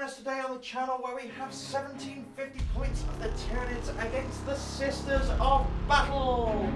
us today on the channel where we have 1750 points of the Tyranids against the Sisters of Battle.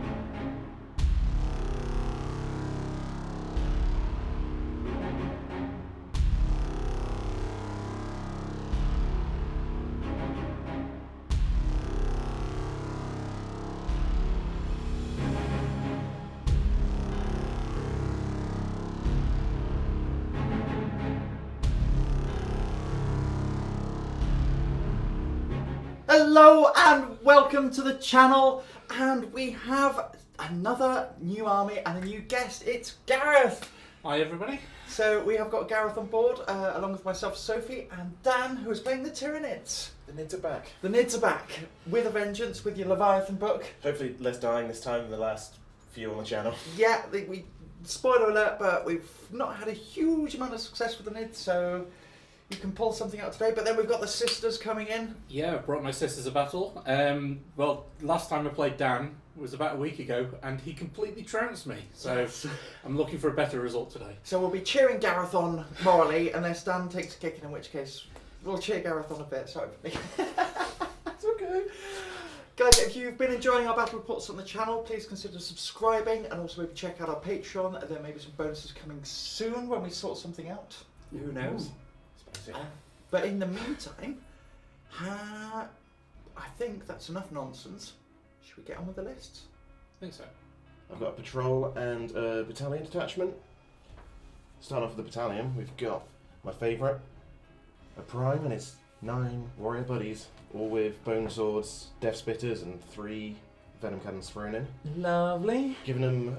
Hello and welcome to the channel, and we have another new army and a new guest. It's Gareth. Hi everybody. So we have got Gareth on board, along with myself, Sophie, and Dan, who is playing the Tyranids. The Nids are back. The Nids are back with a vengeance, with your Leviathan book. Hopefully less dying this time than the last few on the channel. Yeah, we spoiler alert, but we've not had a huge amount of success with the Nids, so you can pull something out today. But then we've got the Sisters coming in. Yeah, I brought my Sisters of Battle. Well, last time I played Dan was about a week ago, and he completely trounced me. So Yes. I'm looking for a better result today. So we'll be cheering Gareth on morally, unless Dan takes a kicking, in which case we'll cheer Gareth on a bit. So hopefully. It's okay. Guys, if you've been enjoying our battle reports on the channel, please consider subscribing, and also maybe check out our Patreon. There may be some bonuses coming soon when we sort something out. Who knows? But in the meantime, I think that's enough nonsense. Should we get on with the lists? I think so. I've got a patrol and a battalion detachment. Starting off with the battalion, we've got my favourite, a prime, and it's 9 warrior buddies, all with Boneswords, Deathspitters, and 3 venom cannons thrown in. Lovely. Giving them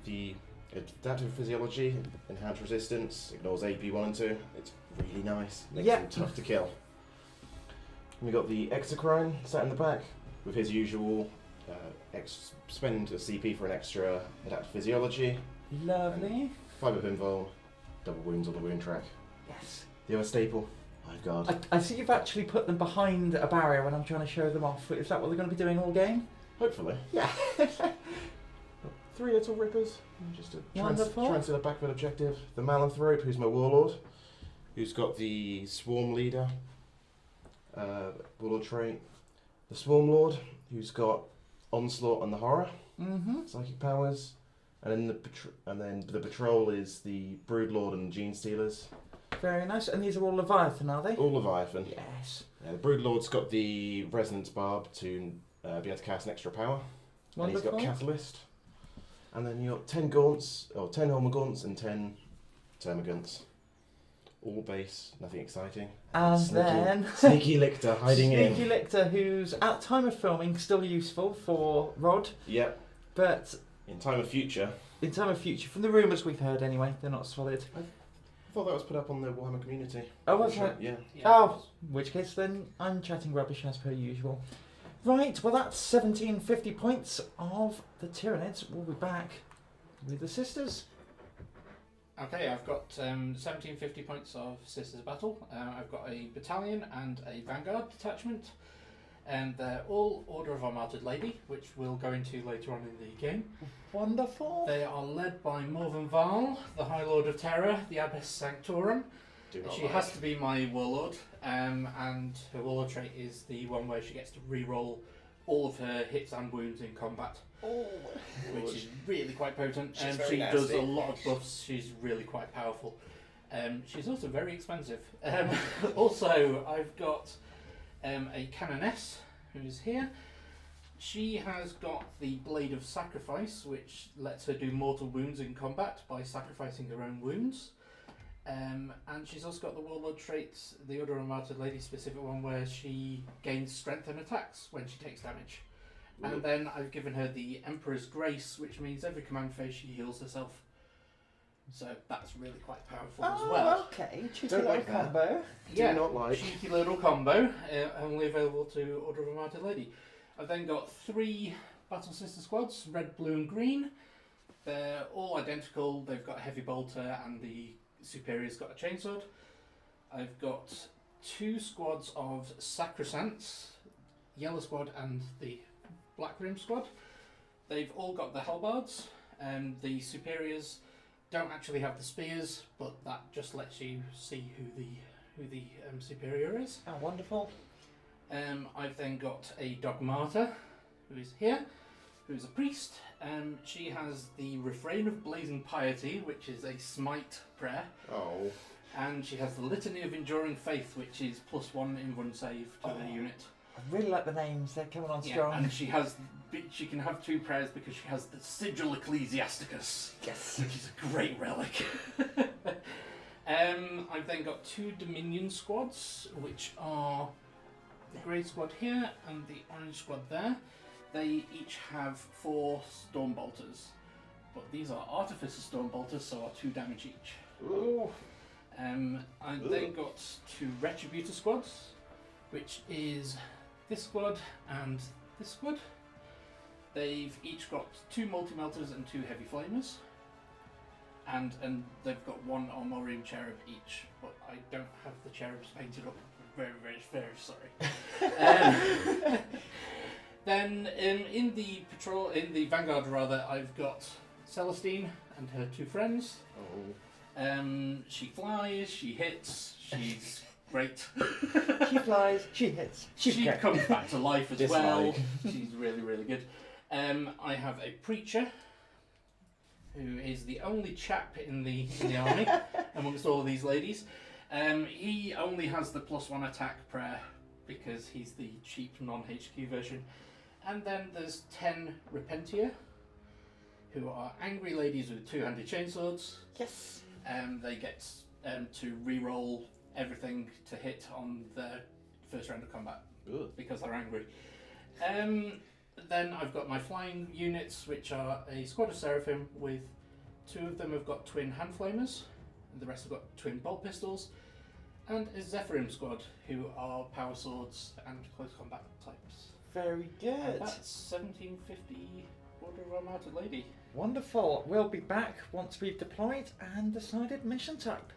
the adaptive physiology, enhanced resistance, ignores AP 1 and 2. It's really nice. Makes them tough to kill. And we got the Exocrine sat in the back with his usual spend a CP for an extra adaptive physiology. Lovely. 5 of invul, double wounds on the wound track. Yes. The other staple, Hive Guard. I see you've actually put them behind a barrier when I'm trying to show them off. Is that what they're going to be doing all game? Hopefully. Yeah. 3 little rippers, just to try and set a backfield objective. The Malanthrope, who's my warlord, who's got the Swarm Leader warlord trait. The Swarm Lord, who's got Onslaught and the Horror, psychic powers, and then the patrol is the Broodlord and Gene Stealers. Very nice. And these are all Leviathan, are they? All Leviathan. Yes. The Broodlord's got the Resonance Barb to be able to cast an extra power. Wonderful. And he's got Catalyst. And then you got 10 Gaunts, or 10 Hormagaunts and 10 Termagants. All base, nothing exciting. And then Sneaky Lictor hiding in. Sneaky Lictor, who's at time of filming still useful for Rod. Yep. But In time of future, from the rumours we've heard anyway, they're not solid. I thought that was put up on the Warhammer community. Oh, was it? Yeah. Oh, in which case then I'm chatting rubbish as per usual. Right, well that's 1750 points of the Tyranids. We'll be back with the Sisters. Okay, I've got 1750 points of Sisters of Battle. I've got a battalion and a vanguard detachment, and they're all Order of Our Martyred Lady, which we'll go into later on in the game. Wonderful. They are led by Morven Val, the High Lord of Terror, the Abbess Sanctorum. She has to be my warlord, and her warlord trait is the one where she gets to re-roll all of her hits and wounds in combat, which is really quite potent. She does a lot of buffs. She's really quite powerful. She's also very expensive. Also, I've got a Canoness who is here. She has got the Blade of Sacrifice, which lets her do mortal wounds in combat by sacrificing her own wounds. And she's also got the Warlord traits, the Order of Martyred Lady specific one, where she gains strength and attacks when she takes damage. And then I've given her the Emperor's Grace, which means every command phase she heals herself. So that's really quite powerful as well. Okay, cheeky Don't little like that. combo. Yeah, not like. cheeky little combo, only available to Order of a Martyred Lady. I've then got 3 Battle Sister squads, red, blue and green. They're all identical. They've got a heavy bolter and the superior's got a chainsword. I've got 2 squads of Sacrosancts, yellow squad and the black rim squad. They've all got the halbards, and the superiors don't actually have the spears, but that just lets you see who the Superiores. Oh, wonderful. I've then got a Dogmata, who is here, who is a priest. She has the Refrain of Blazing Piety, which is a smite prayer. Oh. And she has the Litany of Enduring Faith, which is +1 invuln save to the unit. I really like the names, they're coming on Yeah, strong. and she can have 2 prayers because she has the Sigil Ecclesiasticus. Yes. Which is a great relic. I've then got 2 Dominion squads, which are the grey squad here and the orange squad there. They each have 4 Stormbolters, but these are Artificer Stormbolters, so are 2 damage each. Ooh. I've then got 2 Retributor squads, which is this squad and this squad. They've each got 2 Multi-Melters and 2 Heavy Flamers. And they've got 1 Armorium Cherub each, but I don't have the cherubs painted up. Very, very, very sorry. Then in the Vanguard rather, I've got Celestine and her 2 friends. Oh. She flies, she hits, she's great. She flies, she hits, She comes back to life as well. Dislike. She's really, really good. I have a preacher, who is the only chap in the army amongst all of these ladies. He only has the +1 attack prayer because he's the cheap non-HQ version. And then there's 10 Repentia, who are angry ladies with 2-handed chainswords. Yes. They get to re-roll everything to hit on their first round of combat. Ugh. Because they're angry. Then I've got my flying units, which are a squad of Seraphim with 2 of them have got twin hand flamers, and the rest have got twin bolt pistols, and a Zephyrim squad who are power swords and close combat types. Very And good. that's 1750 Order of Our Mounted Lady. Wonderful. We'll be back once we've deployed and decided mission type.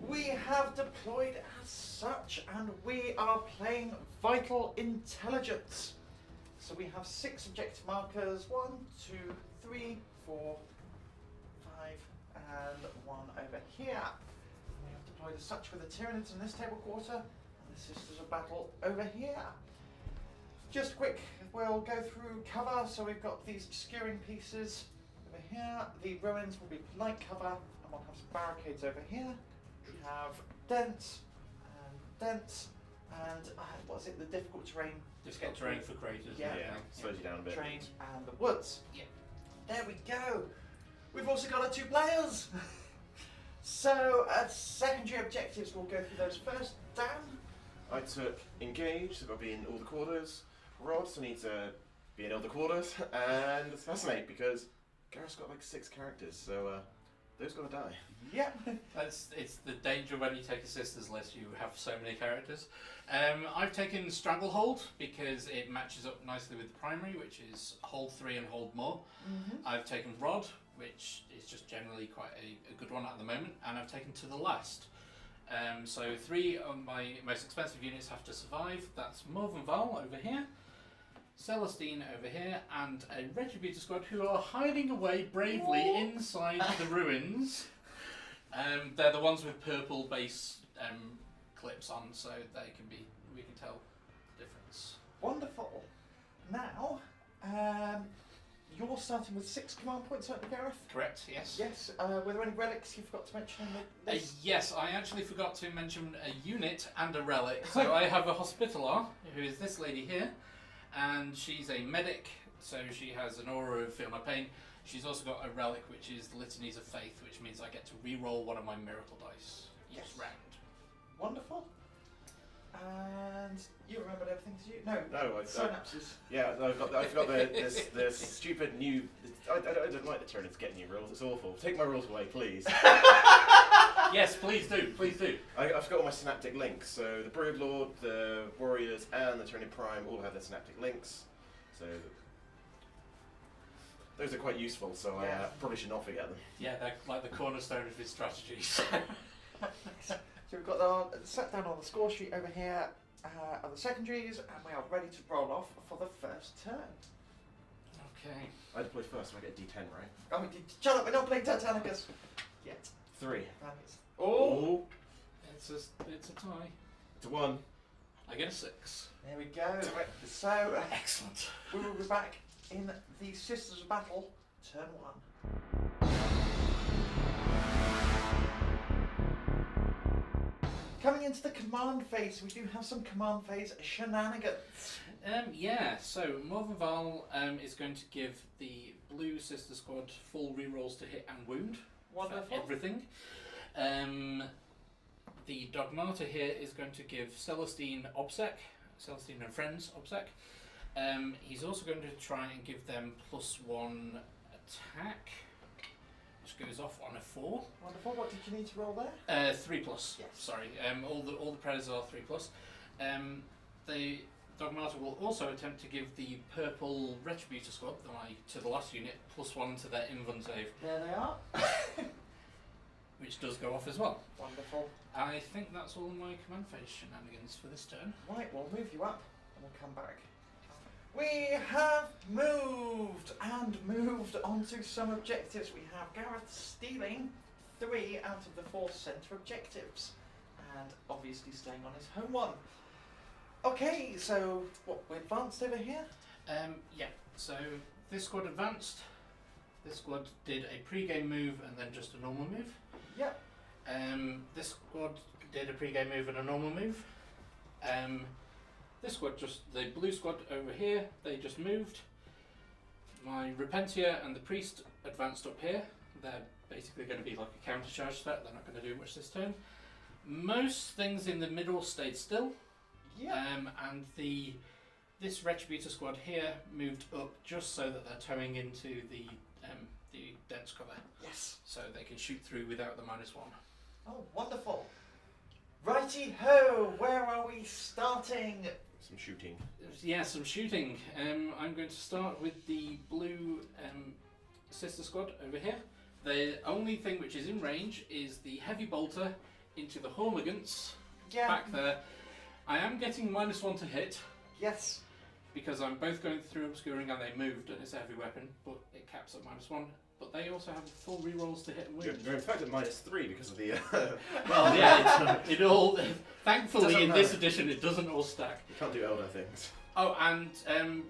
We have deployed as such, and we are playing Vital Intelligence. So we have 6 objective markers, 1, 2, 3, 4, 5, and 1 over here. We have deployed as such with the Tyranids in this table quarter, and the Sisters of Battle over here. Just quick, we'll go through cover. So we've got these obscuring pieces over here. The ruins will be light cover, and we'll have some barricades over here. We have dents, and what's it? The difficult terrain. Difficult terrain for creators. Yeah. Slows you down a bit. Terrain and the woods. Yeah. There we go. We've also got our 2 players. So secondary objectives. We'll go through those first. Dan. I took Engage, so I've got to be in all the quarters. Rod, so I need to be in all the quarters. And Assassinate, because Gareth's got like 6 characters, so those gotta die. Yeah. It's the danger when you take a sisters list, you have so many characters. I've taken Stranglehold because it matches up nicely with the primary, which is hold 3 and hold more. Mm-hmm. I've taken Rod, which is just generally quite a good one at the moment, and I've taken To the Last. So 3 of my most expensive units have to survive. That's Morven Val over here, Celestine over here, and a Retributor squad who are hiding away bravely inside the ruins. They're the ones with purple base clips on, so we can tell the difference. Wonderful. Now, you're starting with 6 command points, aren't you, Gareth? Correct, yes. Yes. Were there any relics you forgot to mention in the list? Yes, I actually forgot to mention a unit and a relic. So I have a Hospitaller, who is this lady here, and she's a medic, so she has an aura of Feel No Pain. She's also got a relic, which is the Litanies of Faith, which means I get to re-roll one of my miracle dice each round. Wonderful. And you remembered everything, did you? No. No, Synapses. yeah, I forgot the stupid new. I don't like the Tyranids getting new rules. It's awful. Take my rules away, please. Yes, please do. Please do. I forgot all my synaptic links. So the Broodlord, the Warriors, and the Tyranid Prime all have their synaptic links. So those are quite useful. So I probably should not forget them. Yeah, they're like the cornerstone of his strategies. So we've got our set down on the score sheet over here are the secondaries, and we are ready to roll off for the first turn. Okay. I deploy first, so I get D10, right? I mean, shut up, we're not playing Titanicus yet. 3. Oh! It's a tie. It's a 1. I get a 6. There we go. Right, so Excellent. we will be back in the Sisters of Battle, turn 1. Coming into the command phase, we do have some command phase shenanigans. Yeah, so Morven Val is going to give the Blue Sister Squad full rerolls to hit and wound. Wonderful. For everything. The Dogmata here is going to give Celestine Celestine and Friends OBSEC. He's also going to try and give them +1 attack, which goes off on a 4. Wonderful. What did you need to roll there? 3+. Yes. Sorry. All the predators are 3+. The Dogmata will also attempt to give the purple Retributor squad, to the last unit, +1 to their invuln save. There they are. Which does go off as well. Wonderful. I think that's all my command phase shenanigans for this turn. Right, we'll move you up and we'll come back. We have moved onto some objectives. We have Gareth stealing 3 out of the 4 centre objectives and obviously staying on his home one. Okay, so what, we're advanced over here? Yeah, so this squad advanced. This squad did a pre-game move and then just a normal move. Yep. This squad did a pre-game move and a normal move. This squad the blue squad over here, they just moved. My Repentia and the Priest advanced up here. They're basically going to be like a counter charge threat. They're not going to do much this turn. Most things in the middle stayed still. Yeah. And this Retributor squad here moved up just so that they're towing into the dense cover. Yes. So they can shoot through without the -1. Oh, wonderful. Righty ho, where are we starting? Some shooting. Yeah, some shooting. I'm going to start with the blue sister squad over here. The only thing which is in range is the heavy bolter into the Hormagaunts back there. I am getting -1 to hit. Yes. Because I'm both going through obscuring and they moved and it's a heavy weapon, but it caps at -1. But they also have full rerolls to hit and wound. You're in fact at -3 because of the. Well, yeah, it all. Thankfully, Doesn't in this matter. edition, it doesn't all stack. You can't do elder things. Oh, and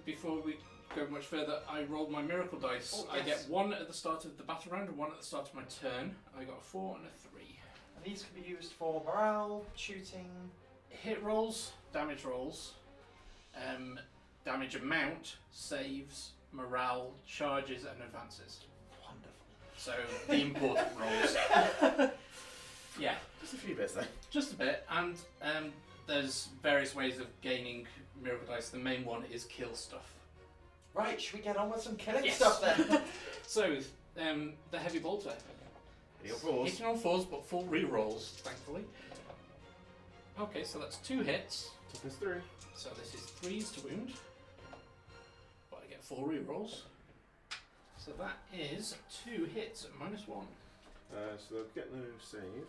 before we go much further, I rolled my miracle dice. Oh, I yes. get 1 at the start of the battle round and 1 at the start of my turn. I got a 4 and a 3. And these can be used for morale, shooting. Hit rolls, damage rolls, damage amount, saves, morale, charges, and advances. Wonderful. So the important rolls. Yeah, Just a few bits there. just a bit. And there's various ways of gaining miracle dice. The main one is kill stuff. Right, should we get on with some killing Yes. stuff then? So the heavy bolter. Hitting on 4s. Hitting on 4s, but full rerolls, thankfully. Okay, so that's 2 hits. Toughness 3. So this is 3s to wound. But I get 4 rerolls. So that is 2 hits at -1. So they'll get no save.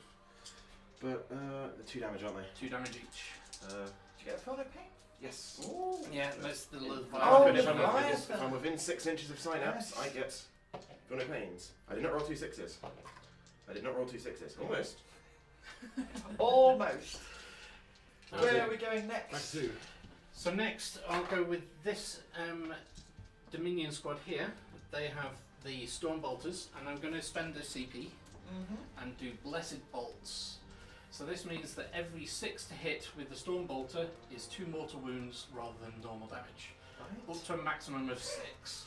But the 2 damage, aren't they? 2 damage each. Did you get a photo paint? Yes. Ooh. Yeah, that's the Oh, if, the I'm Leviathan. if I'm within 6 inches of synapse, Yes. I get no pains. I did not roll 2 6s. I did not roll 2 6s. Almost. Almost. Oh, Where dear. are we going Back next? to. So next, I'll go with this Dominion squad here. They have the Storm Bolters, and I'm going to spend a CP and do Blessed Bolts. So this means that every 6 to hit with the Storm Bolter is 2 mortal wounds rather than normal damage, Right. up to a maximum of 6.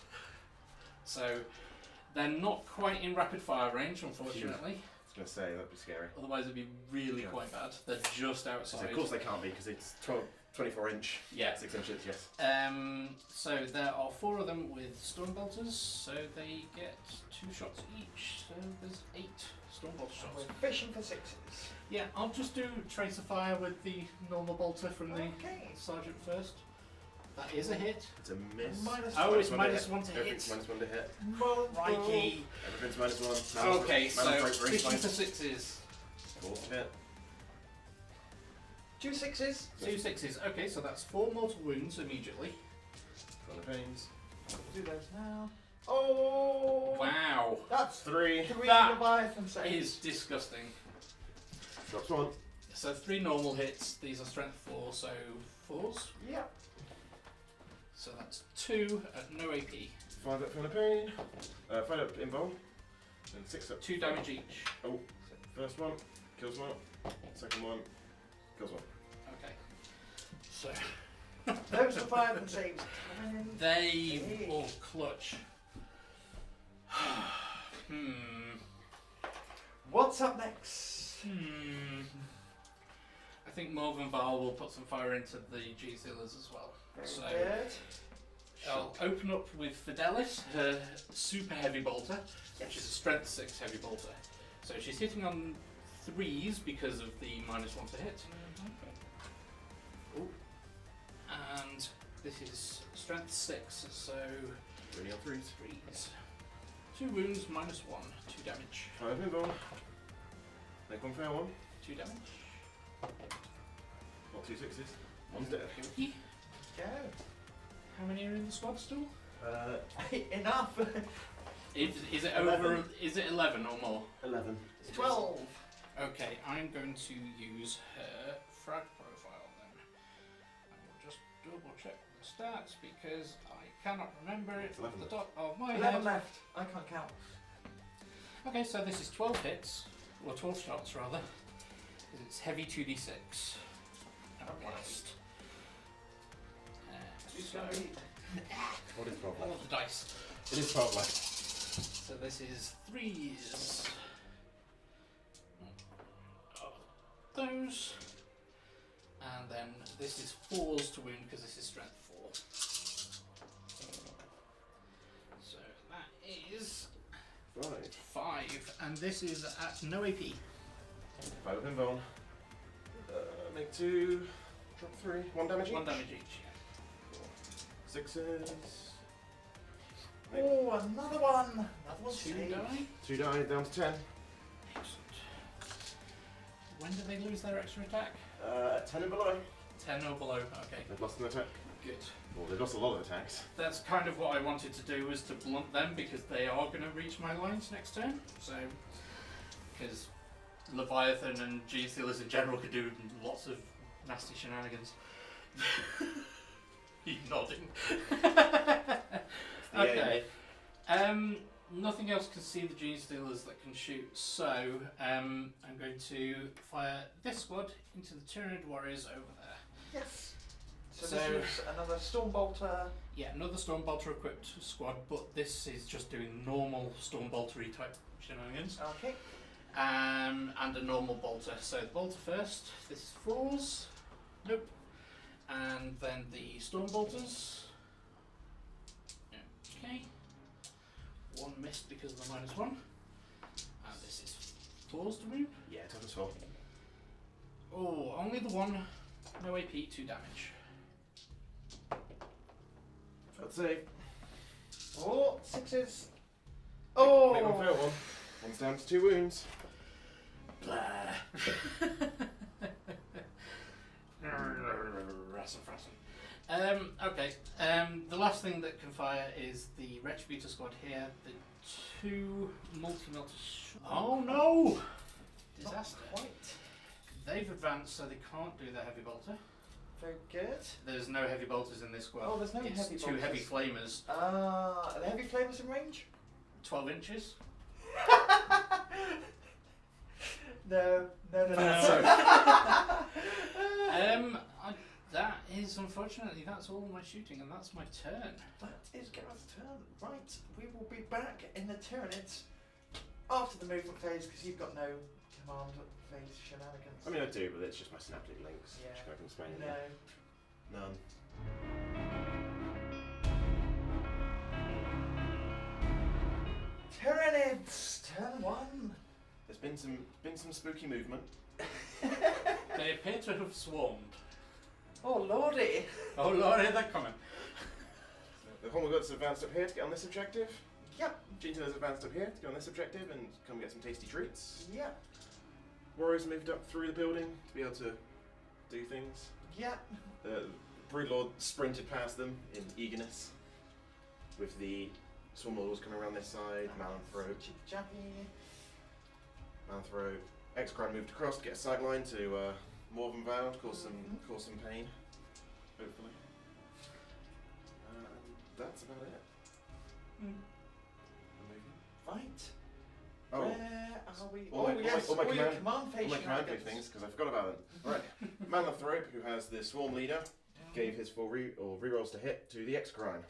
So they're not quite in rapid fire range, unfortunately. I was going to say, that'd be scary. Otherwise, it'd be really quite bad. They're just So outside. of course they can't be because it's 24 inch. Yeah. 6 inches, yes. So there are 4 of them with Storm Bolters, so they get 2 shots each. So there's 8 Storm Bolter shots. We're fishing for 6s. Yeah, I'll just do Trace of Fire with the normal bolter from the Okay. Sergeant first. That is a hit. It's a miss. Minus Oh, it's -1 -1 to hit. Everything's -1 to hit. Righty. Everything's -1. Okay, so Malanthrope, 50 for 6s. 4 to hit. 2 6s. 2 6s. Okay, so that's 4 mortal wounds immediately. Run the pains. Do those now. Oh! Wow. That's 3. 3 That Leviathan saves. Is disgusting. Drops 1. So 3 normal hits. These are strength 4, so 4s. Yep. So that's 2 at no AP. 5 up from the pain. 5 up invuln. And 6 up. 2 damage each. Oh, first one kills one. Second one kills one. Okay. So Those are 5 and 6. they will clutch. What's up next? I think Morven Val will put some fire into the G-Sealers as well. Very So good. I'll open up with Fidelis, her super heavy bolter, which is a strength 6 heavy bolter. So she's hitting on 3s because of the -1 to hit. Ooh. And this is strength 6, so Really on 3s. 3s. 2 wounds, -1, 2 damage. 5 invuln. Make one fair one. 2 damage. Not 2 6s. One's dead. Okay. Go. How many are in the squad still? Enough. Is it 11. over? Is it 11 or more? 11. 12. Okay, I'm going to use her frag profile then. I will just double check the stats because I cannot remember it off the top of my 11 head. left. I can't count. Okay, so this is 12 hits, or 12 shots rather. It's heavy 2d6. Okay. Blast. Who's So, gonna be- What is 12 all left? of the dice. It is 12 left. So this is 3s. Those. And then this is 4s to wound because this is strength 4. So that is 5. And this is at no AP. 5 up invuln. Make 2. Drop 3. 1 damage each. 1 damage each. 6s. Oh, another one. Another one. 2 die. 2 die down to 10. Excellent. When do they lose their extra attack? 10 and below. 10 or below. Okay, They've lost an attack. good. Well, they've lost a lot of attacks. That's kind of what I wanted to do, was to blunt them because they are going to reach my lines next turn. So, because Leviathan and G-Sealers in general could do lots of nasty shenanigans. He's nodding. Okay. Nothing else can see the G-Stealers that can shoot, so I'm going to fire this squad into the Tyranid warriors over there. Yes. So So- this is another Stormbolter. Yeah, another Stormbolter equipped squad, but this is just doing normal Stormboltery type shenanigans. Okay. And a normal bolter. So the bolter first, this is 4s. Nope. And then the Stormbolters. Okay. 1 missed because of the -1. And this is 4s to move. Yeah, toughness 4. Oh, only the 1. No AP, 2 damage. Let's see. Oh, 6s. Make one fair Oh. one. One's down to 2 wounds. Blah. Rassin. Okay. The last thing that can fire is the Retributor squad here. The 2 multi-melter. Oh no! Disaster. Not quite. They've advanced, so they can't do the heavy bolter. Very good. There's no heavy bolters in this squad. Oh, there's no it's heavy 2 bolters. heavy flamers, Are the heavy flamers in range? 12 inches. No. That is unfortunately that's all my shooting, and that's my turn. That is Gareth's turn. Right, we will be back in the Tyranids after the movement phase because you've got no command phase shenanigans. I mean, I do, but it's just my synaptic links, Yeah. which I can explain. No. None. Tyranids Turn One. There's been some spooky movement. They appear to have swarmed. Oh lordy. Oh lordy, they're coming. The Hormagaunts advanced up here to get on this objective. Yep. G-Sealers advanced up here to get on this objective and come get some tasty treats. Yep. Warriors moved up through the building to be able to do things. Yep. The Broodlord sprinted past them in eagerness, with the Swarm Lords coming around this side. Malanthrope, Chippy Chappy. Malanthrope, X-Crime moved across to get a sight line to Morven Vow, cause some pain, hopefully. And that's about it. Right. Oh, Where are we? all my your command all phase my command big things, because I forgot about them. Right, Malanthrope, who has the Swarm Leader, gave his 4 rerolls to hit to the X-Crime.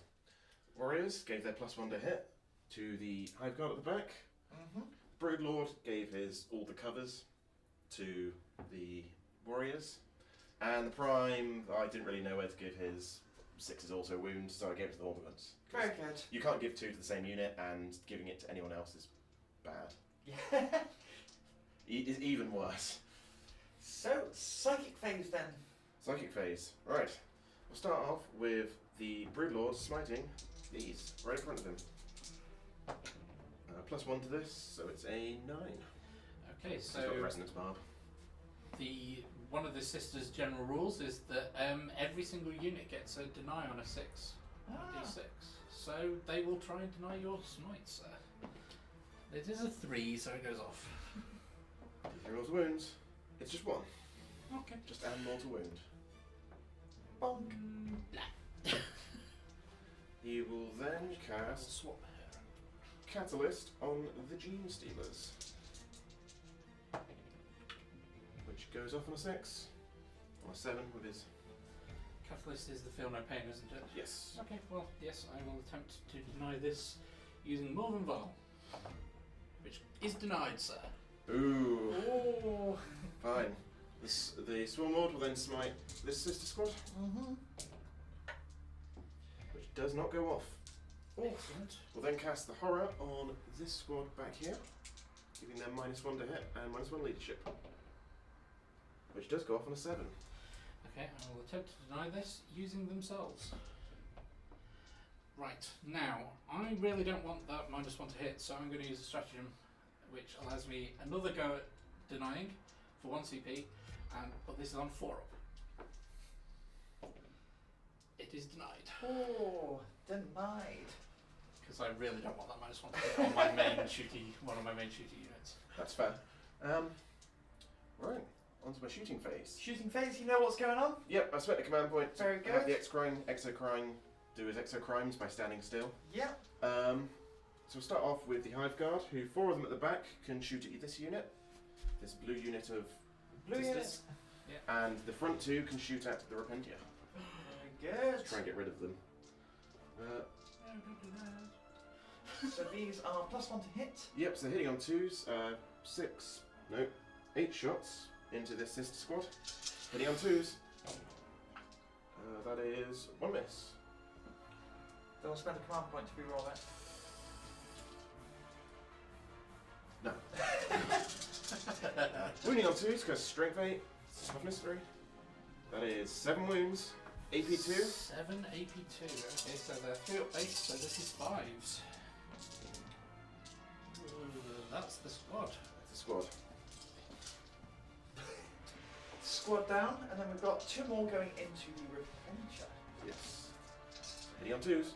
Warriors gave their +1 to hit to the Hive Guard at the back. Broodlord gave his all the covers to the Warriors. And the Prime, I didn't really know where to give his 6 also wounds, so I gave it to the Hormagaunt. Very good. You can't give 2 to the same unit, and giving it to anyone else is bad. Yeah. Is even worse. So, Psychic Phase then. Psychic Phase. Right. We'll start off with the Broodlord smiting these right in front of him. +1 to this, so it's a 9. Okay, He's got so Resonance Barb. one of the sisters' general rules is that every single unit gets a deny on a 6. D6. So they will try and deny your smite, sir. It is a 3, so it goes off. D3 rolls wounds. It's just 1. Okay. Just add more to wound. Bonk. He will then cast Swap her. Catalyst on the Gene Stealers, which goes off on a 6, on a 7 with his... Catalyst is the feel no pain, isn't it? Yes. Okay, well, yes, I will attempt to deny this using Morven Val, which is denied, sir. Ooh. Oh. Fine. The Swarm Lord will then smite this sister squad, which does not go off. Excellent. We'll then cast the Horror on this squad back here, giving them -1 to hit and -1 leadership, which does go off on a 7. Okay, I will attempt to deny this using themselves. Right, now, I really don't want that -1 to hit, so I'm going to use a stratagem which allows me another go at denying for 1 CP, but this is on 4 up. It is denied. Oh, denied. Because I really don't want that -1 to hit on my main one of my main shooty units. That's fair. Right, onto my shooting phase. Shooting Phase, you know what's going on? Yep, I spent a command point to Very have the good. Exocrine do his Exocrimes by standing still. Yeah. So we'll start off with the Hive Guard, who 4 of them at the back can shoot at this unit, this blue unit of Blue Tistis, units. and the front 2 can shoot at the Repentia. Very good. Try and get rid of them. No, don't do that. So these are +1 to hit. Yep, so hitting on 2s, 8 shots into this sister squad. Hitting on 2s, that is 1 miss. They'll spend a command point to reroll it. No. Wounding on 2s, because Strength 8, Toughness 3. That is 7 wounds, AP 2. 7 AP2. Okay, so they're 3 up base, so this is 5s. That's the squad. That's the squad. Squad down, and then we've got 2 more going into the Repentia. Yes. Hitting on 2s.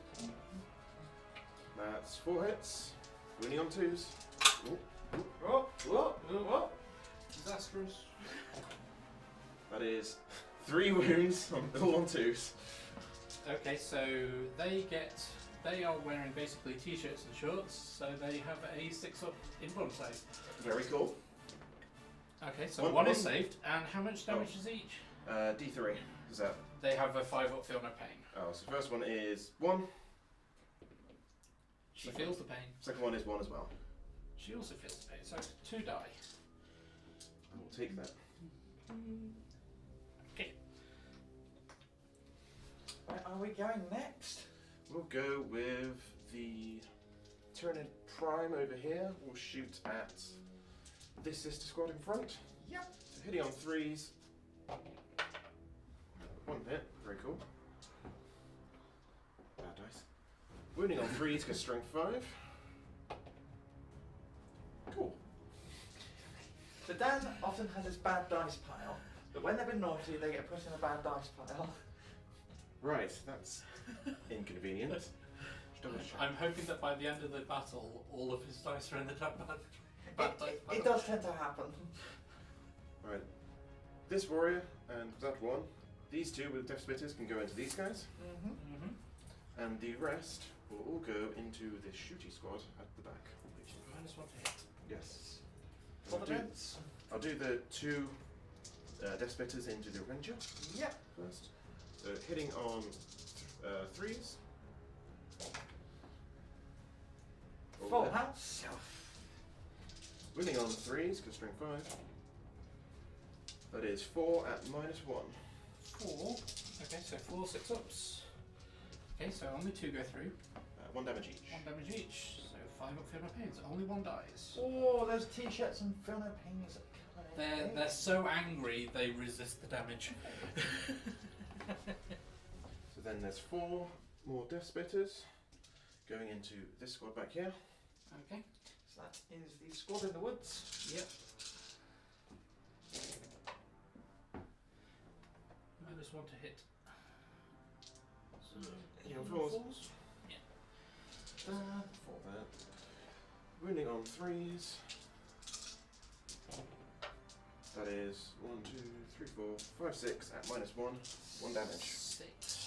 That's 4 hits. Wounding on 2s. Ooh. Whoa. Disastrous. That is 3 wounds on all on 2s. Okay, so they are wearing basically t-shirts and shorts, so they have a 6 up in bomb save. Very cool. Okay, so one is saved, and how much damage is each? D3. Is that? They have a 5 up feel no pain. Oh, so first one is 1. She feels the pain. Second one is 1 as well. She also feels the pain, so 2 die. I will take that. Okay. Where are we going next? We'll go with the Tyranid Prime over here. We'll shoot at this sister squad in front. Yep. So hitting on 3s. 1 hit. Very cool. Bad dice. Wounding on 3s because Strength 5. Cool. So Dan often has this bad dice pile, but when they've been naughty, they get put in a bad dice pile. Right, that's inconvenient. Just double check. I'm hoping that by the end of the battle, all of his dice are in the top bag. It does tend to happen. Right. This warrior and that one, these two with Deathspitters can go into these guys, and the rest will all go into this shooty squad at the back. -1 to hit. Yes. For the vents. I'll do the 2 Deathspitters into the Ranger Yep. first. So hitting on 3s. Full house. Winning on 3s, because strength 5. That is 4 at -1. 4. Okay, so 4 6-ups. Okay, so only 2 go through. 1 damage each. 1 damage each. So 5 up for no pains. Only 1 dies. Oh, those t-shirts and feel no pains are coming in. They're so angry they resist the damage. So then there's 4 more Deathspitters going into this squad back here. Okay. So that is the squad in the woods. Yep. -1 to hit. So, Hitting on 4s. Yeah. 4. That. Wounding on 3s. That is 1, 2, 3, 4, 5, 6 at -1. 1 damage. 6.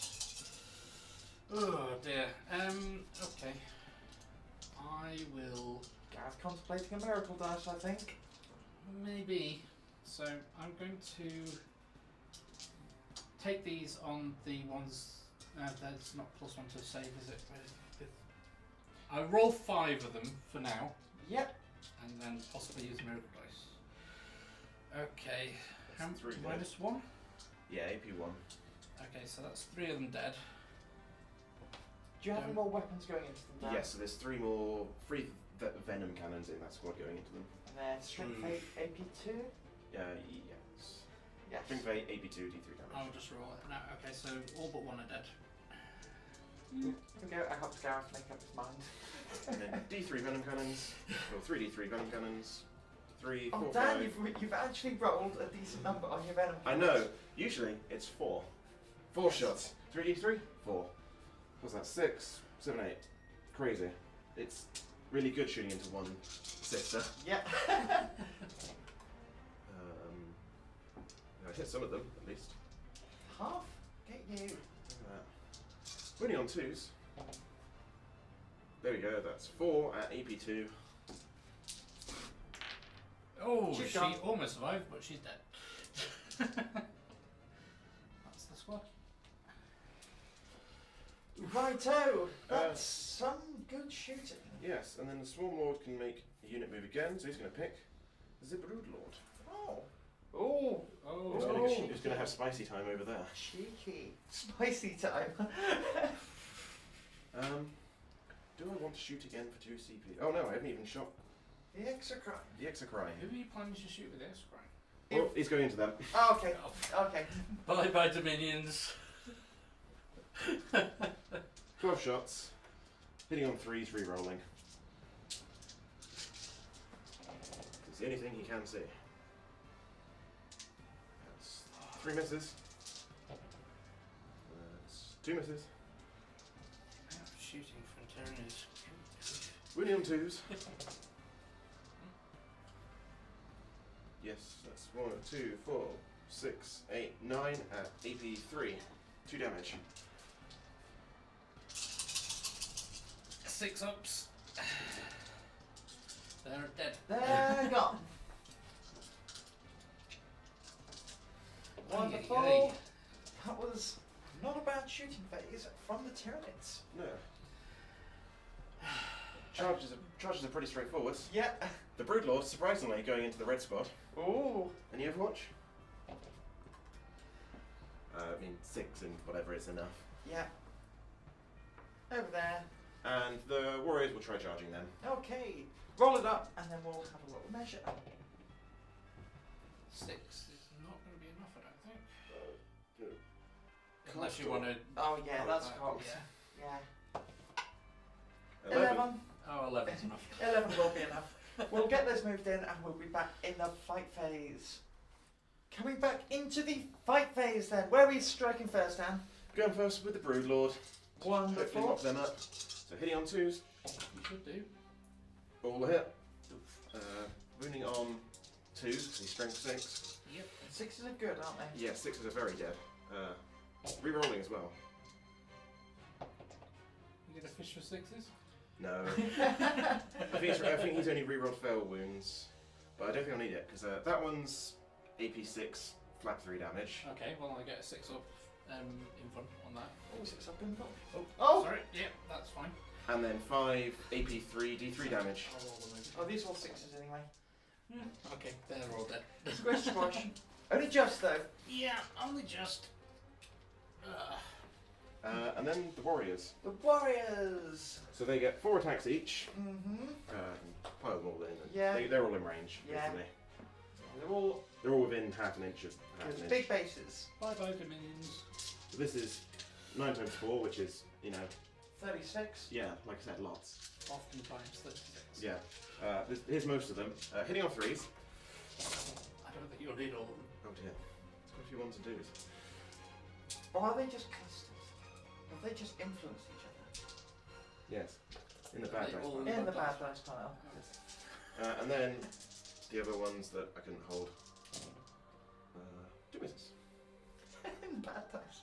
Oh dear. Okay. I will Gareth contemplating a miracle dash, I think. maybe. So I'm going to take these on the ones. That's not +1 to save, is it? I roll 5 of them for now, Yep. and then possibly use miracle dice. Okay. How That's 3 dead. -1? Yeah, AP1. Okay, so that's 3 of them dead. Do you have any more weapons going into them now? Yes, so there's 3 more free venom cannons in that squad going into them. And then strength 8, AP2? Yes. Yes. Strength 8, AP2, D3 damage. I'll just roll it now. Okay, so all but 1 are dead. Here we go, I helped Gareth make up his mind. And then D3 venom cannons, or 3D3 venom cannons, 3, 4, Oh Dan, 5. you've actually rolled a decent number on your venom. I know, usually it's 4. 4 shots. 3D3, 4. What's that? 6, 7, 8. Crazy. It's really good shooting into one sister. Yeah. I hit some of them, at least. Half? Get you. Look at that. Winning on 2s. There we go, that's 4 at AP2. Oh, She's she gone. almost survived, but she's dead. That's the squad. Righto! That's some good shooting. Yes, and then the Swarm Lord can make a unit move again, so he's going to pick the Broodlord. Oh. Oh. Who's going to have spicy time over there? Cheeky. Spicy time. Do I want to shoot again for 2 CP? Oh no, I haven't even shot The Exocrine. the Exocrine. Who are you planning to shoot with this, Frank? Well, he's going into them. Oh, okay. Okay. Bye bye, Dominions. 12 shots, hitting on 3s, re-rolling. It's the only thing he can see. That's 3 misses. That's 2 misses. Shooting from Tyranid. Winning on 2s. Yes, that's 1, 2, 4, 6, 8, 9 at AP3. 2 damage. 6 ups. They're dead. They're gone. Wonderful. Ay. That was not a bad shooting phase from the Tyranids. No. Charges are pretty straightforward. Yeah. The Broodlord, surprisingly, going into the red squad. Ooh. Any Overwatch? I mean, 6 and whatever is enough. Yeah. Over there. And the Warriors will try charging them. Okay. Roll it up and then we'll have a little measure. 6 is not going to be enough, I don't think. Uh, Unless you want to. Oh yeah, that's back, cocked. Yeah. Yeah. 11. Oh, 11's enough. 11 will be enough. We'll get those moved in and we'll be back in the fight phase. Coming back into the fight phase then. Where are we striking first, Dan? Going first with the Broodlord. Hopefully Wonderful. mop them up. So hitting on 2s. You should do. All a hit. wounding on 2, so he's strength 6. Yep. 6s are good, aren't they? Yeah, 6s are very dead. Rerolling as well. You get a fish for 6s? No. I think he's only rerolled fail wounds, but I don't think I'll need it because that one's AP 6, flat 3 damage. Okay, well I get a 6 up in front on that. Oh, 6 up in front. Oh! Sorry, yep, that's fine. And then 5 AP 3, D3 damage. I'll roll them over. Oh, these are all 6s anyway. Yeah, okay, they're all dead. Squish, squash. Only just though. Yeah, only just. And then the warriors. The warriors. So they get 4 attacks each. Mm-hmm. Pile them all in. Yeah. They're all in range. Yeah. Basically. They're all within half an inch of half an inch. big bases. Bye-bye, Dominions. So this is 9 times 4, which is, 36. yeah, like I said, lots. Oftentimes 36. Yeah. Here's most of them. Hitting on 3s. I don't think you'll need all of them. Oh dear. It's got a few ones and twos. Or are they just clusters? Have they just influenced each other? Yes. In the bad They dice all- pile. In the bad dice pile. And then the other ones that I couldn't hold. 2 misses. In the bad dice.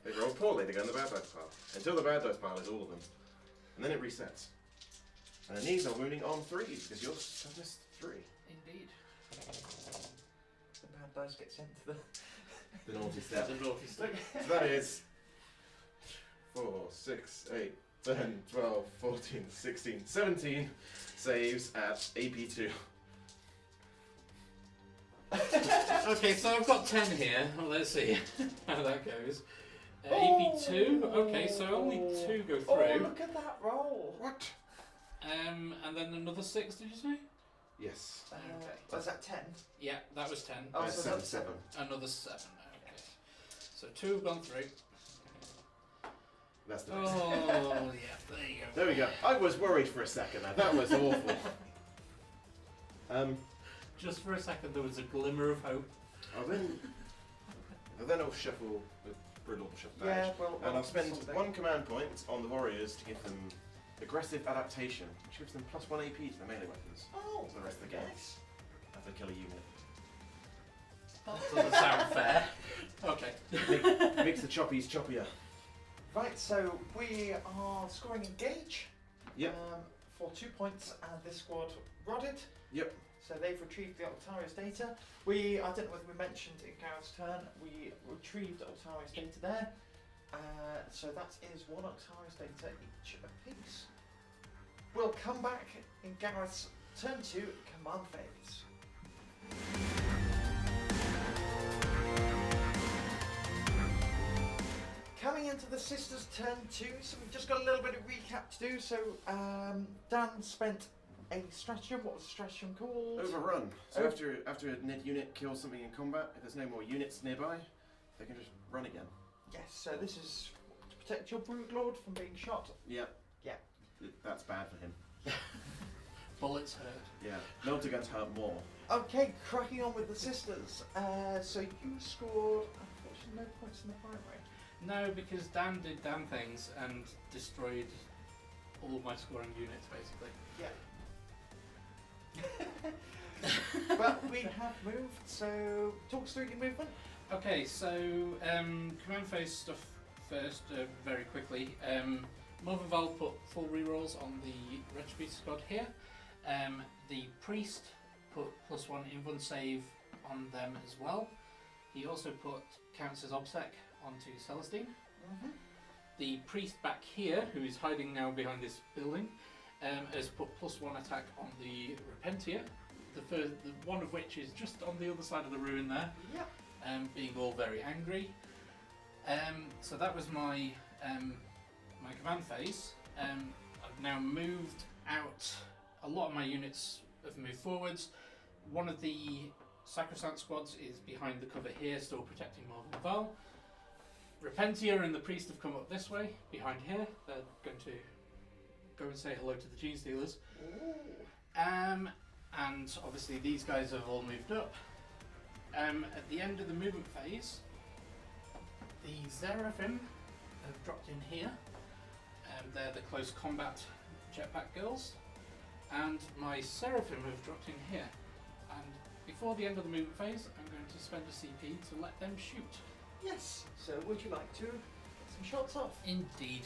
They roll poorly, they go in the bad dice pile. Until the bad dice pile is all of them. And then it resets. And then these are wounding on 3s, because yours have missed 3. Indeed. The bad dice get sent to The naughty step. The naughty step. So that is 4, 6, 8, 10, 12, 14, 16, 17 saves at AP 2. Okay, so I've got 10 here. Well, let's see how that goes. Oh. AP 2. Okay, so only 2 go Oh, through. look at that roll. What? And then another 6, did you say? Yes. Okay. Was that 10? Yeah, that was 10. Oh, so 7, that's 7. Another 7. Okay. So 2 have gone through. That's the best. Oh, yeah, there you go. There we go. I was worried for a second there. That was awful. Just for a second, there was a glimmer of hope. Then I'll shuffle the Broodlord shuffle Yeah, damage. well, And I'll spend something. 1 command point on the warriors to give them aggressive adaptation, which gives them +1 AP to their melee weapons Oh, for the rest of the game. nice. After they kill a unit. That doesn't sound fair. Okay. Makes the choppies choppier. Right, so we are scoring engage. Yep. For 2 points, and this squad rodded. Yep. So they've retrieved the Altarius data. I don't know whether we mentioned in Gareth's turn, we retrieved Altarius data there. So that is 1 Altarius data each apiece. We'll come back in Gareth's turn 2 command phase. Coming into the sisters' turn 2, so we've just got a little bit of recap to do. So Dan spent a stratagem. What was the stratagem called? Overrun. So Oh. after a Nid unit kills something in combat, if there's no more units nearby, they can just run again. Yes, so this is to protect your Broodlord from being shot. Yep. Yeah. That's bad for him. Bullets hurt. Yeah. Melter guns hurt more. Okay, cracking on with the sisters. So you scored, unfortunately, no points in the primary. No, because Dan did Dan things and destroyed all of my scoring units, basically. Yeah. But we have moved, so talk us through your movement. Okay, so command phase stuff first, very quickly. Morven Val put full rerolls on the Retributor squad here. The Priest put +1 invuln save on them as well. He also put Countess Obsec onto Celestine. Mm-hmm. The Priest back here, who is hiding now behind this building, has put +1 attack on the Repentia. The one of which is just on the other side of the ruin there. Yeah. Being all very angry. So that was my my command phase. I've now moved out. A lot of my units have moved forwards. One of the Sacrosanct squads is behind the cover here, still protecting Morven Val. Repentia and the Priest have come up this way, behind here. They're going to go and say hello to the Gene Stealers. And obviously these guys have all moved up. At the end of the movement phase, the Seraphim have dropped in here. They're the close combat jetpack girls. And my Seraphim have dropped in here. And before the end of the movement phase, I'm going to spend a CP to let them shoot. Yes. So would you like to get some shots off? Indeed.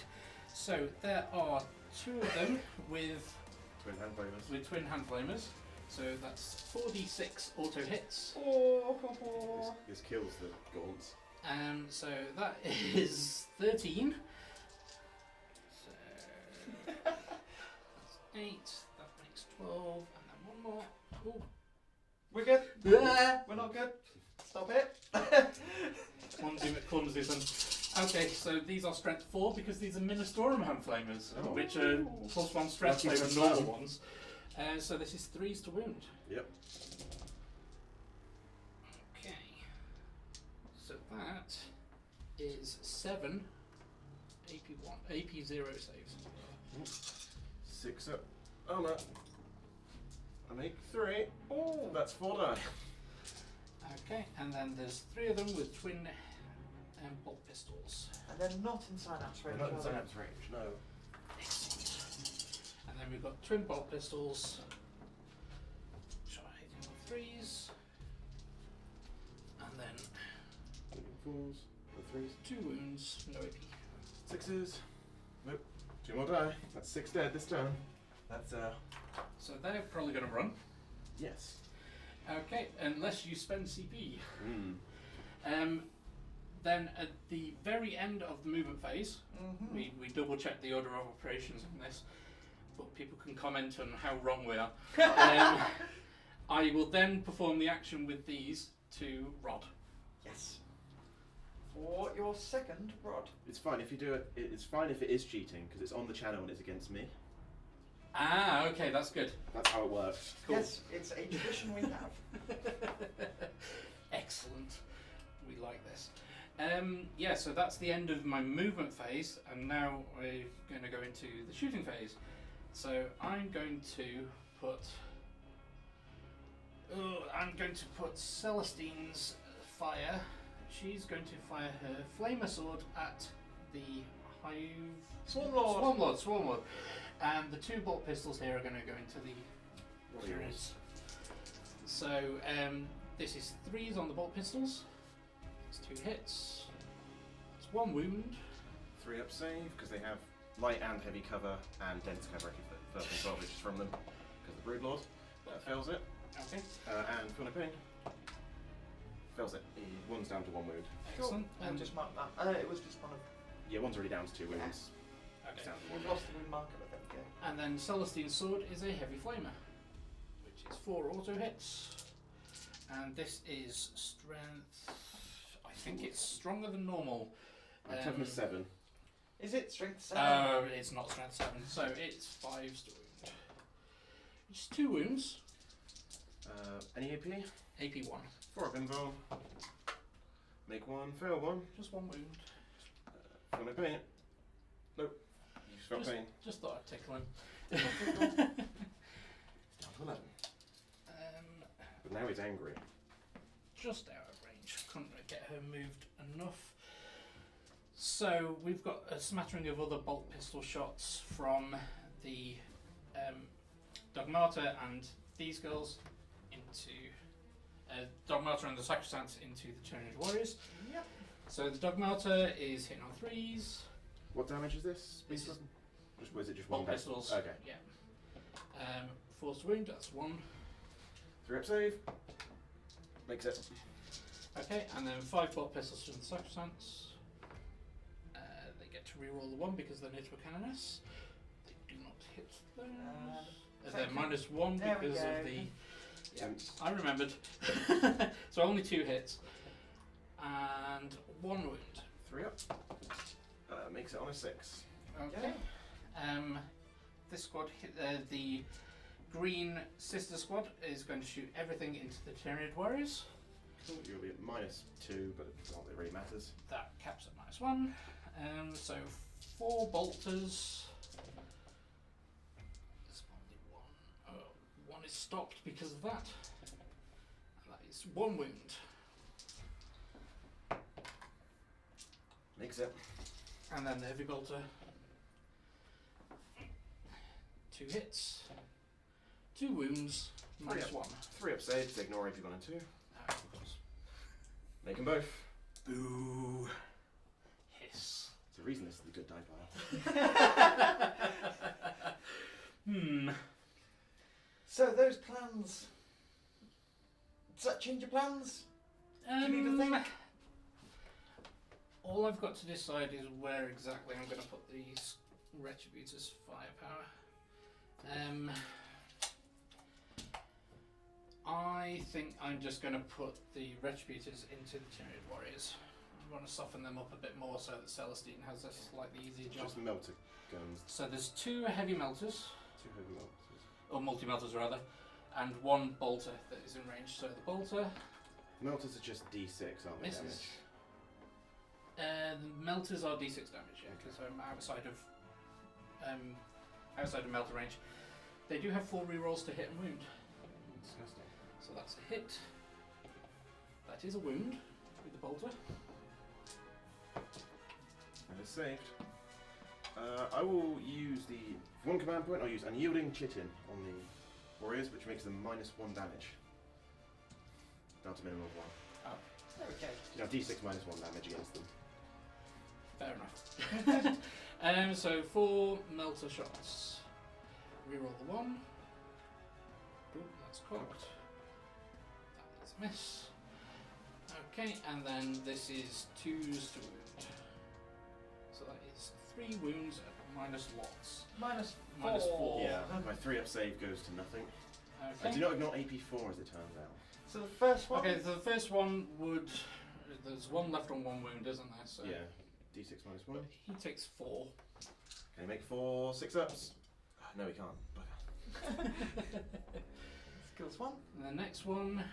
So there are 2 of them with Twin hand flamers. twin hand flamers. So that's 4d6 auto hits. Oh. This kills the gaunts. So that is 13. So that's 8. That makes 12, and then 1 more. Ooh. We're good. We're not good. Stop it. Clumsy son. Okay, so these are strength 4 because these are Ministorum hand flamers, Oh. which are +1 strength Lucky over for normal some. ones. So this is 3s to wound. Yep. Okay. So that is 7 AP1, AP0 saves. 6 up. Oh no. I make 3. Oh, that's 4 die. Okay, and then there's 3 of them with twin bolt pistols. And they're not in synapse range. Not in are they? synapse range, no. Excellent. And then we've got twin bolt pistols, which are hitting on 3s. And then 4s, the 3s. 2 wounds, no AP. 6s. Nope. 2 more die. That's 6 dead this turn. That's So they're probably going to run. yes. Okay, unless you spend CP. Mm. Then at the very end of the movement phase, Mhm. we double check the order of operations on this, but people can comment on how wrong we are. I will then perform the action with these to Rod. Yes. For your second rod. It's fine if you do it. It's fine if it is cheating because it's on the channel and it's against me. Ah, okay, that's good. That's how it works. Cool. Yes, it's a tradition we have. Excellent. We like this. Yeah, so that's the end of my movement phase, and now we're going to go into the shooting phase. So I'm going to put Celestine's fire. She's going to fire her flamer sword at the Hive Swarmlord. And the 2 bolt pistols here are going to go into the Tyranids. So this is 3s on the bolt pistols. It's 2 hits. It's 1 wound. 3 up save because they have light and heavy cover and dense cover if it first 12 inches from them because the Broodlord. That fails it. Okay. And Philippine fails it. One's down to 1 wound. Excellent. And just mark that. It was just one of. Yeah, one's already down to 2 wounds. Okay. It's down to 1 We've wound. lost the wound marker, but there we go. And then Celestine's sword is a heavy flamer, which is 4 auto hits. And this is strength. I think it's stronger than normal. Toughness 7. Is it strength 7? It's not strength 7, so it's 5s to wound. It's 2 wounds. Any AP? AP 1. 4 up invul. Make 1, fail 1. Just 1 wound. Philippine pain. Nope. You stop pain. Just thought I'd tickle him. Down to 11. But now he's angry. Just out of range. Couldn't get her moved enough. So we've got a smattering of other bolt pistol shots from the Dogmata and these girls into Dogmata and the Sacrosanct into the Tyranid Warriors. Yep. So the Dogmata is hitting on 3s. What damage is this? This is Was it just bolt 1 die? pistols. Okay. Yeah. Force wound, that's 1. 3 up save. Makes it. Okay, and then 5 bolt pistols from the Sacrosancts. They get to reroll the 1 because they're near to a canoness. They do not hit those. They're -1 There we because go. of the. Yeah, Tense. I remembered. So only 2 hits. And 1 wound. 3 up. Makes it on a 6. Okay. This squad, the green sister squad, is going to shoot everything into the Tyranid Warriors. You'll be at -2, but it's not that it really matters. That caps at -1. So 4 bolters. There's only 1. Oh, 1 is stopped because of that. And that is 1 wound. Makes it. And then the heavy bolter. 2 hits. 2 wounds, minus 1. 3 up saves, ignore AP 1 and 2. Of course. Make them both. Boo. Hiss. There's a reason this is the good die pile. So those plans. Does that change your plans? Do you need to think? All I've got to decide is where exactly I'm going to put these Retributors' firepower. I think I'm just going to put the Retributors into the Tyranid Warriors. I want to soften them up a bit more so that Celestine has a slightly easier job. Just melter guns. So there's 2 heavy melters, 2 heavy melters. or multi-melters rather, and 1 bolter that is in range. So the bolter Melters are just D6, aren't they? misses. Damage? The melters are D6 damage, yeah, because I'm outside of melter range. They do have 4 rerolls to hit and wound. Disgusting. So that's a hit. That is a wound with the bolter. And it's saved. I will use the 1 command point. I'll use Unyielding Chitin on the warriors, which makes them -1 damage. Down to minimum of 1. Oh, Okay. You have D6 -1 damage against them. fair enough. So 4 melter shots. Reroll the 1. Ooh, that's cocked. That is a miss. Okay, and then this is 2s to wound. So that is 3 wounds at minus lots. -4. Minus 4. Yeah, my 3 up save goes to nothing. Okay. I do not ignore AP4 as it turns out. So the first one. Okay, so the first one would. There's 1 left on 1 wound, isn't there? So Yeah, D6 -1. he takes 4. Can he make 4 6-ups? No, he can't. Bugger. Skills 1. And the next one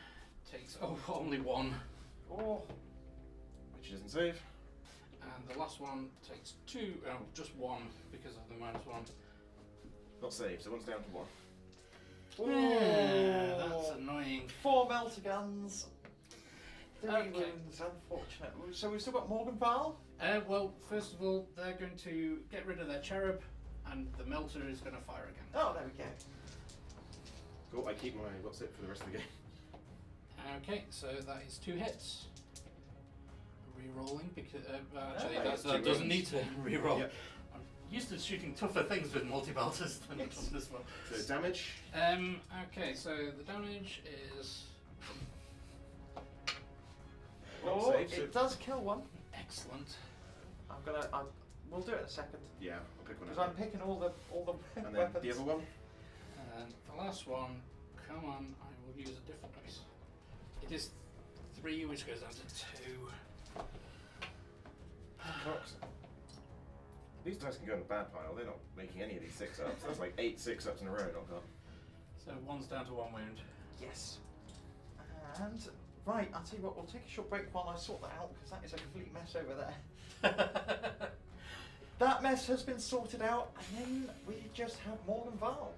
takes only 1. Oh. Which doesn't save. And the last one takes 2, just 1 because of the -1. Not saved, so one's down to 1. Yeah, that's annoying. 4 melter guns. 3 Okay. wounds, unfortunate. So we've still got Morgenthal. Well, first of all, they're going to get rid of their cherub, and the melter is going to fire again. Oh, there we go. Cool, I keep my what's it for the rest of the game. Okay, so that is 2 hits. Re-rolling because actually Oh, it's that 2 doesn't wounds. need to re-roll. Yep. I'm used to shooting tougher things with multi-belters than Yes. on this one. So damage. Okay, so the damage is Oh, Save, so- it does kill 1. excellent. We'll do it in a second Yeah, I'll pick one because up. I'm picking all the And then weapons. the other one. And the last one, come on, I will use a different dice. It is 3, which goes down to 2. Cox. These dice can go in the bad pile. They're not making any of these 6-ups. That's like 8 6-ups in a row. Not gone. So 1's down to 1 wound. Yes. And right, I'll tell you what. We'll take a short break while I sort that out because that is a complete mess over there. That mess has been sorted out, and then we just have Morgenthal.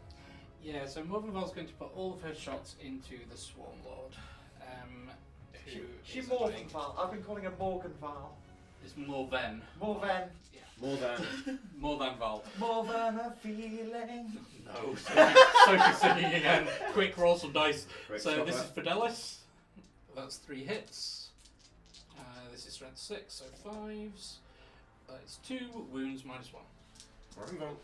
Yeah, so Morvenval's going to put all of her shots into the Swarm Lord. She's is annoying. Morgenthal. I've been calling her Morgenthal. It's Morven. More than. Yeah. More than. More than Val. More than a feeling. No. Sophie's singing again. Quick, roll some dice. Quick, So stop this that. is Fidelis. That's 3 hits. This is strength 6, so 5s. It's 2 wounds minus 1. Morgan Vault.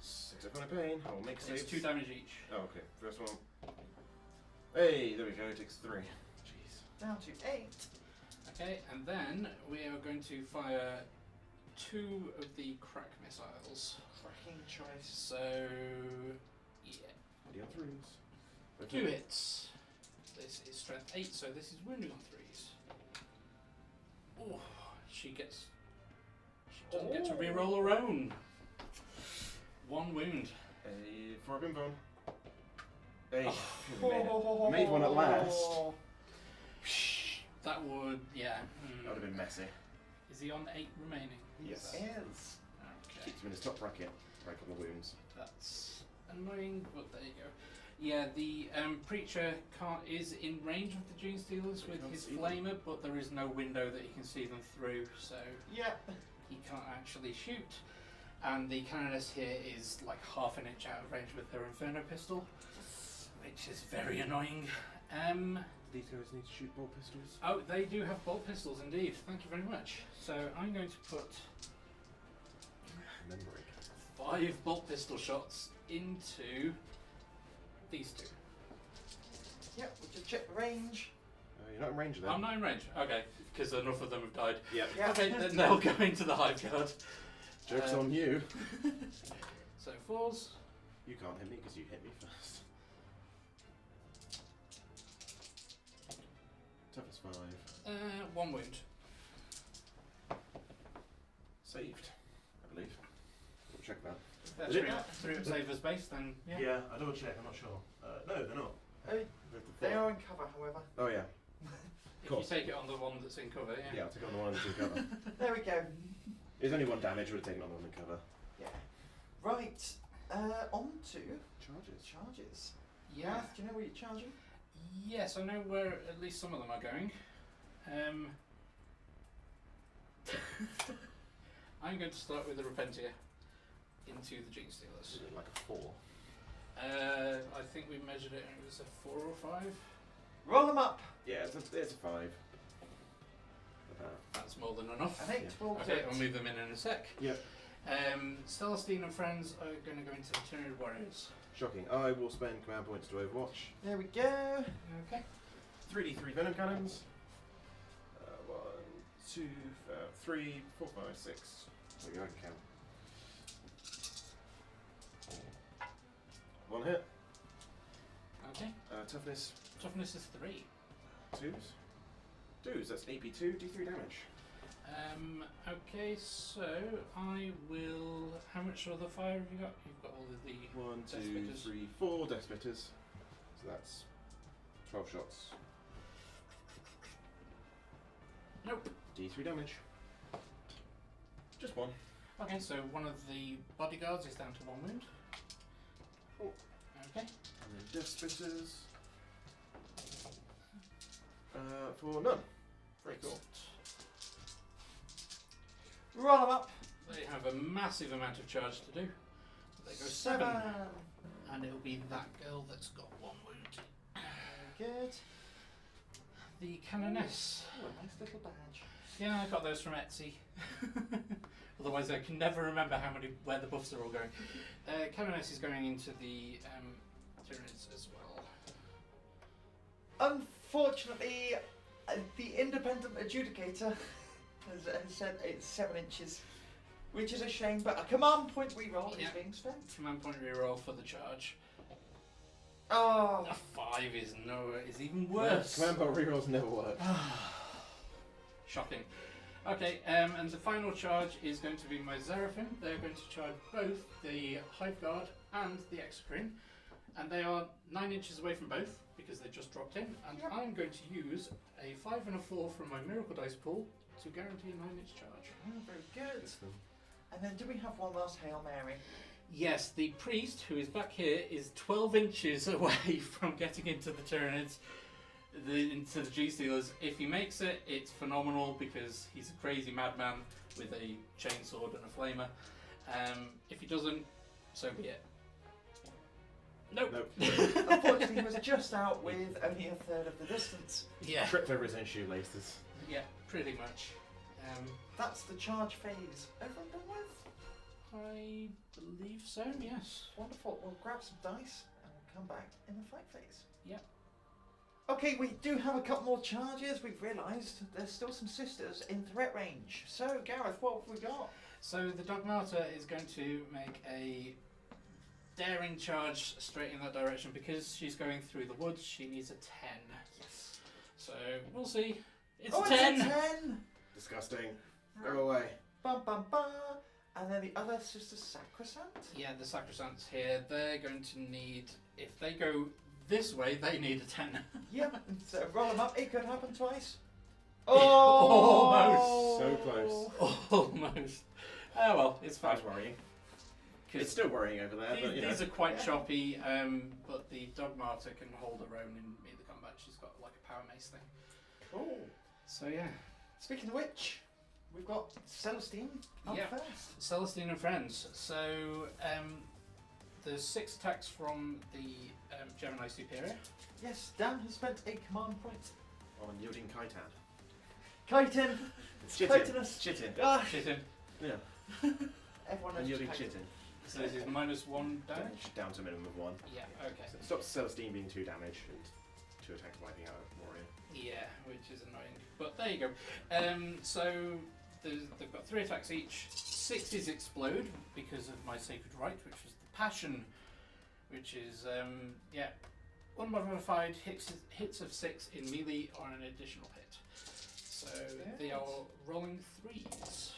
6 up on a pain. I will make It's saves. 2 damage each. Oh, okay. First one. Hey, there we go. It takes 3. Jeez. Down to 8. Okay, and then we are going to fire 2 of the crack missiles. Cracking choice. So, yeah. What are the other runes? 2 hits. This is strength 8, so this is wounding on 3s. Oh, she doesn't get to reroll her own. 1 wound. A 4 up in bone. Hey, Oh. made one at last. That would, yeah. That would have been messy. Is he on 8 remaining? Yes. Is. Okay. Keeps him in his top bracket. Right on the wounds. That's annoying, but there you go. Yeah, the Preacher is in range of the Gene Stealers But you with can't his see them. flamer, but there is no window that he can see them through, so Yeah. he can't actually shoot. And the Canoness here is like half an inch out of range with her Inferno pistol, which is very annoying. These guys need to shoot ball pistols. Oh, they do have bolt pistols indeed. Thank you very much. So I'm going to put Memory. 5 bolt pistol shots into these two. Yep, we'll just check the range. You're not in range then. I'm not in range. Okay, because enough of them have died. Yep. Yeah. Okay, then they'll go into the Hive Guard. Joke's on you. So 4s. You can't hit me because you hit me first. Toughness 5. 1 wound. Saved, I believe. We'll check that. That's Is it? 3 up savers base, then yeah. I double check, I'm not sure. No, they're not. They are in cover, however. Oh yeah. If Cool. you take it on the one that's in cover, yeah. Yeah, I'll take on the one and two cover. There we go. There's only 1 damage, would have taken on the one in cover. Yeah. Right. On to Charges. charges. Yeah. Gareth, do you know where you're charging? Yes, I know where at least some of them are going. I'm going to start with the Repentia into the Gene Stealers. Is it like a 4? I think we measured it and it was a 4 or 5. Roll them up. Yeah, it's a 5. That's more than enough. An 8 will Okay, do I'll it. move them in a sec. Yep. Celestine and friends are going to go into the Tyranid Warriors. Shocking. I will spend command points to Overwatch. There we go. Okay. 3d3 venom cannons. 1, 2, 3, 4, 5, 6. There we go, I can count. 1 hit. Okay. Toughness Toughness is 3. 2s. 2s, that's AP2, d3 damage. Okay, so I will. How much other fire have you got? You've got all of the 1, 2, Deathspitters. 3, 4 Deathspitters. So that's 12 shots. Nope. D3 damage. Just 1. Okay, so one of the bodyguards is down to 1 wound. Oh. Okay. And then Deathspitters. For none. Very cool. Roll them up. They have a massive amount of charge to do. They go 7. 7. And it'll be that girl that's got 1 wound. Very good. The Canoness. Oh, a nice little badge. Yeah, I got those from Etsy. Otherwise, I can never remember where the buffs are all going. Canoness is going into the Tyranids as well. Unfortunately, the independent adjudicator has said it's 7 inches, which is a shame, but a command point reroll Yeah. is being spent. Command point reroll for the charge. Oh, A 5 is even worse. Command point rerolls never work. Shocking. Okay, and the final charge is going to be my Seraphim. They're going to charge both the Hive Guard and the Exocrine, and they are 9 inches away from both because they just dropped in. And Yep. I'm going to use a 5 and a 4 from my Miracle Dice pool to guarantee a 9-inch charge. very good. And then do we have one last Hail Mary? Yes, the priest, who is back here, is 12 inches away from getting into the Tyranids, into the G-Stealers. If he makes it, it's phenomenal because he's a crazy madman with a chainsword and a flamer. If he doesn't, so be it. Nope. Unfortunately, he was just out with only a third of the distance. Yeah. Tripped over his own shoelaces. Yeah, pretty much. That's the charge phase. Everyone done with? I believe so, yes. Wonderful. We'll grab some dice and we'll come back in the fight phase. Yep. Okay, we do have a couple more charges. We've realised there's still some sisters in threat range. So, Gareth, what have we got? So the Dogmata is going to make a daring charge straight in that direction. Because she's going through the woods, she needs a 10. Yes. So we'll see. It's Oh, a 10! it's a 10! Disgusting. Go away. Bum bum bum. And then the other sister Sacrosanct? Yeah, the Sacrosants here, they're going to need, if they go this way, they need a 10. Yep. So roll them up. It could happen twice. Almost. So close. Almost. Oh well, it's fine. That's worrying. 'Cause It's still worrying over there, but you know. these are quite Yeah. choppy, but the Dogmata can hold her own in melee combat. She's got like a power mace thing. Cool. So yeah. Speaking of which, we've got Celestine up Yep. first. Celestine and friends. So there's 6 attacks from the Gemini Superior. Yes, Dan has spent a command point. On unyielding Kaitan. Chitin! Chitin. Chitinous! Chitin. Ah, Shit in. Yeah. everyone knows Unyielding Chitin. Chitin. So this is -1 damage. Damage down to a minimum of 1. Yeah, okay. So it stops Celestine being 2 damage and 2 attacks wiping out a warrior. Yeah, which is annoying. But there you go. So they've got 3 attacks each. 6s explode because of my Sacred Right, which was the Passion, which is, unmodified hits of 6 in melee or an additional hit. So they are rolling 3s.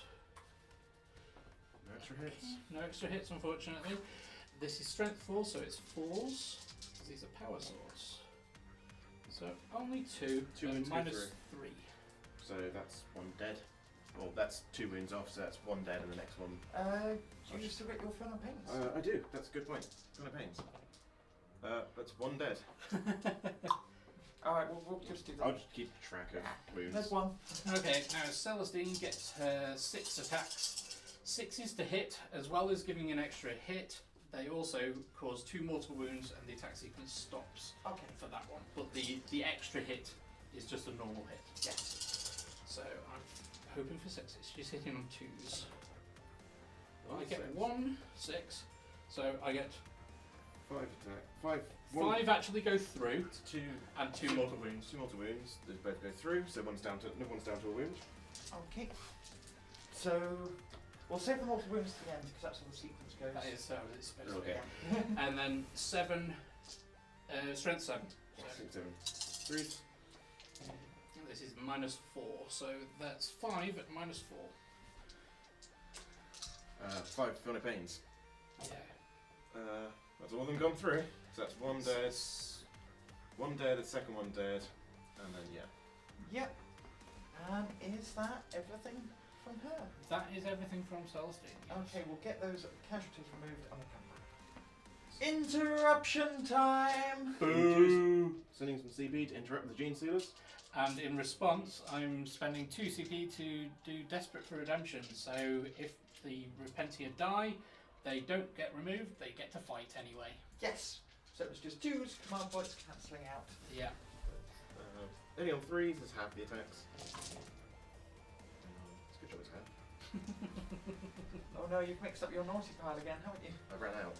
No extra hits. No extra hits, unfortunately. This is Strength 4, so it's 4s. These are Power Swords. So only 2. 2 wounds go -3. So that's 1 dead. Well, that's 2 wounds off, so that's 1 dead and the next one. Do you still get your Fun and Pains? I do. That's a good point. Kind of pains. That's 1 dead. Alright, we'll just do that. I'll just keep track of wounds. There's 1. Okay, now Celestine gets her 6 attacks. 6s to hit, as well as giving an extra hit. They also cause 2 mortal wounds, and the attack sequence stops Okay. for that one. But the extra hit is just a normal hit. Yes. So I'm hoping for 6s. She's hitting on 2s. I Six. get 1, 6. So I get 5 attack. 5. 5 actually go through, 2. and 2 mortal wounds. 2 mortal wounds. They both go through, so no one's down to a wound. Okay. So, we'll save the mortal wounds to the end because that's how the sequence goes. That is how it's supposed to be. Okay. And then 7, strength 7. So 6, 7. 3. this is -4, so that's 5 at -4. 5 Fun and Pains. Yeah. That's all of them gone through. So that's 1 dead. 1 dead, the second one dead, and then yeah. Yep. And is that everything from her? That is everything from Celestine. Yes. Okay, we'll get those casualties removed and we'll come back. Interruption time! Boo! Sending some CP to interrupt the gene sealers. And in response, I'm spending 2 CP to do Desperate for Redemption. So if the Repentia die, they don't get removed, they get to fight anyway. Yes! So it was just 2's command points cancelling out. Yeah. Only on 3s, there's half the attacks. It's a good job it's half. Oh no, you've mixed up your naughty pile again, haven't you? I ran out.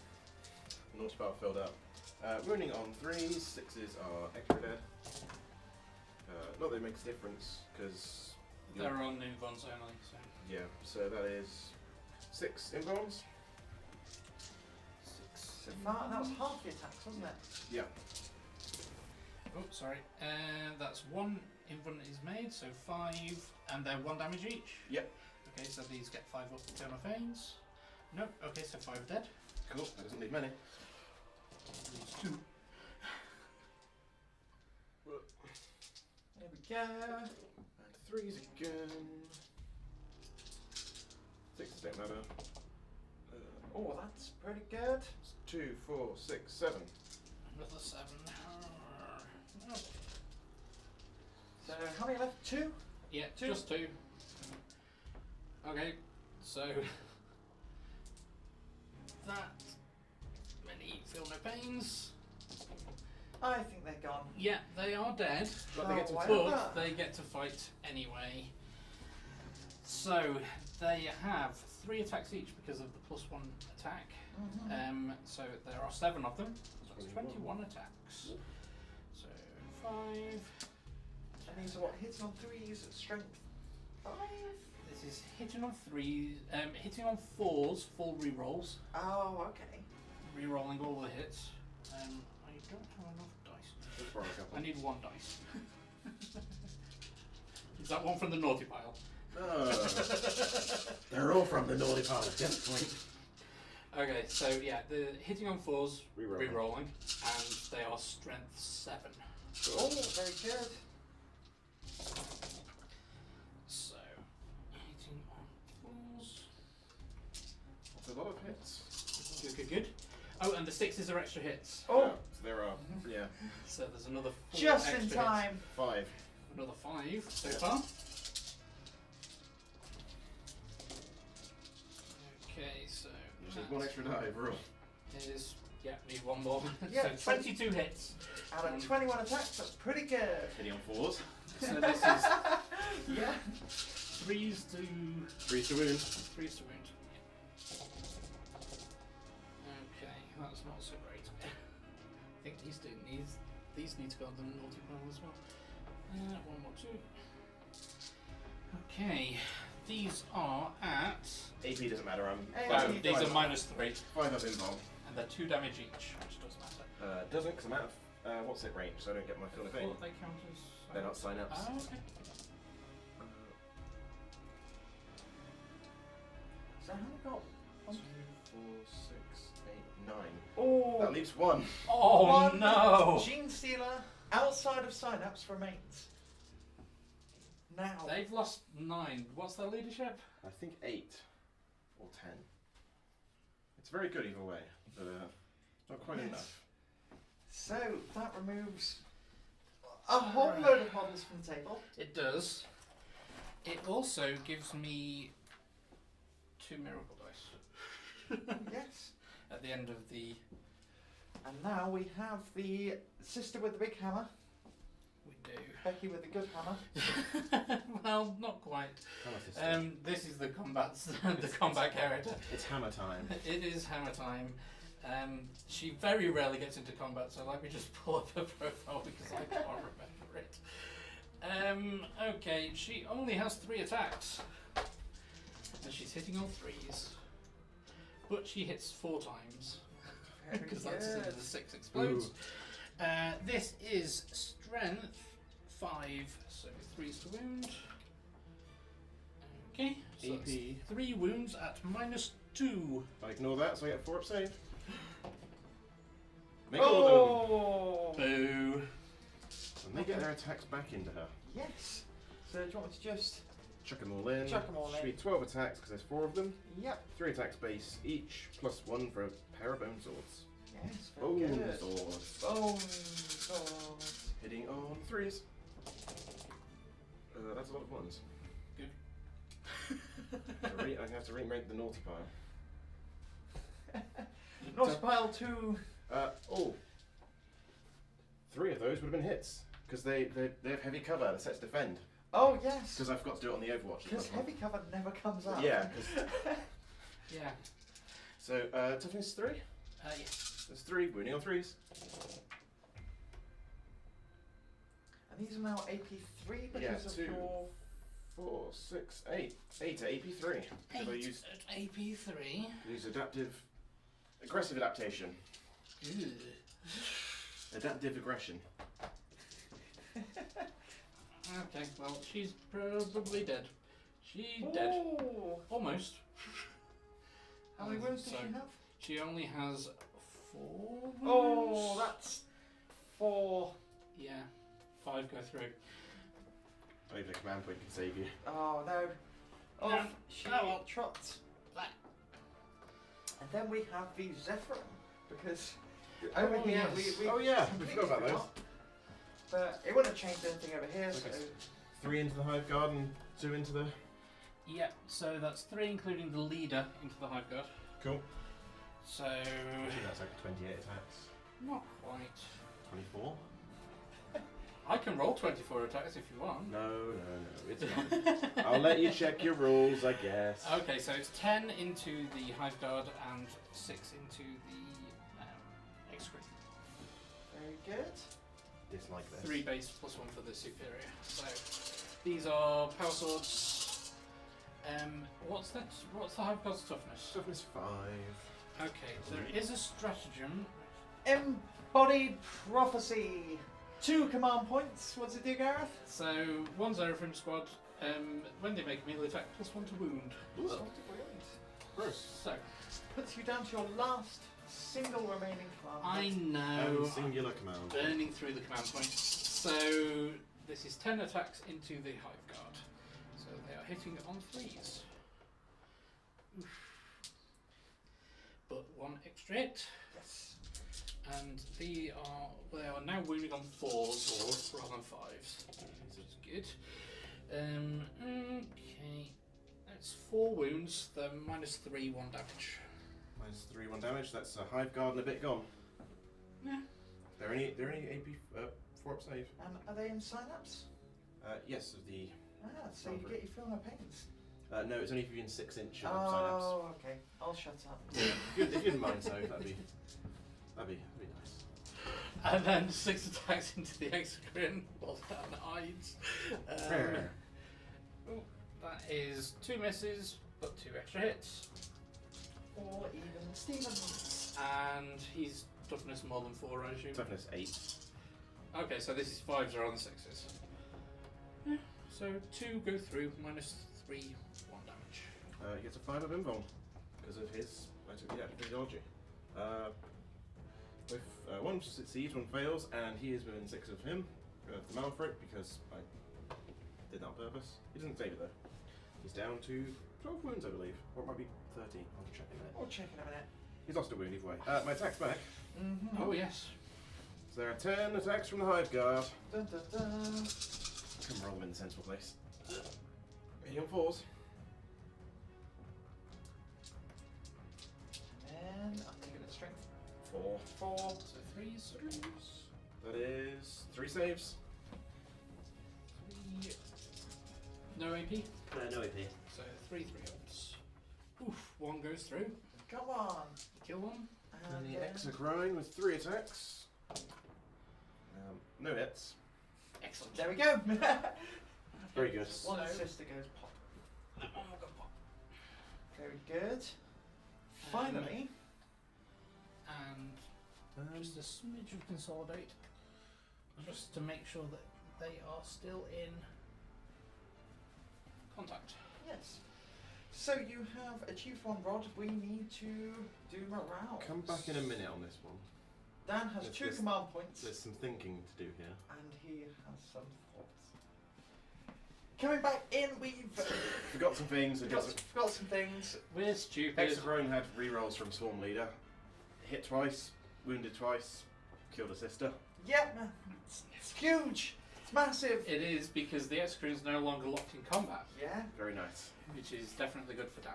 The naughty bar filled up. Wounding on 3s, 6s are extra dead. Not that it makes a difference, because... They're on invulns only, so... Yeah, so that is 6 invulns. 6. So far, that was half the attacks, wasn't it? Yeah. Oh, sorry. That's 1 invuln is made, so 5, and they're 1 damage each. Yep. Okay, so these get 5 up to Turn Fanes. Nope, okay, so 5 dead. Cool, that doesn't leave many. Leaves 2. There we go. And 3s again. 6s don't matter. Oh, that's pretty good. 2, 4, 6, 7. Another 7. No. So how many left? 2? Yeah, 2. just 2. Okay, so that many feel no pains. I think they're gone. Yeah, they are dead, But they get to whatever. but they get to fight anyway. So they have 3 attacks each because of the +1 attack. Mhm. So there are 7 of them. So that's 21 attacks. So 5. And these are what, hitting on 3s, strength 5? This is hitting on 3s, hitting on 4s, full rerolls. Oh, okay. Rerolling all the hits. I don't have enough dice. Just borrow a couple. I need 1 dice. Is that one from the naughty pile? They're all from the naughty pile at this point. Okay, so yeah, the hitting on 4s, Rerolling. rerolling, and they are strength 7. Oh, very good. So, hitting on 4s. That's a lot of hits. Good, good, good. Oh, and the 6s are extra hits. Oh, Yeah, so there are, yeah, So there's another 4 just extra in time. 5. hits. Another 5 so Yeah. far. one extra die overall. It is, yeah, need one more. Yeah, So 22 hits. Out of 21 attacks, that's pretty good. Hitting on 4s. So this is Yeah. 3s to 3s to wound. 3s to wound. Okay, that's not so great. I think these need to go on the naughty pile as well. One more, 2. Okay, these are at. AP doesn't matter, I'm These are -3, 5 up in bomb. and they're 2 damage each, which does matter. Doesn't, because I'm out of, what's it range, so I don't get my fill of pain. Thought they count as. They're not synapse. Oh, okay. So how many got? 2, 4, 6, 8, 9. Oh, That leaves 1. Oh one no! Gene Stealer outside of Synapse remains. Now. They've lost 9. What's their leadership? I think 8 or 10. It's very good either way, but not quite Yes. enough. So that removes a whole load of models from the table. It does. It also gives me 2 miracle dice Yes. at the end of the. And now we have the sister with the big hammer, We do. Becky with the good hammer. Well, not quite. Hammer system. This is the combat character. It's hammer time. It is hammer time. She very rarely gets into combat, so let me just pull up her profile because I can't remember it. Okay, she only has 3 attacks. And she's hitting all 3s. But she hits 4 times. Because that's the 6 explodes. This is strength 5, so 3s to wound. Okay, so AP. that's 3 wounds at -2. I ignore that, so I get 4 up save. Make all of them. Boo. And they get their attacks back into her. Yes. So do you want me to just? Chuck them all in. Chuck 'em all Should in. be 12 attacks because there's 4 of them. Yep. 3 attacks base each, +1 for a pair of Boneswords. Yes. Very good. Boneswords. Boneswords. Hitting on 3s. That's a lot of 1s. Good. I have to remake the naughty pile. Not pile 2. 3 of those would have been hits because they have heavy cover that sets defend. Oh yes. Because I forgot to do it on the Overwatch. Because heavy cover never comes up. Yeah. Yeah. So toughness 3. Yeah. There's 3 wounding on 3s. And these are now AP3 because Yeah, of 2, your. 4, 6, 8. 8 to AP3. Because I 8 used at AP3. aggressive adaptation. Ugh. Adaptive aggression. Okay, well, she's probably dead. She's dead. Oh. Almost. How many wounds does So, she have? She only has 4 wounds. Oh, that's 4. Yeah, 5 go through. Maybe the command point can save you. Oh no. Oh, No. she Oh, well. trots. That. And then we have the Zephyrin because over Oh, here yes. we Oh, yeah, we completely forgot about those. forgot. But it wouldn't have changed anything over here. So Okay. 3 into the Hive Guard and 2 into the... Yep, so that's 3 including the leader into the Hive Guard. Cool. So, I think that's like 28 attacks. not quite. 24? I can roll 24 attacks if you want. No, it's fine. I'll let you check your rules, I guess. Okay, so it's 10 into the Hive Guard and 6 into the X-Crit. very good. Dislike this. 3 base plus 1 for the superior. So these are power swords. What's the Hive Guard's toughness? Toughness 5. Okay, there is a stratagem. Embodied Prophecy. 2 command points. What does it do, Gareth? So 1 Xeraphim squad. When they make a melee attack, plus 1 to wound. Ooh. Sort of wound. Gross. So Puts you down to your last single remaining command I point. know. And singular command. Burning through the command points. So this is 10 attacks into the Hive Guard. So they are hitting on 3s. Oof. But 1 extra hit. Yes. And they are now wounding on 4s rather than 5s. This is good. Okay. That's 4 wounds, they're -3, 1 damage. Minus 3, 1 damage. That's a Hive Guard and a bit gone. Yeah. They're only AP 4 up save. And are they in Synapse? Yes, the. So you get your fill no pains. No, it's only if you're in 6 inch of Oh, okay. I'll shut up. Synapse. If you didn't mind, so that'd be nice. And then 6 attacks into the Exocrine while down hides. That is 2 misses, but 2 extra hits. Or even Stevens. And he's toughness more than 4, I assume. Toughness 8. Okay, so this is 5s are on the 6s. Yeah, so 2 go through, minus 3, 1 damage. He gets a 5 of invuln because of his physiology. With 1 succeeds, 1 fails, and he is within 6 of him. The Malanthrope because I did that on purpose. He doesn't save it though. He's down to 12 wounds, I believe, or it might be 13. I'll check in a minute. We'll check in a minute. He's lost a wound either way. My attack's back. Mm-hmm. Oh, yes. So there are 10 attacks from the Hive Guard. Dun, dun, dun. Can roll them in the sensible place. Medium 4s. And I'll take it at strength. 4. 4. So 3s. That is 3 saves. 3. No AP. No AP. So 3 3-odds. Oof, 1 goes through. Come on. Kill 1. And the then- Exocrine with 3 attacks. No hits. Excellent. There we go. Very good. One So- sister goes pop. That one will go pop. Very good. Finally. And just a smidge of consolidate, just to make sure that they are still in contact. Yes. So you have achieved 1 rod. We need to do morale. Come back in a minute on this one. Dan has 2 command points. There's some thinking to do here. And he has some thoughts. Coming back in, we've Forgot some things. forgot some things. We're stupid. Exocrine had rerolls from Swarm Leader. Hit twice, wounded twice, killed a sister. Yep, it's huge. It's massive. It is because the Exocrine is no longer locked in combat, Yeah. Very nice. which is definitely good for Dan.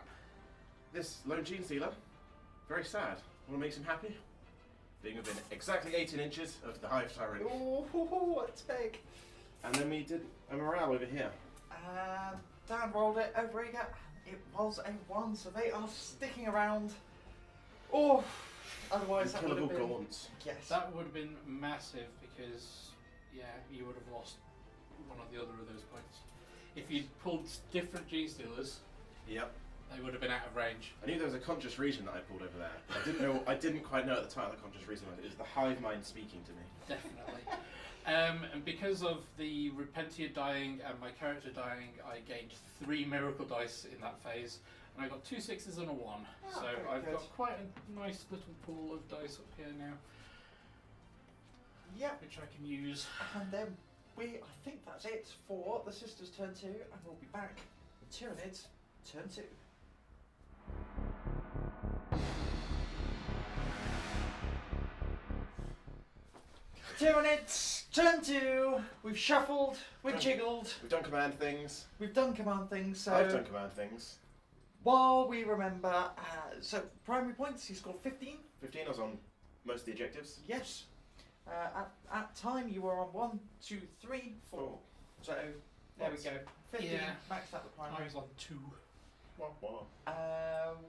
This Lone Gene Stealer, very sad. Want to make him happy? Being within exactly 18 inches of the Hive Tyrant. Oh, it's big. And then we did a morale over here. Dan rolled it over here. It was a 1, so they are sticking around. Oh, otherwise that would have Unkillable been. gaunts. Yes. That would have been massive because, yeah, you would have lost one or the other of those points. If you'd pulled different Gene Stealers, Yep. they would have been out of range. I knew there was a conscious reason that I pulled over there. I didn't quite know at the time what the conscious reason was. It was the Hive Mind speaking to me. Definitely. And because of the Repentia dying and my character dying, I gained 3 miracle dice in that phase, and I got 2 6s and a 1. Oh, So very I've good. got quite a nice little pool of dice up here now, Yep. which I can use. And then I think that's it for the Sisters turn 2, and we'll be back with Tyranids turn 2. Tyranids turn 2. We've shuffled, we've jiggled, We've done command things. we've done command things. So I've done command things. while we remember, so primary points, he scored 15. 15, I was on most of the objectives. Yes. At time, you were on 1, 2, 3, 4. So there we go. 15. Yeah. Maxed out the I primary. was on 2.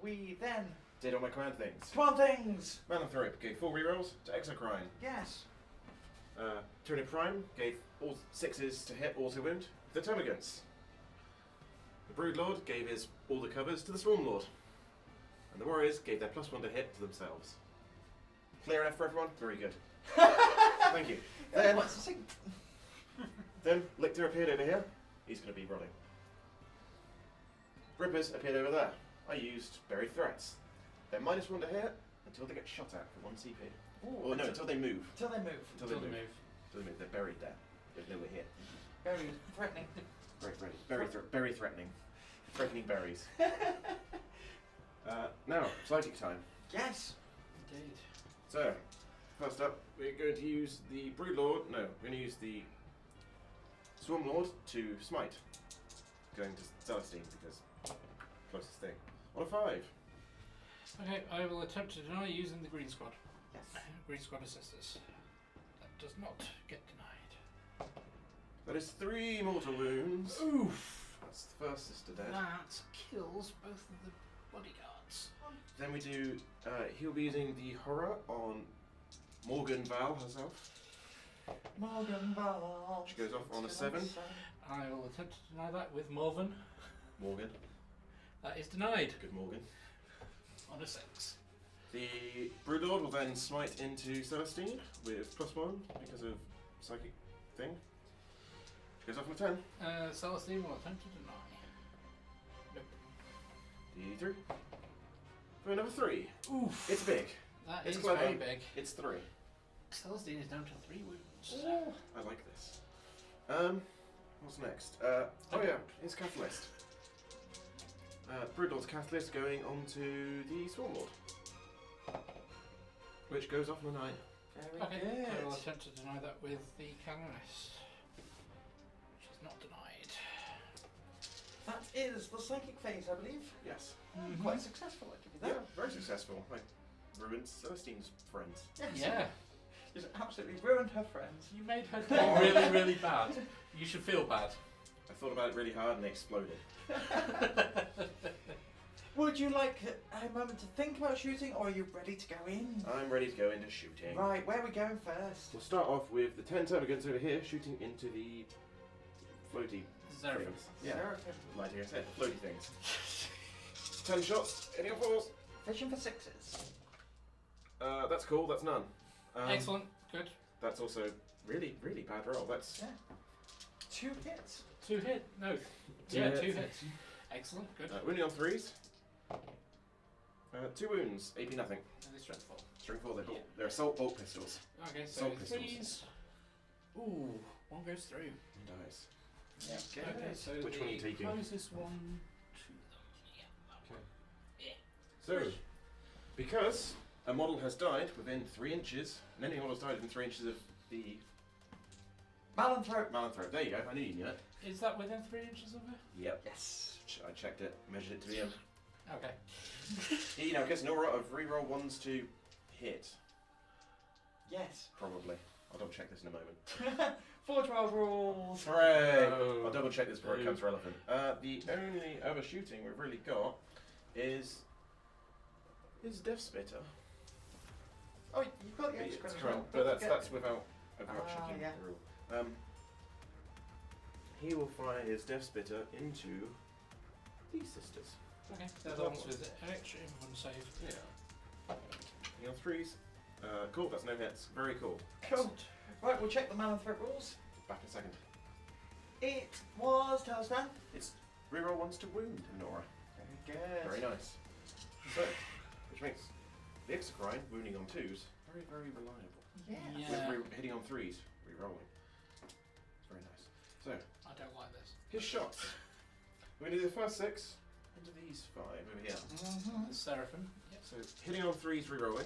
We then Did all my command things. command things. Malanthrope gave 4 rerolls to Exocrine. Yes. Tyranid Prime gave all 6s to hit, auto wound. The Termagants. The Broodlord gave all the covers to the Swarmlord. And the Warriors gave their +1 to hit to themselves. Clear enough for everyone? Very good. Thank you. Then Lictor appeared over here. He's going to be running. Rippers appeared over there. I used Buried Threats. They're -1 to hit until they get shot at for 1 CP. Or no, until they move. Until they move. Until they move. Until they move. They're buried there. There's nowhere here. Very threatening. Very threatening. Threatening berries. Now, psychic time. Yes. Indeed. So, first up, we're going to use the Broodlord. No, we're going to use the Swarmlord to smite. Going to Celestine because closest thing. On a 5. Okay, I will attempt to deny using the green squad. Yes. Green squad assisters. That does not get denied. That is 3 mortal wounds. Oof! That's the first sister dead. That kills both of the bodyguards. Then we do, he'll be using the horror on Morgan Val herself. Morgan Val. Which goes off on a 7. I will attempt to deny that with Morven. Morgan. That is denied. Good Morgan. On a 6. The Broodlord will then smite into Celestine with +1 because of psychic thing. Goes off on a 10. Celestine will attempt to deny. Nope. The 3. For another 3. Oof! It's big. That It's is clever. very big. It's 3. Celestine is down to 3 wounds. Ooh. I like this. What's next? Oh yeah, it's Catalyst. Broodlord's Catalyst going on to the Swarmlord. Which goes off on a 9. Very Okay, good. I will attempt to deny that with the Canonist. Which is not denied. That is the psychic phase, I believe. Yes. Quite successful, I give you Yeah, that. very successful. Like, ruined Celestine's friends. Yes. Yeah. Just absolutely ruined her friends. You made her day really, really bad. You should feel bad. I thought about it really hard and it exploded. Would you like a moment to think about shooting, or are you ready to go in? I'm ready to go into shooting. Right, where are we going first? We'll start off with the 10 Termagants over here shooting into the floaty Zero. things. Yeah, Seraphim. like I said, floaty things. 10 shots, hitting on 4s. Fishing for 6s. That's cool, that's none. Excellent. Good. That's also really, really bad roll. That's Yeah. 2 hits. 2 hit. No. Two Yeah, hits. 2 hits. Excellent. Good. wounding on 3s. 2 wounds, AP nothing. And it's strength 4. String 4, they're, Yeah. they're assault bolt pistols. Okay, so Assault pistols. 3s. Ooh, 1 goes through. Dice. Yeah. Okay, so Which the one are you taking? closest one to them. Yeah, that one. Yeah. So, because a model has died within 3 inches, and any model has died within 3 inches of the Malanthrope. Malanthrope. There you go, I knew you knew it. Is that within 3 inches of it? Yep. Yes. I checked it, measured it to the end. Okay. You know, gets an aura of reroll 1s to hit, Yes. probably. I'll double check this in a moment. 4-12 rules. Hooray! Oh. I'll double check this before it Ooh. becomes relevant. The only other shooting we've really got is Deathspitter. Oh, you've got the It's extra. correct, but that's without checking yeah. the rule. He will fire his Deathspitter into these sisters. Okay, they're the ones with extra one save. Yeah. He on 3s. Cool, that's no hits. Very cool. Cool. Right, we'll check the Malanthrope rules. Back in a second. It was, tell us Dan. It's reroll 1s to wound an aura. Very good. Very nice. So, which makes the Exocrine wounding on 2s very, very reliable. Yeah. Yeah. With hitting on 3s, re-rolling. It's very nice. So, I don't like this. his shots. We're going to do the first 6 into these 5 over here. Mm-hmm. The Seraphim. Yep. So, hitting on 3s, re-rolling.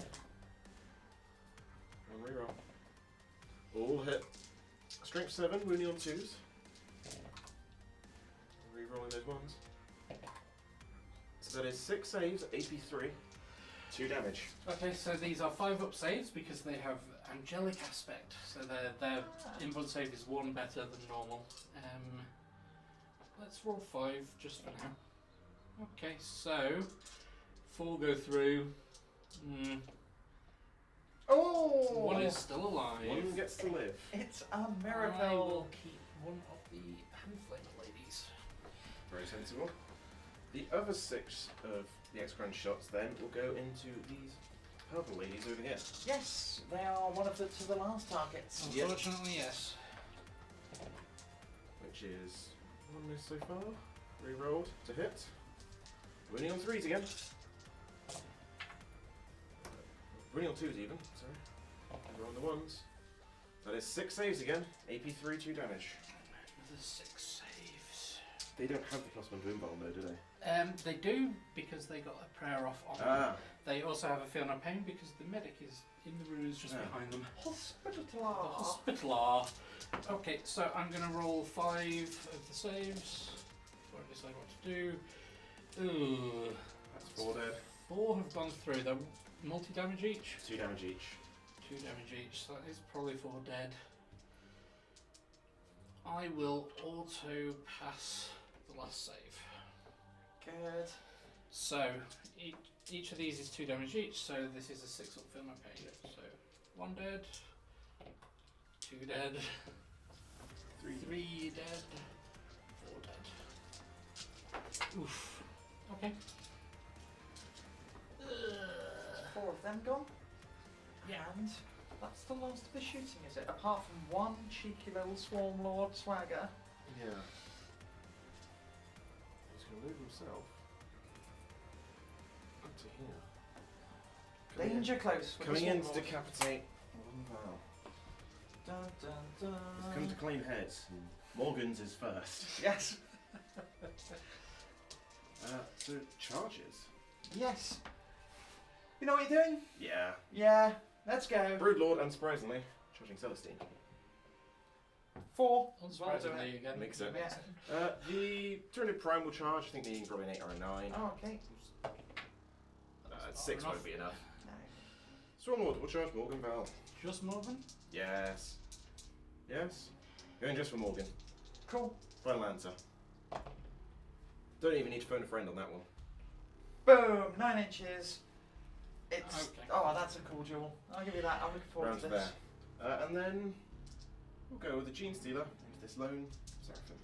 And re-roll. All hit. Strength 7, wounding on 2s. Re-rolling those ones. So that is 6 saves, AP 3. 2 damage. Okay, so these are 5-up saves because they have angelic aspect. So their input save is 1 better than normal. Let's roll 5 just for now. Okay, so 4 go through. Oh! 1 is still alive. 1 gets to live. It's a I will miracle. keep 1 of the handflame ladies. Very sensible. The other 6 of the Exocrine shots then will go into these purple ladies over here. Yes, they are one of the last targets. Yep. Unfortunately, yes. Which is 1 miss so far. Re-rolled to hit. Winning on 3s again. Winning on 2s even, sorry. We're on the 1s. That is 6 saves again. AP 3, 2 damage. The 6 saves. They don't have the +1 to invul though, do they? They do because they got a prayer off on them. Ah. They also have a feel no pain because the medic is in the ruins just Ah. behind them. Hospital. The hospitaler. Okay, so I'm going to roll 5 of the saves before I decide what to do. Ooh, That's 4 dead. 4 have gone through. They're multi-damage each? 2 damage each. 2 damage each, so that is probably 4 dead. I will auto pass the last save. Good. So, each of these is 2 damage each, so this is a 6 up fill my pain. So, 1 dead, 2 dead, 3 dead, 4 dead. Oof. Okay. 4 of them gone. Yeah. And that's the last of the shooting, is it? Apart from one cheeky little Swarm Lord swagger. Yeah. He's going to move himself up to here. Danger close. With Coming the in Swarm to Lord. decapitate Morgan Val. Dun, dun, dun. He's come to claim heads. Morgan's is first. Yes. So charges. Yes. You know what you're doing? Yeah. Yeah. Let's go. Broodlord, unsurprisingly, charging Celestine. 4. Unsurprisingly, again. Makes it. Yeah. The Tyranid Prime will charge. I think needing probably an 8 or a 9. Oh, okay. 6 won't be enough. No. Swarmlord will charge Morgan Val. Just Morgan? Yes. Yes. Going just for Morgan. Cool. Final answer. Don't even need to phone a friend on that one. Boom. 9 inches. It's. Okay. Oh, that's a cool duel. I'll give you that. I'm looking forward Round to to this. there. And then we'll go with the Gene Stealer into this lone Seraphim.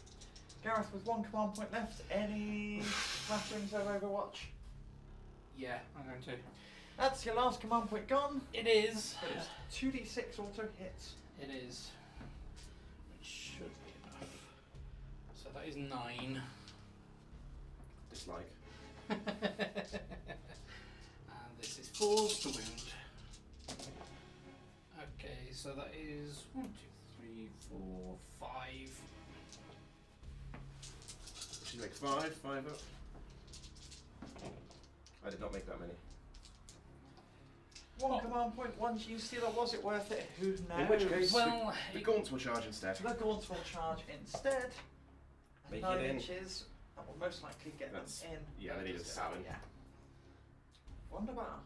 Gareth, with 1 command point left, any flashings of Overwatch? Yeah, I'm going to. That's your last command point gone. It is. But it's 2d6 auto hits. It is. Which should be enough. So that is 9. Dislike. And this is 4 to wound. Okay, so that is 1, 2, 3, 4, 5. She makes 5 up. I did not make that many. 1 command point, 1 Gene Stealer. Was it worth it? Who knows? In which case, Well, the Gaunts will charge instead. the Gaunts will charge instead. Make 9 it in. inches. That will most likely get That's- them in. Yeah, they need a 7. Yeah. Wonderbar.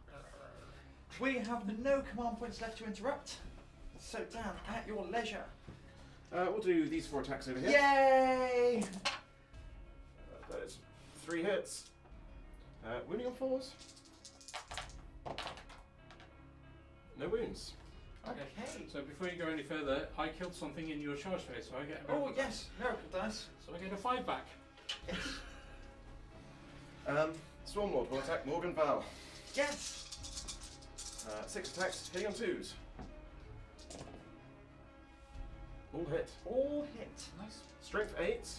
We have no command points left to interrupt. So Dan, at your leisure. We'll do these 4 attacks over here. Yay! That is 3 hits. Wounding on 4s. No wounds. Okay. So before you go any further, I killed something in your charge phase, so I get a Oh miracle die. yes, miracle dice. So I get a 5 back. Yes. Swarmlord will attack Morgan Val. Yes. 6 attacks, hitting on 2s. All hit. All hit. Nice. Strength 8.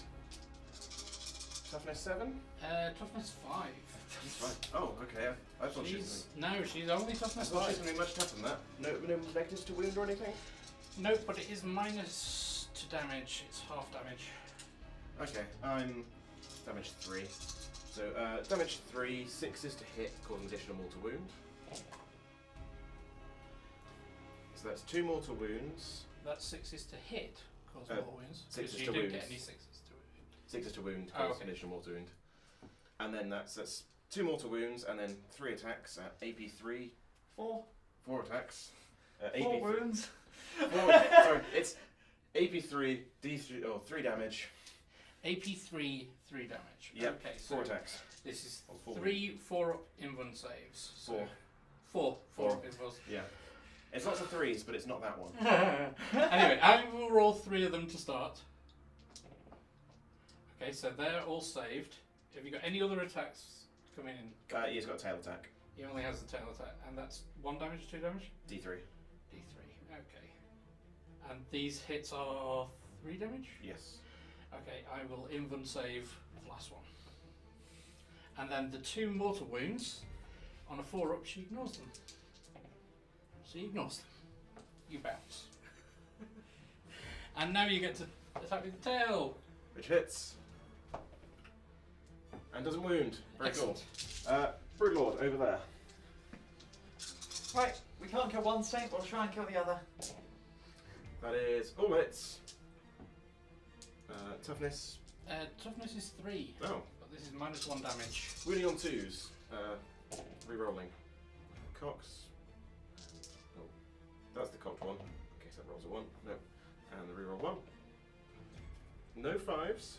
Toughness 7. Toughness 5. Oh, okay. I thought she was. No, she's only I toughness thought she 5. was going to be much tougher than that. No negatives to wound or anything? No, but it is minus to damage. It's half damage. Okay, I'm damage 3. So, damage 3, 6 is to hit, causing additional mortal wound. So that's 2 mortal wounds. That 6 is to hit, cause more wounds. 6 Because is you to didn't wounds. get any 6s to wound. 6 is to wound, Oh, cause okay. additional mortal wound. And then that's 2 mortal wounds, and then 3 attacks at AP 3. 4. 4 attacks. 4 wounds. 4, sorry, it's AP 3, D3, oh, 3 damage. AP 3, 3 damage. Yep, Okay, so 4 attacks. this is Oh, 4 3 4 invuln saves. So 4. 4 4. invuln. Yeah. It's lots of 3s, but it's not that one. Anyway, I will roll 3 of them to start. Okay, so they're all saved. Have you got any other attacks coming in? He's got a tail attack. He only has the tail attack, and that's 1 damage, 2 damage? D3. D3, okay. And these hits are 3 damage? Yes. Okay, I will invuln save the last one. And then the 2 mortal wounds, on a 4 up, she ignores them. She ignores them. You bounce. And now you get to attack with the tail. Which hits. And doesn't wound. Very Excellent. cool. Broodlord, over there. Right, we can't kill one saint, we'll try and kill the other. That is all hits. Toughness. Toughness is 3, Oh. but this is minus 1 damage. Wounding on 2s. Rerolling. Cocks. Oh, that's the cocked one. In case that rolls a 1. No. And the reroll 1. No 5s,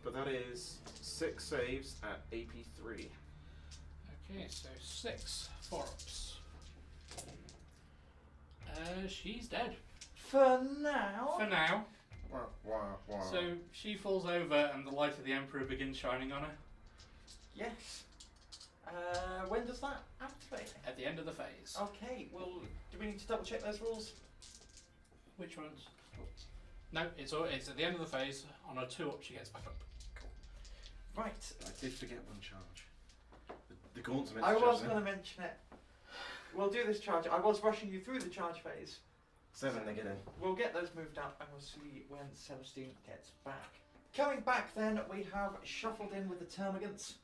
but that is 6 saves at AP 3. Okay, so 6 4-ups. She's dead. For now. For now. Wah, wah, wah. So she falls over and the light of the Emperor begins shining on her. Yes. When does that activate? At the end of the phase. Okay, well, do we need to double check those rules? Which ones? No, it's at the end of the phase. On a 2-up, she gets back up. Cool. Right. I did forget one charge. The gaunts are meant I to was charge going to mention it. We'll do this charge. I was rushing you through the charge phase. 7, they get in. We'll get those moved out and we'll see when Celestine gets back. Coming back then, we have shuffled in with the Termagants.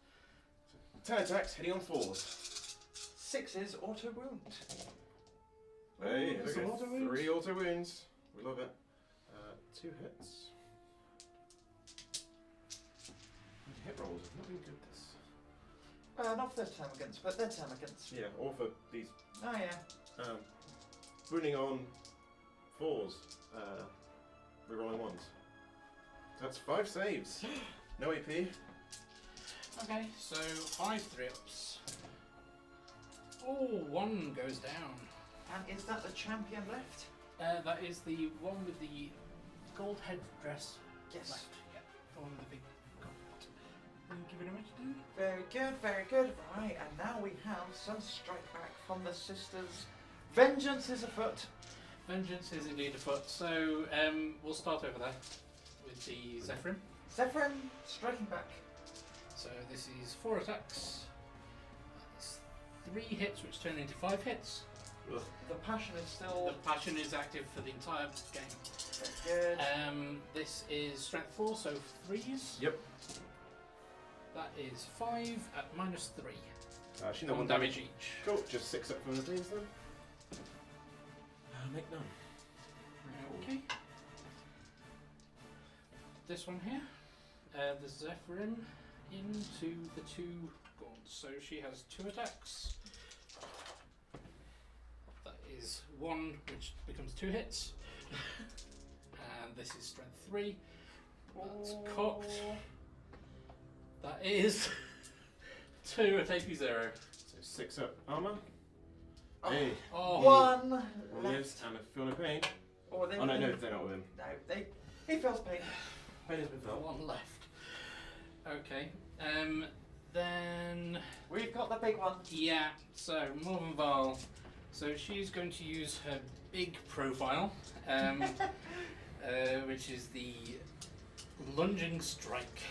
10 attacks, hitting on 4s. 6s auto wound. Hey, Ooh, look some at auto wounds. 3 auto wounds. We love it. 2 hits. And hit rolls have not been good this. Not for those Termagants, but they're Termagants. Yeah, or for these. Oh yeah. Wounding on 4s. Rerolling 1s. That's 5 saves. No AP. Okay, so 5 3-ups. Oh, 1 goes down. And is that the champion left? That is the one with the gold headdress Yes. left. Yeah, the one with the big gold. Thank you very much, dude. Very good, very good. Right, and now we have some strike back from the sisters. Vengeance is afoot. Vengeance is indeed afoot. So we'll start over there with the Zephyrin. Zephyrin striking back. So this is 4 attacks. That's 3 hits, which turn into 5 hits. Ugh. The passion is The still passion is active for the entire game. very good. This is strength 4, so 3s. Yep. That is 5 at -3. She no 1 one damage each. Cool, just 6 up from the teams then. Make none. Okay. This one here, the Zephyrin into the 2 gaunts. So she has 2 attacks. That is 1, which becomes 2 hits. And this is strength 3. That's cocked. That is 2 at AP 0. So 6 up armour. Oh, Hey. Oh, one Lives left. and a feel no pain. Or they Oh no, no, they're not with him. No, he feels pain. Pain has been felt. 1 left. Okay. Then We've got the big one. yeah. So Morvenval. So she's going to use her big profile, which is the lunging strike.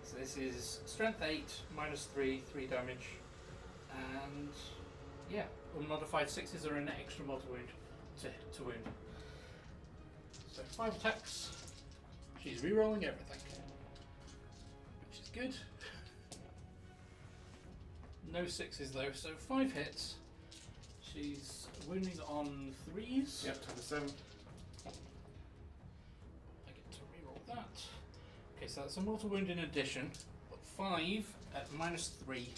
So this is strength 8, -3, 3 damage, and yeah, unmodified 6s are an extra mortal wound to wound. So 5 attacks. She's re-rolling everything, which is good. No 6s though, so 5 hits. She's wounding on 3s. Yep, to the 7. I get to re-roll that. Okay, so that's a mortal wound in addition, but 5 at -3.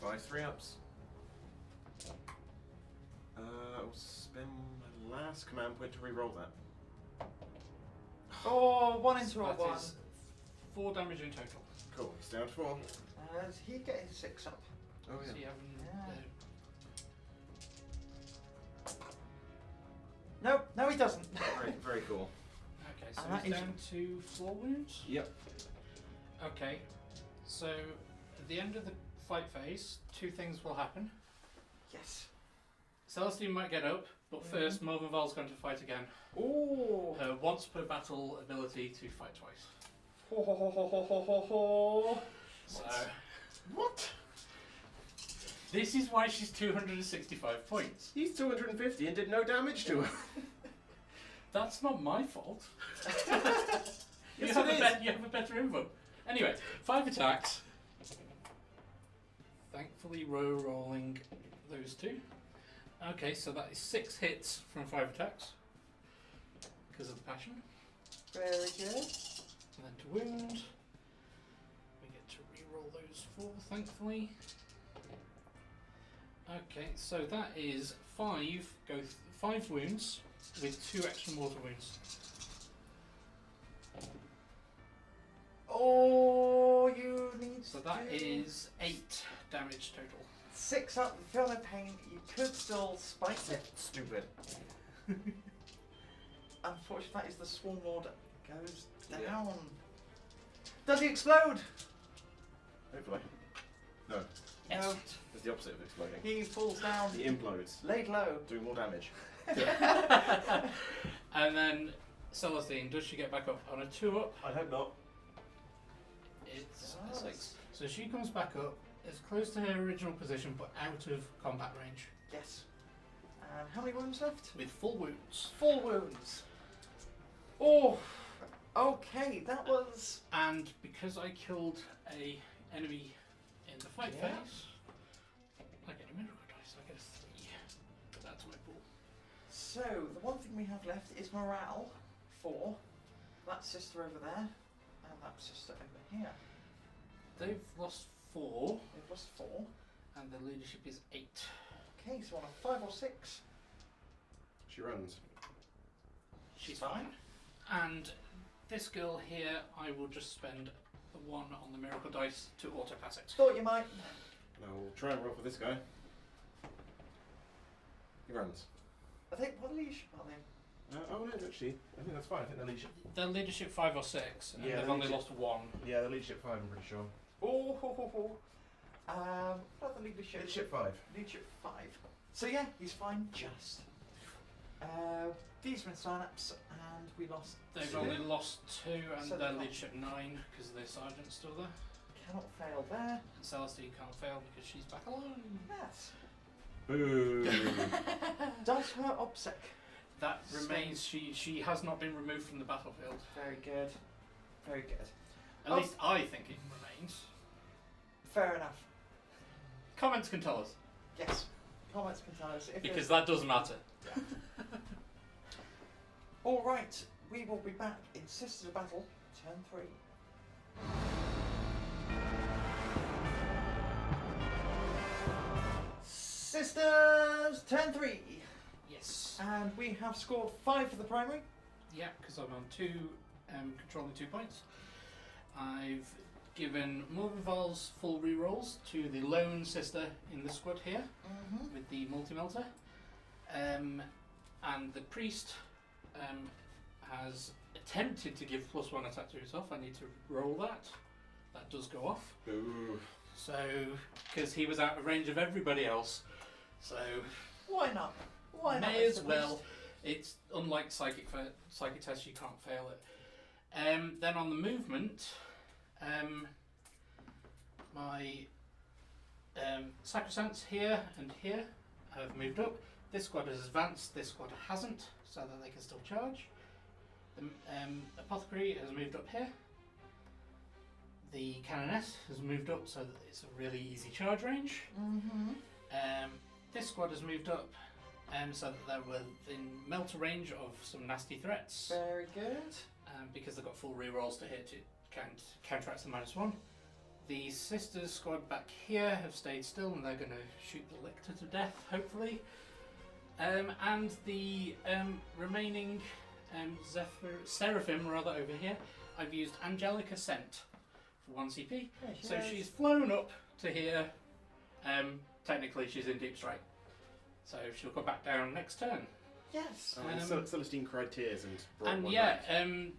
5 3-ups. I'll spend my last command point to re-roll that. Oh, 1 into a That 1. is 4 damage in total. Cool, he's down to 4. Does he get his 6 up? Oh So yeah. you haven't. Yeah. No, he doesn't. Very, very cool. Okay, so And that he's is- down to 4 wounds. Yep. Okay, so at the end of the fight phase, 2 things will happen. Yes. Celestine might get up, but first Morvenval's going to fight again. Oh. Her once per battle ability to fight twice. Ho, ho, ho, ho, ho, ho, ho, ho. So What? this is why she's 265 points. He's 250 and did no damage to her. That's not my fault. you, Yes, have it is. you have a better info. Anyway, 5 attacks. Thankfully, rolling those 2. Okay, so that is 6 hits from 5 attacks because of the passion. Very good. And then to wound, we get to re-roll those 4, thankfully. Okay, so that is 5 wounds with 2 extra mortal wounds. Oh, you need So to that do is 8 damage total. 6 up, you feel no pain, you could still spike it. Stupid. Unfortunately, that is the Swarm Lord goes down. Yeah. Does he explode? Hopefully. No. No. It's the opposite of exploding. He falls down. He implodes, Laid low. doing more damage. And then Celestine, does she get back up on a 2-up? I hope not. It's a 6. So she comes back up as close to her original position but out of combat range. Yes. And how many wounds left? With full wounds. Full wounds. Oh, okay, that was... And because I killed a enemy in the fight Yeah. phase, I get a miracle dice, I get a 3. That's my pool. So, the one thing we have left is morale. 4. That sister over there, and that sister over here. They've lost 4, They've lost 4. and their leadership is 8. Okay, so on a 5 or 6. She runs. She's fine. And this girl here, I will just spend the 1 on the miracle dice to auto pass it. Thought you might. And I'll try and roll for this guy. He runs. I think, what leash are they? Oh no, actually, I think that's fine. I think they're leadership. Their leadership 5 or 6, and Yeah, they've their only leadership- lost 1. Yeah, they're leadership 5, I'm pretty sure. Oh, ho, ho, ho. What are the leadership? Leadership 5. Leadership 5. So yeah, he's fine, just. These were in Synapse, and we lost They've 2. only lost 2, and So their they've leadership 9 because their sergeant's still there. Cannot fail there. And Celestine can't fail because she's back alone. Yes. Boo! Does her obsec. That remains. She has not been removed from the battlefield. Very good. Very good. At least I think it remains. Fair enough. Comments can tell us Yes. Comments can tell us if because that does matter. All right, we will be back in Sisters of Battle, turn 3. Sisters, turn 3. Yes. And we have scored 5 for the primary. Yeah, because I'm on 2, controlling 2 points. I've given Morvenval's full rerolls to the lone sister in the squad here with the multi-melter. And the priest has attempted to give +1 attack to himself. I need to roll that. That does go off. Boo! So, because he was out of range of everybody else. So, Why not? Why not? may It's as the well. priest. It's unlike psychic test, you can't fail it. Then on the movement, my sacrosancts here and here have moved up. This squad has advanced, this squad hasn't, so that they can still charge. The apothecary has moved up here. The canoness has moved up so that it's a really easy charge range. This squad has moved up so that they're within melter range of some nasty threats. Very good. Because they've got full rerolls to hit, it counteract the -1. The sisters squad back here have stayed still and they're going to shoot the lictor to death, hopefully. And the remaining Seraphim over here, I've used Angelic Ascent for 1 CP. Yeah, So she's flown up to here. Technically she's in deep strike. So she'll come back down next turn. Yes. Celestine cried tears and brought And one yeah, back.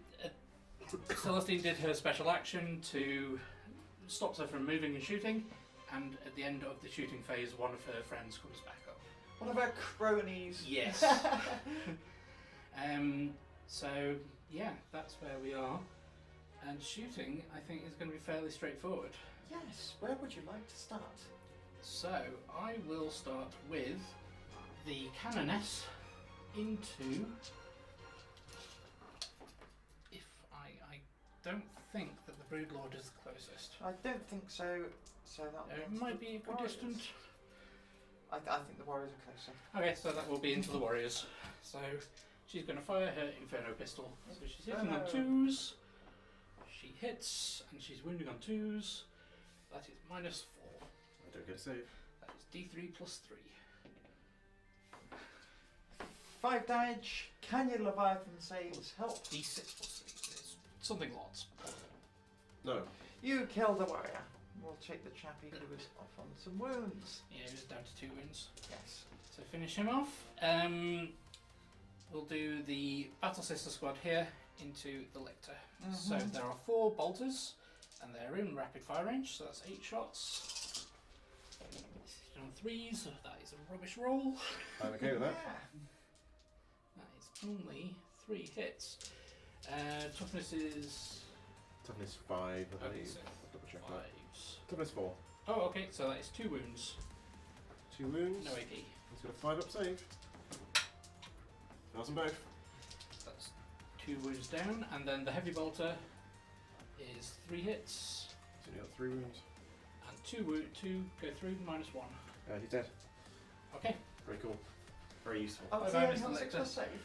Celestine did her special action to stop her from moving and shooting, and at the end of the shooting phase, one of her friends comes back up. One of our cronies. Yes. So yeah, that's where we are. And shooting, I think, is going to be fairly straightforward. Yes. Where would you like to start? So I will start with the canoness into. I don't think that the Broodlord is the closest. I don't think so. So that It means might the be a good Warriors. distance. I think the Warriors are closer. Okay, so that will be into the Warriors. So she's going to fire her Inferno pistol. So she's hitting on Inferno. 2s. She hits, and she's wounding on 2s. That is -4. I don't get a save. That is D3 plus 3. 5 damage. Can your Leviathan saves help? D6 plus 3. It's something lots. No. You kill the warrior. We'll check the chappie who was off on some wounds. Yeah, he was down to 2 wounds. Yes. So finish him off. We'll do the Battle Sister Squad here into the Lictor. So there are 4 bolters, and they're in rapid fire range, so that's 8 shots. This is on 3s, so that is a rubbish roll. I'm okay with that. That is only 3 hits. Toughness is... Toughness 5, I Okay, believe. so Double check that. 5s. Toughness 4. Oh, okay, so that is 2 wounds. 2 wounds. No AP. He's got a 5 up save. Fails them both. That's 2 wounds down, and then the heavy bolter is 3 hits, He's only got 3 wounds. and 2 go through, minus 1. He's dead. Okay. Very cool. Very useful. Oh, does Bye-bye, he only Mr. have a 6 Lecter. plus save?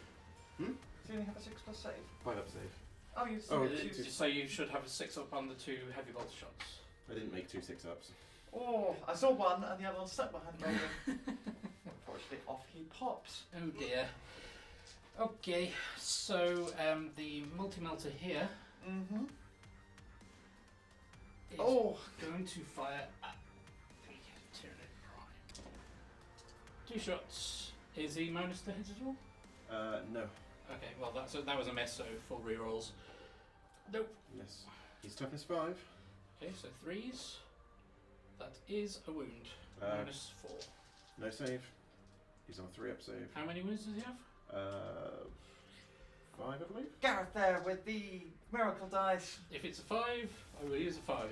Hmm? Does he only have a 6 plus save? 5 up save. Oh, you Oh, said two- So you should have a 6 up on the 2 heavy bolter shots. I didn't make 2 6-ups. Oh, I saw one and the other one stuck behind the building. Unfortunately, off he pops. Oh dear. Okay, so the multi-melter here Mm-hmm. is Oh, going to fire at the Tyranid Prime. 2 shots. Is he minus to hit at all? No. Okay, well that was a miss, so full rerolls. Nope. Yes. He's toughness 5. Okay, so 3s. That is a wound. Minus 4. No save. He's on a 3 up save. How many wounds does he have? 5, I believe. Gareth there with the miracle dice. If it's a 5, I will use a 5.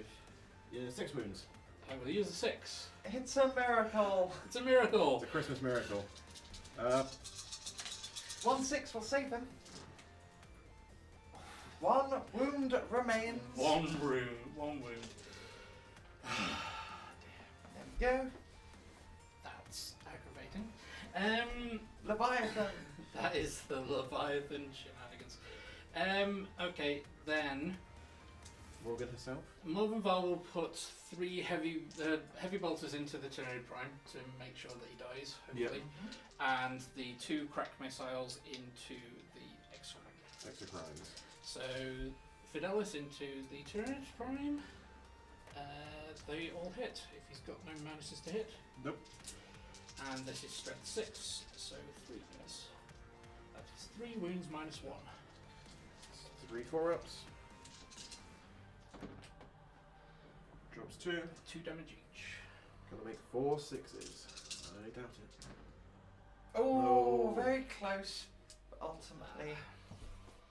Yeah, 6 wounds. I will use a 6. It's a miracle. It's a miracle! It's a Christmas miracle. 1 6 will save him. 1 wound remains. One wound. There we go. That's aggravating. Leviathan. That is the Leviathan shenanigans. Okay, then Morgan herself. Morvenval will put 3 heavy bolters into the Tyranid Prime to make sure that he dies, hopefully, and the 2 crack missiles into the X-Wing. Extra crimes. So Fidelis into the Tyranid Prime. They all hit if he's got no minuses to hit. Nope. And this is strength 6, so 3 wounds. That is 3 wounds minus 1. 3 4-ups. Drops 2. 2 damage each. Gonna make 4 6s. I doubt it. Oh, No. very close. But ultimately,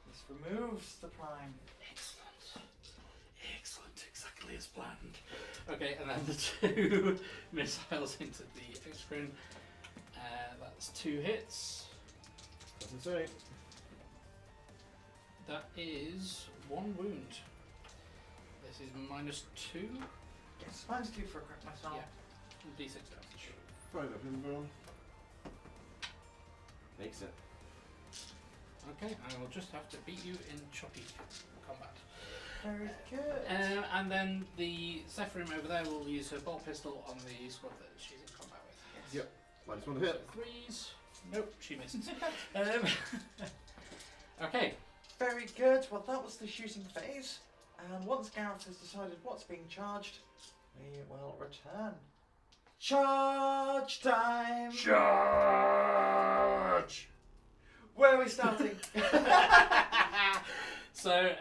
this removes the prime. Excellent. Excellent. Exactly as planned. Okay, and then the 2 missiles into the X-Wing. That's 2 hits. Doesn't say. That is 1 wound. This is minus 2. Yes, mine's 2 for a crack missile. Yeah. D6 damage. 5 up invuln. Makes it. Okay, I will just have to beat you in choppy combat. Very good. And then the Zephyrim over there will use her bolt pistol on the squad that she's in combat with. Yep. Minus 1 to hit. So 3s. Nope, she misses. Okay. Very good. Well, that was the shooting phase. And once Gareth has decided what's being charged, we will return. Charge time! Charge! Where are we starting? So,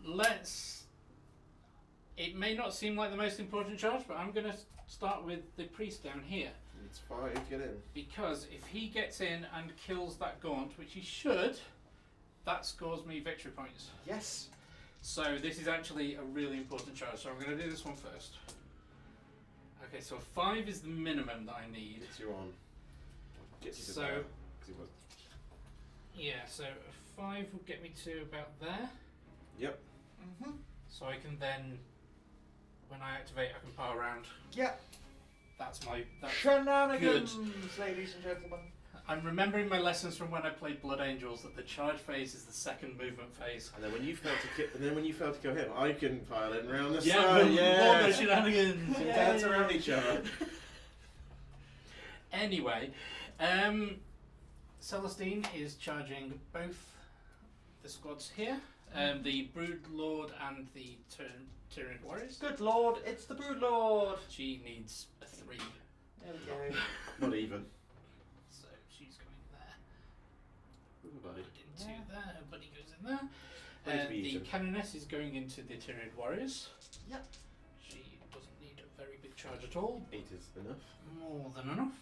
let's... It may not seem like the most important charge, but I'm going to start with the priest down here. It's 5 to get in. Because if he gets in and kills that gaunt, which he should, that scores me victory points. Yes. So this is actually a really important charge, so I'm going to do this one first. Okay, so 5 is the minimum that I need. Gets you on. Gets you to So- there, 'cause he was. Yeah, so 5 will get me to about there. Yep. Mm-hmm. So I can then, when I activate, I can power around. Yep. That's Shenanigans, ladies and gentlemen. I'm remembering my lessons from when I played Blood Angels that the charge phase is the second movement phase. And then when you fail to kill him, I can pile in round the Yeah, side. more Yeah. shenanigans. Dance around each other. Anyway, Celestine is charging both the squads here, the Broodlord and the Tyranid Warriors. Good lord, it's the Broodlord! She needs a 3. There we go. Not even. So she's going there. Ooh, buddy. Into there, her buddy goes in there. Ready to be The eaten. Canoness is going into the Tyranid Warriors. Yep. She doesn't need a very big charge at all. 8 is enough. More than enough.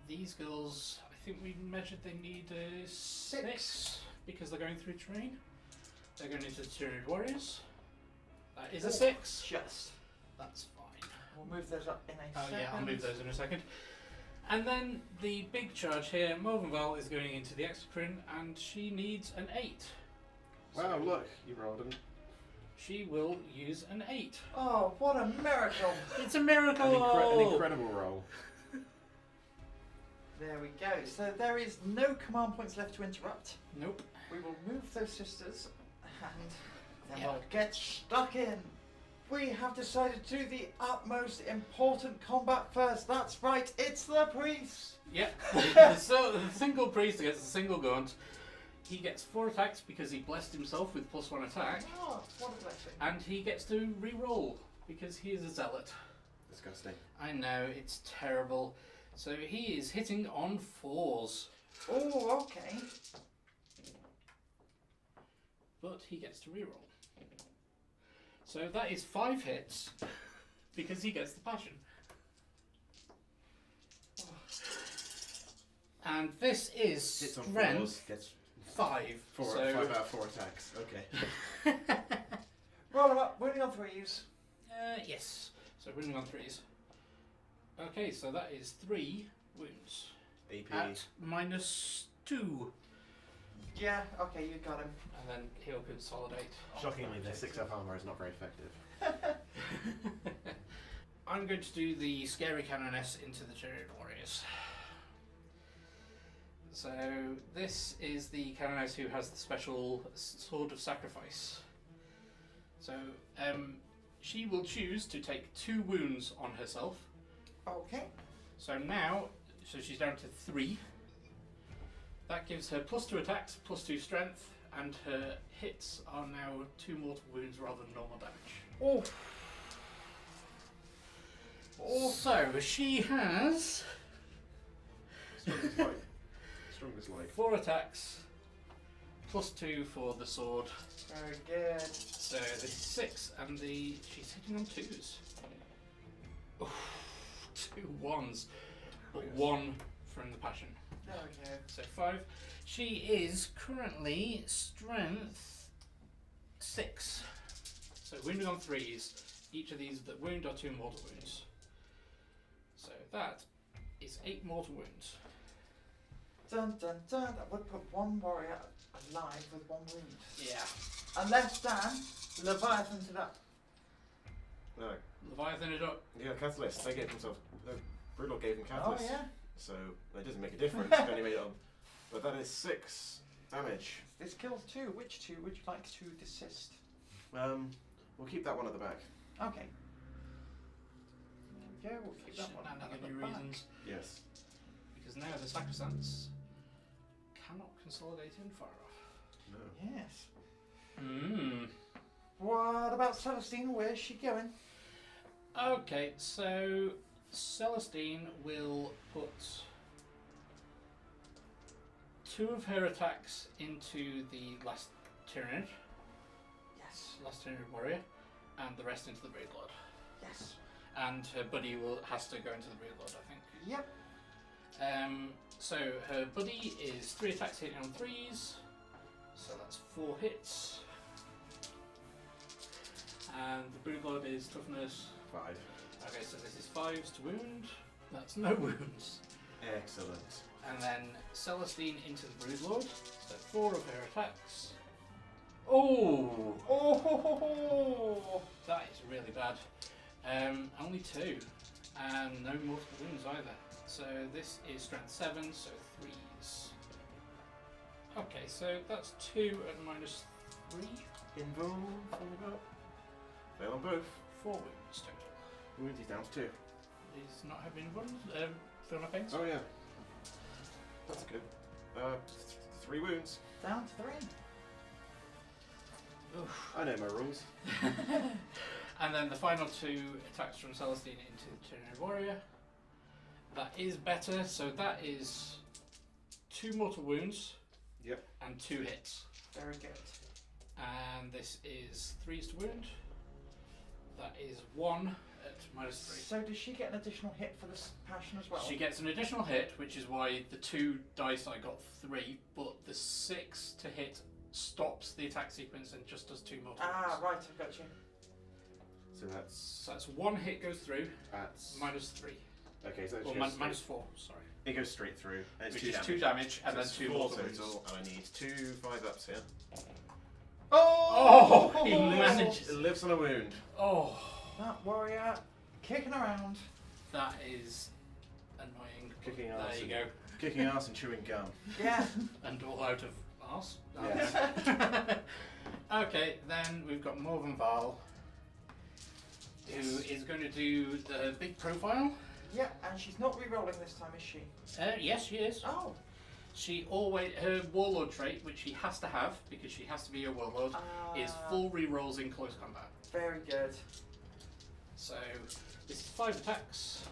These girls, I think we measured they need a 6 because they're going through terrain. They're going into the Tyranid Warriors. That is a 6. Just. That's fine. We'll move those up in a second. Oh yeah, I'll move those in a second. And then the big charge here, Morvenval is going into the Exocrine and she needs an 8. Wow, look, you rolled an She will use an 8. Oh, what a miracle! It's a miracle! an incredible roll. There we go. So there is no command points left to interrupt. Nope. We will move those sisters and then Yeah. we'll get stuck in. We have decided to do the utmost important combat first. That's right, it's the priest. Yep. So the single priest gets a single gaunt. He gets 4 attacks because he blessed himself with +1 attack. Oh, what a blessing. And he gets to re-roll because he is a zealot. Disgusting. I know, it's terrible. So he is hitting on 4s. Oh, okay. But he gets to re-roll. So that is 5 hits because he gets the passion. And this is Hits on strength 4s, gets 5. 5 so out of 4 attacks. Okay. Roll them up, winning on 3s. yes. So winning on 3s. Okay, so that is 3 wounds AP. at -2, Yeah, okay, you got him. and then he'll consolidate. Shockingly, their 6 up armor is not very effective. I'm going to do the scary canoness into the Tyranid Warriors. So this is the canoness who has the special sword of sacrifice. So she will choose to take 2 wounds on herself. Okay. So now, she's down to 3. That gives her +2 attacks, +2 strength, and her hits are now 2 mortal wounds rather than normal damage. Oh. So she has Strongest light. Strongest light. 4 attacks, +2 for the sword. Very good. So this is 6, and she's hitting on 2s. Oof, 2 1s, but 1 from the passion. There we go. So 5. She is currently strength 6. So wounding on 3s. Each of these that wound are 2 mortal wounds. So that is 8 mortal wounds. Dun dun dun. That would put one warrior alive with 1 wound. Yeah. Unless Dan, Leviathan to that. No. Leviathan is up. Yeah, Catalyst. They gave themselves. Broodlord gave them Oh Catalyst. yeah. So that doesn't make a difference depending on your. But that is 6 damage. This kills 2. Which 2 would you like to desist? We'll keep that one at the back. Okay. There we go. We'll keep that one at the Shenanigan back. reasons. Yes. Because now the Sacrosancts cannot consolidate in far off. No. Yes. Hmm. What about Celestine? Where's she going? Okay, so Celestine will put 2 of her attacks into the last Tyranid, Yes. last Tyranid warrior, and the rest into the Broodlord. Yes. And her buddy has to go into the Broodlord, I think. Yep. So her buddy is 3 attacks hitting on 3s, so that's 4 hits. And the Broodlord is toughness. 5. Okay, so this is 5s to wound. That's no wounds. Excellent. And then Celestine into the Broodlord. So 4 of her attacks. Oh! Oh ho ho ho! That is really bad. Only 2. And no mortal wounds either. So this is strength 7, so 3s. Okay, so that's 2 at -3. Invulnerable. Fail on both. 4 wounds total. Wounds, he's down to 2. He's not having wounds. Fiona pains? Oh yeah. That's good. 3 wounds. Down to 3. I know my rules. And then the final 2 attacks from Celestine into the Tyranid Warrior. That is better, so that is 2 mortal wounds. Yep. And 2 hits. Very good. And this is 3s to wound. That is 1 at -3. So does she get an additional hit for this passion as well? She gets an additional hit, which is why the 2 dice I got 3, but the 6 to hit stops the attack sequence and just does 2 mortal wounds. Right, I've got you. So that's So that's 1 hit goes through, that's -3. okay. So Or -4, sorry. it goes straight through. And it's Which 2 is damage. 2 damage and So then it's 2 4 mortal wounds. total, and I need 2 5-ups here. Oh! Oh, he managed. It lives on a wound. Oh, That warrior kicking around. that is annoying. Kicking There arse you and- go. Kicking ass and chewing gum. Yeah. And all out of arse. Yeah. Okay, then we've got Morven Val, who is going to do the big profile. Yeah, and she's not re-rolling this time, is she? Yes, she is. Oh. She always, her Warlord trait, which she has to have because she has to be a Warlord, is full rerolls in close combat. Very good. So this is 5 attacks,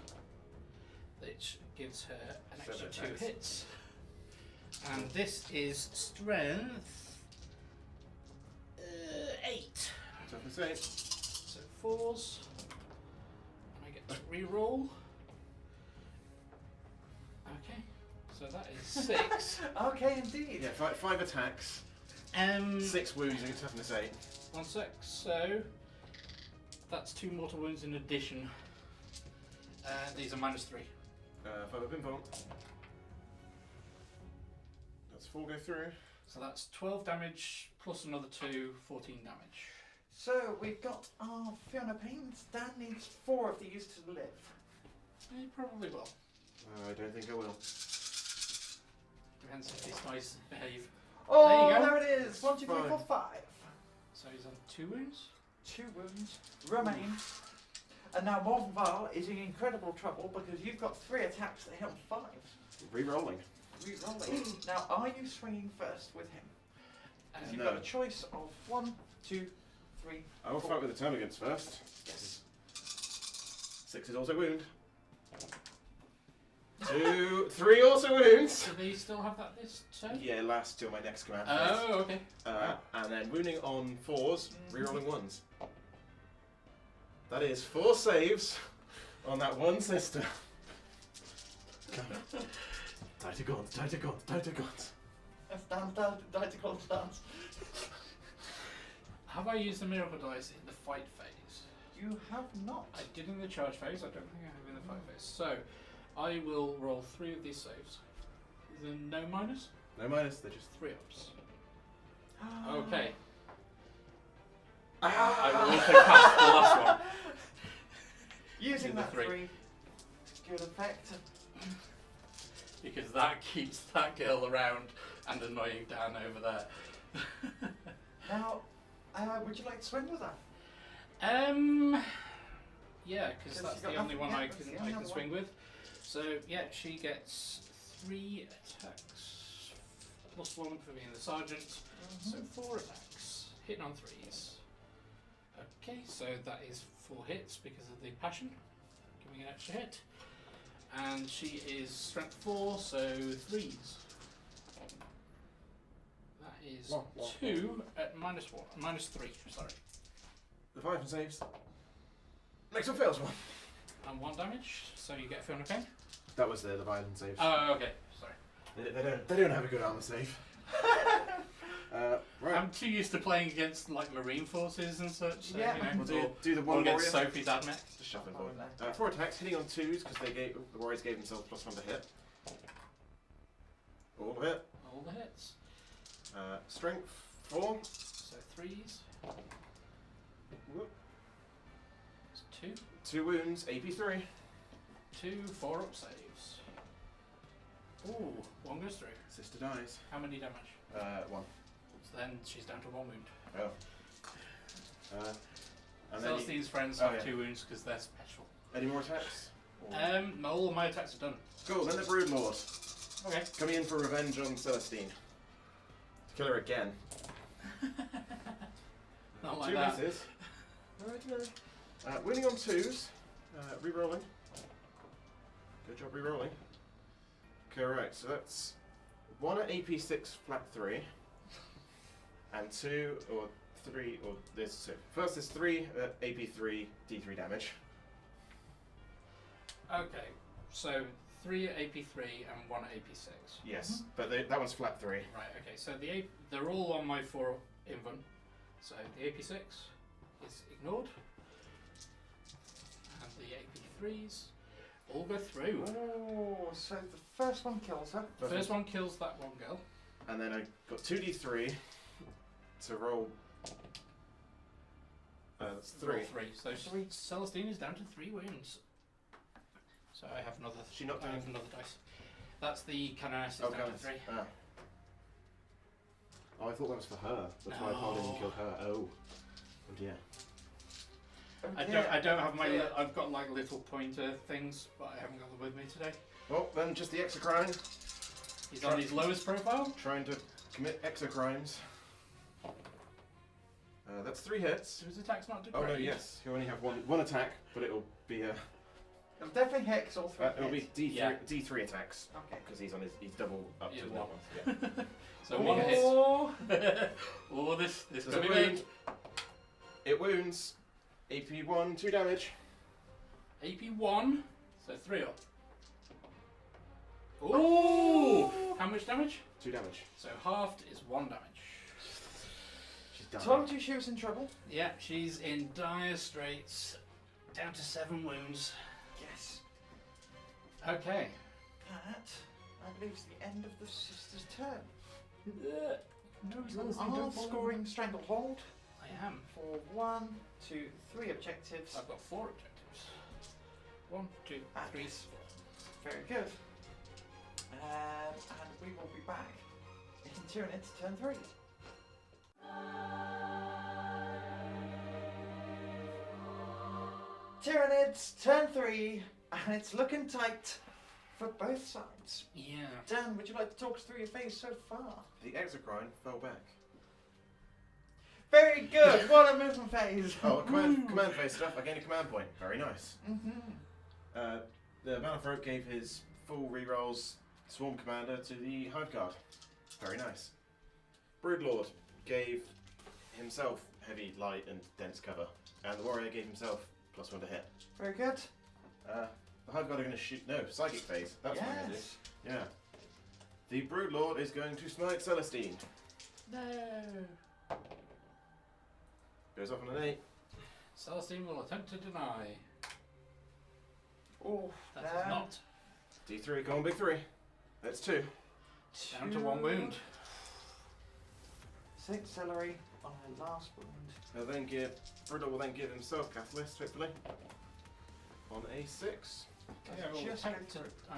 which gives her an extra 7 2 attacks. hits. And this is strength 8. Toughness 8. So 4s. And I get to reroll. Okay, so that is 6. Okay, indeed. Yeah, 5 attacks. 6 wounds and toughness 8. 1 sec, so that's 2 mortal wounds in addition. These are -3. 5-up invuln. That's 4 go through. So that's 12 damage plus another 2, 14 damage. So we've got our Fiona Pains. Dan needs 4 of these to live. You probably will. I don't think I will. Depends if these guys behave. Oh, There you go. there it is. 1, 2, 3, 4, 5. So he's on 2 wounds. 2 wounds remain. And now Morven Val is in incredible trouble because you've got 3 attacks that hit on 5. Re-rolling. Re-rolling. Now, are you swinging first with him? You've No. got a choice of 1, 2, 3. I will 4. fight with the Termagants first. Yes. 6 is also wound. 2, 3 also wounds. Do they still have that this turn? Yeah, it lasts till my next command phase. Oh, okay. And then wounding on 4s, rerolling 1s. That is 4 saves on that one sister. Tighter guns, tighter guns, tighter guns. Dance. Have I used the miracle dice in the fight phase? You have not. I did in the charge phase. I don't think I have in the fight phase. So I will roll 3 of these saves. Is there no minus? No minus, they're just 3 ups. Ah. Okay. I will also cast the last one. Using Do the that 3. 3. Good effect. Because that keeps that girl around and annoying Dan over there. Now, would you like to swing with that? Yeah, because 'Cause that's you've got the only nothing one yet, I that's the can only other swing with. So yeah, she gets 3 attacks plus 1 for being the sergeant. So 4 attacks, hitting on 3s. Okay, so that is 4 hits because of the passion, giving an extra hit. And she is strength 4, so 3s. That is 2 at -3. Sorry. the 5 and saves. Next one fails 1. And 1 damage, so you get Fiona Pain. That was the violent saves. Oh, okay. Sorry. They don't have a good armor save. Right. I'm too used to playing against like marine forces and such. So, Yeah. you know, We'll do the or one against warrior. Sophie's admit. Just shuffling Oh, forward. 4 attacks, hitting on 2s because the warriors gave themselves +1 to hit. All to hit. All the hits. Strength 4. So 3s. Whoop. It's 2. 2 wounds, AP 3. 2 4-up saves. Ooh, 1 goes through. Sister dies. How many damage? 1. So then she's down to 1 wound. Oh. And then Celestine's friends oh, have yeah. 2 wounds because they're special. any more attacks? Or... All of my attacks are done. Cool, then the Broodlord. Okay. Coming in for revenge on Celestine. To kill her again. Not like Two that. misses. Winning on 2s. Rerolling. Good job rerolling. Correct, so that's 1 at AP6 flat 3. And 2 or 3 or this 2. First is 3 at AP3 D3 damage. Okay, so 3 at AP3 and 1 at AP6. Yes, but that one's flat 3. Right, okay, so they're all on my 4 invent. So the AP6 is ignored. And the AP3s all go through. Oh, so the first one kills her. First one kills that one girl. And then I got 2d3 to roll. That's 3. Roll 3. So Celestine is down to 3 wounds. So I have another. She knocked I down have another dice. That's the Canaris is Oh, down to Gareth. 3. Oh, I thought that was for her. That's why I called in and killed her. Oh dear. I don't have my. I've got like little pointer things, but I haven't got them with me today. Well, then just the exocrine. He's on his lowest profile. Trying to commit exocrimes. That's 3 hits. So his attack's not Oh no, degrade. yes. He'll only have one attack, but it'll be It'll definitely hit 'cause all 3 it'll be hits. D3 Yeah. D3 attacks Okay. because he's double up Yeah, to one. that one. Yeah. So 1 hit. Oh, Oh, this Does could it be wound? big. It wounds. AP1, 2 damage. AP1, so 3 up. Ooh! How much damage? 2 damage. So halved is 1 damage. She's done. told you she was in trouble. Yeah, she's in dire straits. Down to 7 wounds. Yes. Okay. That, I believe, is the end of the sister's turn. No, You are scoring Stranglehold I am. for 1, 2, 3 objectives. I've got 4 objectives. 1, 2, 3, Nice. Very good. And we will be back in Tyranids Turn 3. Tyranids Turn 3, and it's looking tight for both sides. Yeah. Dan, would you like to talk us through your phase so far? The exocrine fell back. Very good. What a movement phase. Oh, command phase stuff. I gained a command point. Very nice. Mm-hmm. The Malanthrope gave his full rerolls Swarm Commander to the Hive Guard. Very nice. Broodlord gave himself heavy, light, and dense cover, and the Warrior gave himself +1 to hit. Very good. The Hive Guard are going to shoot. No, Psychic phase. That's what I'm going to do. Yeah. The Broodlord is going to smite Celestine. No. Goes off on an 8. Celestine will attempt to deny. Oh, That is not. D3, come on, big 3. That's 2. Down to 1 wound. 6 celery on her last wound. Broodlord will then give himself Catalyst, hopefully. On a 6. Okay, I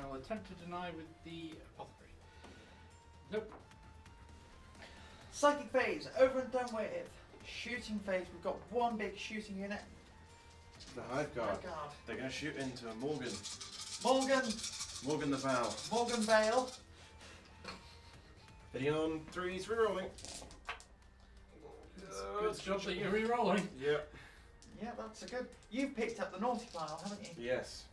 will attempt to deny with the Apothecary. Nope. Psychic phase, over and done with. Shooting phase, we've got 1 big shooting unit. The Hive Guard. Hive Guard. They're going to shoot into Morgan. Morgan the Val. Morgan Vale. Hitting on 3s, rerolling. Good job that you're re-rolling. Yep. Yeah, that's a good. You've picked up the naughty pile, haven't you? Yes.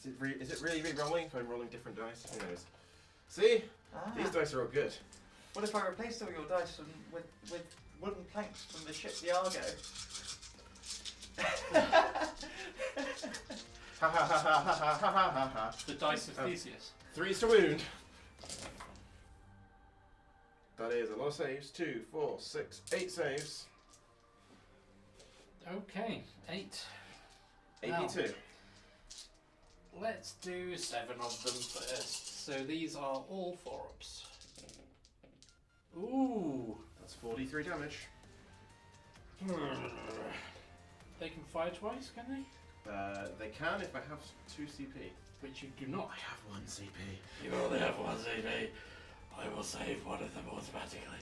Is it really re-rolling if I'm rolling different dice? Who knows? See? These dice are all good. What if I replaced all your dice with wooden planks from the ship the Argo? Ha ha ha ha ha ha ha ha ha. The dice of Theseus. 3s to wound. That is a lot of saves. 2, 4, 6, 8 saves. Okay, 8. AP2. Let's do 7 of them first. So these are all 4-ups. Ooh. That's 43 damage. They can fire twice, can they? They can if I have 2 CP. Which you do not. I have 1 CP. You only have 1 CP. I will save one of them automatically.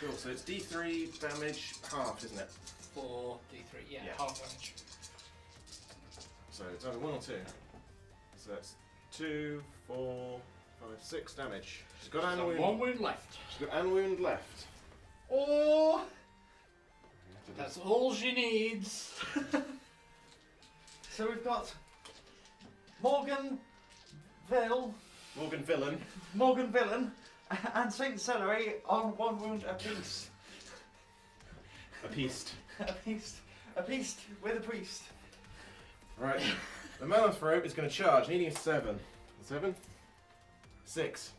Cool, so it's D3 damage halved, isn't it? 4d3, yeah, Yeah. half damage. So it's either 1 or 2. So that's 2, 4, 5, 6 damage. She's got an wound. 1 wound left. She's got an wound left. Oh! That's all she needs. So we've got Morgan Villain, and Saint Celery on 1 wound apiece. A pieced. A piece with a priest. Right. The Malanthrope is going to charge, needing a 7. 7? 6.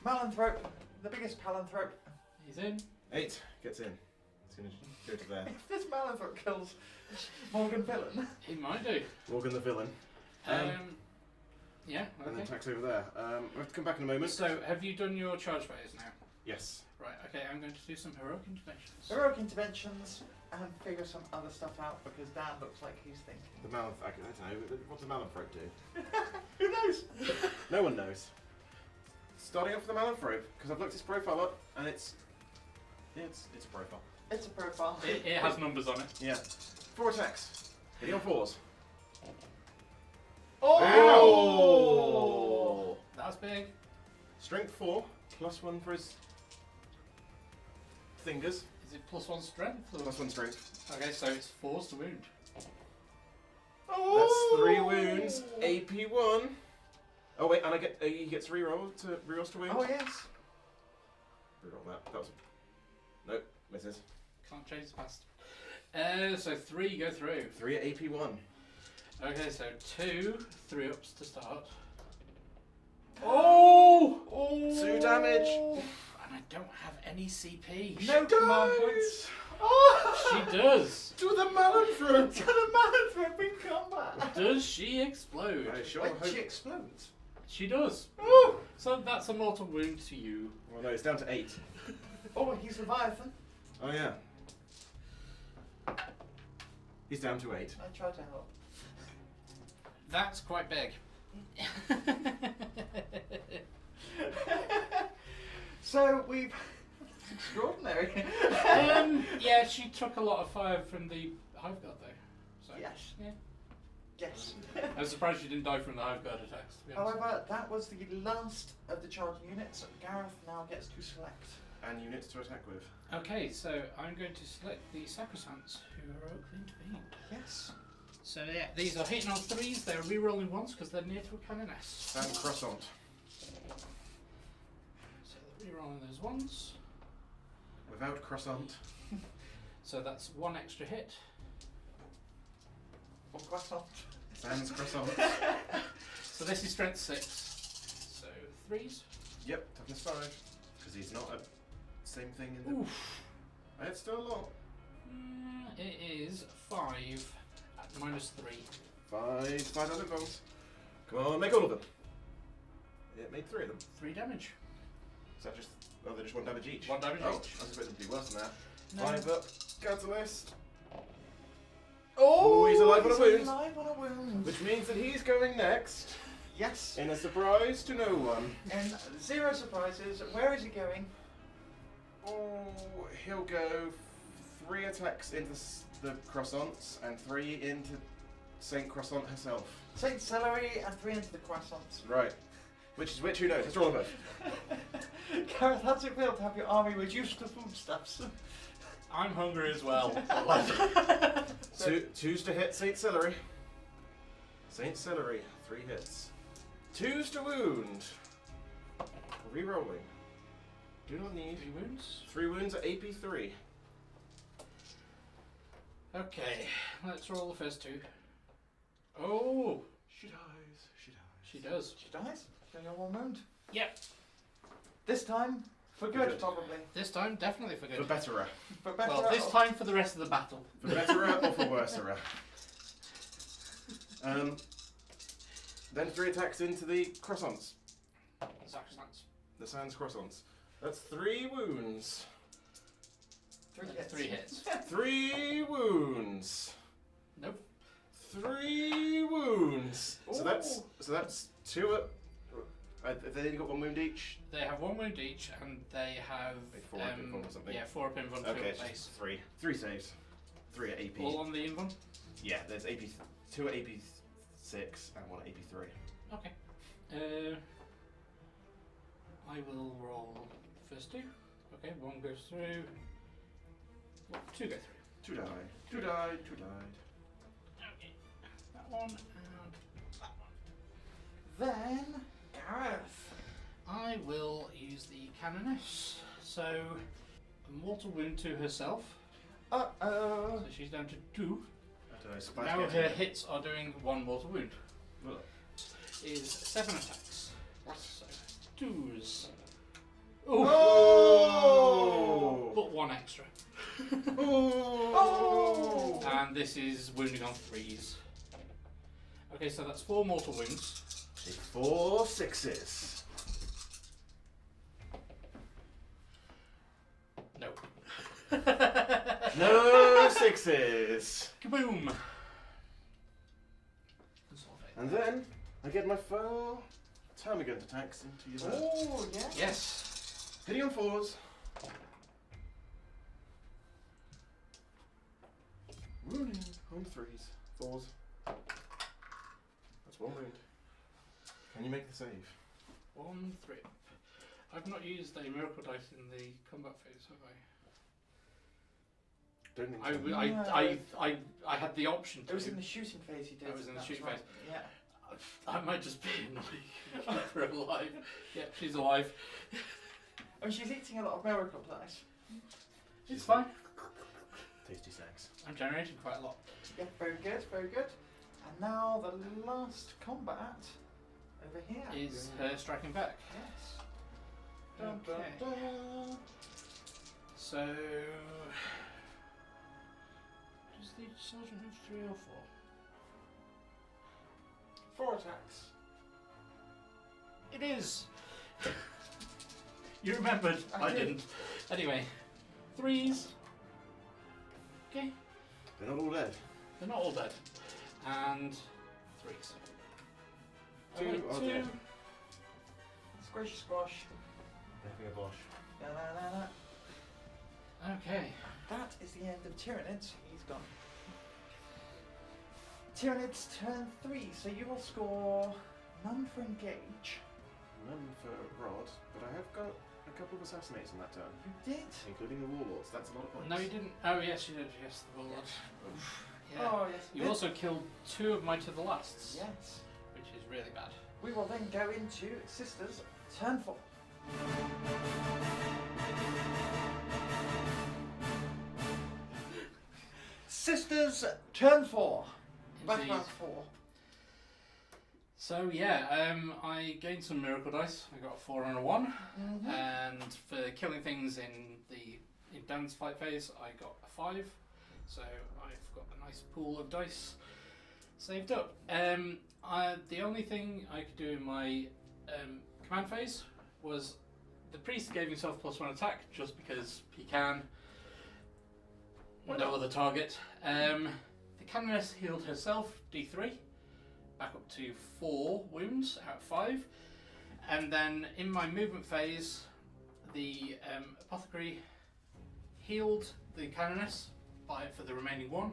Malanthrope, the biggest palanthrope. He's in. 8 gets in. It's going to go to there. If this Malanthrope kills Morgan Villain. He might do. Morgan the villain. Yeah, And then okay. attacks over there. We have to come back in a moment. So, have you done your charge phase now? Yes. Right, okay, I'm going to do some heroic interventions. Heroic interventions and figure some other stuff out because Dan looks like he's thinking. The Malanthrope. I don't know. What's the Malanthrope do? Who knows? No one knows. Starting off with the Malanthrope, because I've looked his profile up, and it's a profile. It's a profile. It has numbers on it. Yeah. 4 attacks. Hitting on 4s. Oh! That's big. Strength 4, +1 for his fingers. Is it +1 strength? Or? +1 strength. Okay, so it's 4s to wound. That's 3 wounds. AP 1. Oh wait, and he gets rerolls to wound. Oh yes. Reroll that. That was. Nope, misses. Can't change the past. So 3 go through. 3 at AP 1. Okay, so 2 3-ups to start. Oh! 2 damage. And I don't have any CP. No command points. She does. To the Malanthrope. To the Malanthrope in combat. Does she explode? I sure When hope. she explodes. She does. So that's a mortal wound to you. Well, no, it's down to 8. Oh, he's Leviathan. Oh yeah. He's down to 8. I tried to help. That's quite big. So we've... extraordinary. Yeah, she took a lot of fire from the Hive Guard though. So, Yes. Yeah. Yes. I was surprised she didn't die from the Hive Guard attacks, to be honest. However, that was the last of the charging units. Gareth now gets to select. And units to attack with. Okay, so I'm going to select the Sacrosands who heroically intervened. Yes. So yeah, these are hitting on 3s, they're re-rolling 1s because they're near to a cannon nest. And croissant. So they're re-rolling those 1s. Without croissant. So that's 1 extra hit. Or croissant. Sans croissant. So this is strength 6. So 3s. Yep, toughness 5. Because he's not a same thing in the. Oof. It's still a lot. It is 5 at -3. 5 other bones. Come on, make all of them. It made 3 of them. 3 damage. Is that just. Oh, they're just 1 damage each. 1 damage Oh, each. I was expecting to be worse than that. No. 5 up. Catalyst. Oh, he's alive on a wound. alive on a wound. Which means that he's going next. Yes. In a surprise to no one. And 0 surprises. Where is he going? Oh, he'll go 3 attacks into the croissants and 3 into Saint Croissant herself. Saint Celery and 3 into the croissants. Right. Which is which? Who knows? Let's roll them both. Gareth, how does it feel to have your army reduced to foodstuffs? I'm hungry as well. 2s to hit Saint Celery. Saint Celery, 3 hits. 2s to wound. Rerolling. Do not need 3 wounds. 3 wounds at AP 3. Okay, let's roll the first 2. Oh, She dies. She dies. she does. She dies. Going on 1 wound. Yep. This time, for For good, good. probably. This time, definitely for For good. betterer. For better. Well, this time for the rest of the battle. For betterer or for worserer. Then 3 attacks into the croissants. Sacrosands. The sans croissants. That's 3 wounds. 3 hits. 3 hits. 3 wounds. Nope. 3 wounds. So Ooh. that's 2 at. Have they only got 1 wound each? They have 1 wound each, and they have Like 4 up in front or something. Yeah, 4 up in front Okay, field it's base. just 3. 3 saves. 3 at AP. All on the in one? Yeah, there's AP 2 at AP6 and 1 at AP3. Okay. I will roll first 2. Okay, 1 goes through. 2 go through. 2 died. 2 died. 2 died. Okay. That one and that one. Then, Gareth. I will use the Canoness. So, a mortal wound to herself. Uh-oh. So she's down to 2. Now Now her hits are doing 1 mortal wound. Well, Is 7 attacks. So 2s. oh! But 1 extra. Oh! And this is wounding on 3s. Okay, so that's 4 mortal wounds. 4 6s. No. No 6s. Kaboom! And then I get my 4 Termagant attacks into your hand. Oh, yeah. Yes. Hitting on 4s. Wounding on 3s. 4s. That's 1 wound. Can you make the save? 1 3. I've not used a miracle dice in the combat phase, have Don't think so. I had the option to. It was in the shooting phase you did. I was in the That's shooting right. phase. Yeah. I might just be annoying. Keep her alive. Yep, she's alive. I mean, she's eating a lot of miracle dice. It's fine. Tasty snacks. I'm generating quite a lot. Yeah, very good, very good. And now the last combat over here. Is her striking back. Yes. Okay. Dun. So. Does the sergeant have 3 or 4? 4 attacks. It is! You remembered. I didn't. Anyway. 3s. Okay. They're not all dead. They're not all dead. And 3s. 2 Okay, are 2. dead. Squishy squash. Having a bosh. Da, da, da, da. Okay. That is the end of Tyranids. He's gone. Tyranids turn 3, so you will score none for engage. None for Rod, but I have got a couple of assassinates on that turn, You did. including the Warlords. That's a lot of points. No, you didn't. Oh, yes, you did. Yes, the Warlord. Yeah. Oh yes. You also killed 2 of my to the lasts, Yes. which is really bad. We will then go into Sisters turn 4. Sisters turn 4. Indeed. Background 4. So yeah, I gained some miracle dice. I got a 4 and a 1, and for killing things in Dan's fight phase, I got a 5. So I've got a nice pool of dice saved up. The only thing I could do in my command phase was the priest gave himself +1 attack just because he can. No other target. The Canoness healed herself, D3, back up to 4 wounds out of 5. And then in my movement phase, the Apothecary healed the Canoness for the remaining 1,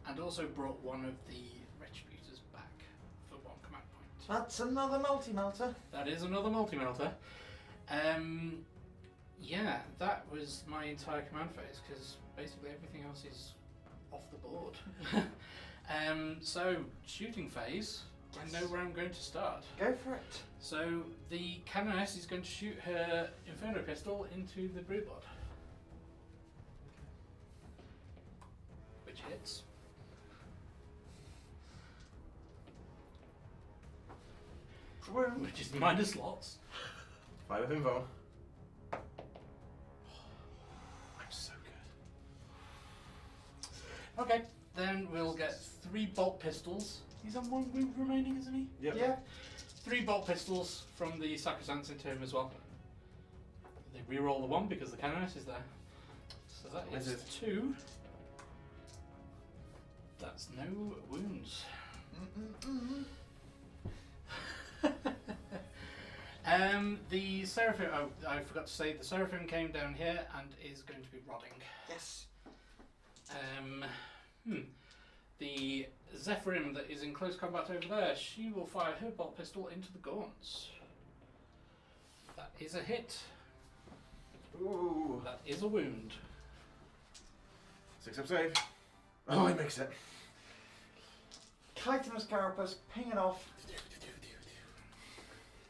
and also brought one of the Retributors back for 1 command point. That's another multi-melter. That is another multi-melter. Yeah, that was my entire command phase, because basically everything else is off the board. So, shooting phase, I know where I'm going to start. Go for it. So, the Canoness is going to shoot her Inferno Pistol into the Broodlord. Which hits. Which is minus lots. 5 of Invo. I'm so good. Okay, then we'll get 3 bolt pistols. He's on 1 wound remaining, isn't he? Yep. Yeah. 3 bolt pistols from the Sacrosancts into him as well. They reroll the 1 because the Canoness is there. So that is 2. That's no wounds. The Seraphim, oh, I forgot to say, the Seraphim came down here and is going to be rodding. Yes. The Zephyrim that is in close combat over there, she will fire her bolt pistol into the gaunts. That is a hit. Ooh. That is a wound. 6 up save. Oh, he makes it. Chitinous carapace pinging off.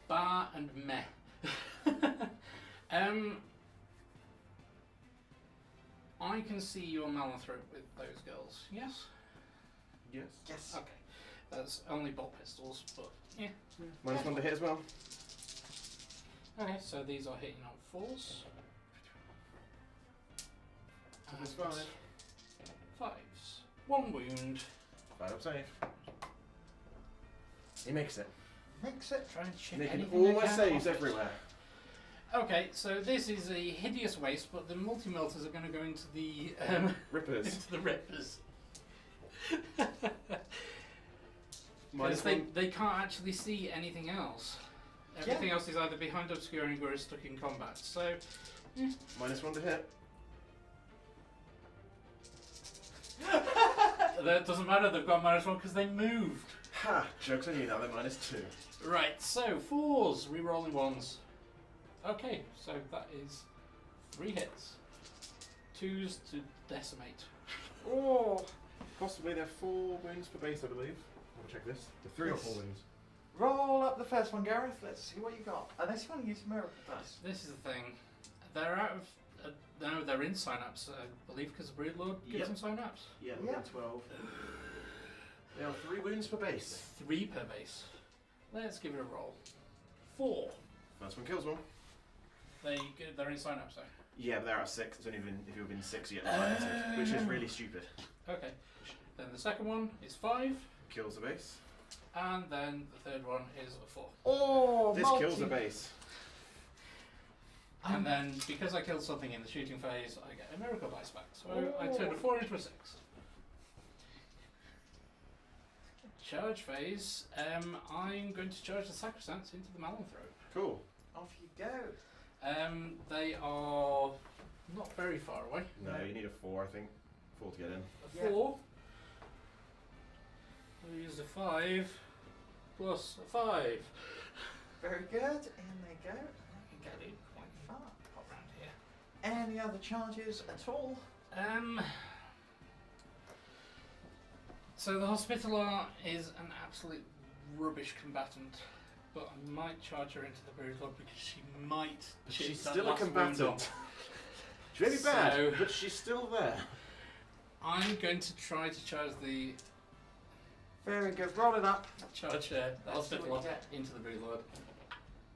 Bar and meh. I can see your Malanthrope with those girls, yes? Yes. Yes. Okay. That's only bolt pistols, but yeah. -1 to hit as well. Okay, so these are hitting on 4s. That's 5. 5s. 1 wound. 5 up save. He makes it. Makes it. Try and chip Making anything all they my can saves off it. everywhere. Okay, so this is a hideous waste, but the multi-melters are going to go into the Rippers. into the rippers. Minus Because 1. they can't actually see anything else. Everything else is either behind obscuring or is stuck in combat. So -1 to hit. that doesn't matter. They've got -1 because they moved. Ha! Joke's on you now, they're -2. Right. So 4s, re-rolling 1s. Okay, so that is 3 hits. 2s to decimate. Oh! Possibly they're 4 wounds per base, I believe. I'll check this. They're 3 or 4 wounds. Roll up the first one, Gareth. Let's see what you got. Unless you want to use miracle dice. This is the thing. They're out of. No, they're in Synapse, I believe, because Broodlord gives Yep. them Synapse. Yeah, Yeah. 12. They are 3 wounds per base. 3 per base. Let's give it a roll. 4. First one kills one. They're in Synapse though. Yeah, but they're at 6. It's only been, if you've been 6 yet, -2, which is really stupid. Okay. Then the second one is 5, Kills the base. and then the third one is a 4. Oh, This kills the base. And then because I killed something in the shooting phase, I get a miracle dice back. So I Oh. turn a 4 into a 6. Charge phase. I'm going to charge the Sacrosancts into the Malanthrope. Cool. Off you go. They are not very far away. No, you need a 4, I think. 4 to get in. A Yeah. 4. We'll use a 5 plus a 5. Very good. In they go. I can get it quite far. Pop round here. Any other charges at all? So the Hospitaller is an absolute rubbish combatant, but I might charge her into the Broodlord because she might. But chip she's that still a last wound combatant. off. She may be bad, So- but she's still there. I'm going to try to charge the Very good. Roll it up. the Let's see what Hospitaller you get. into the Broodlord.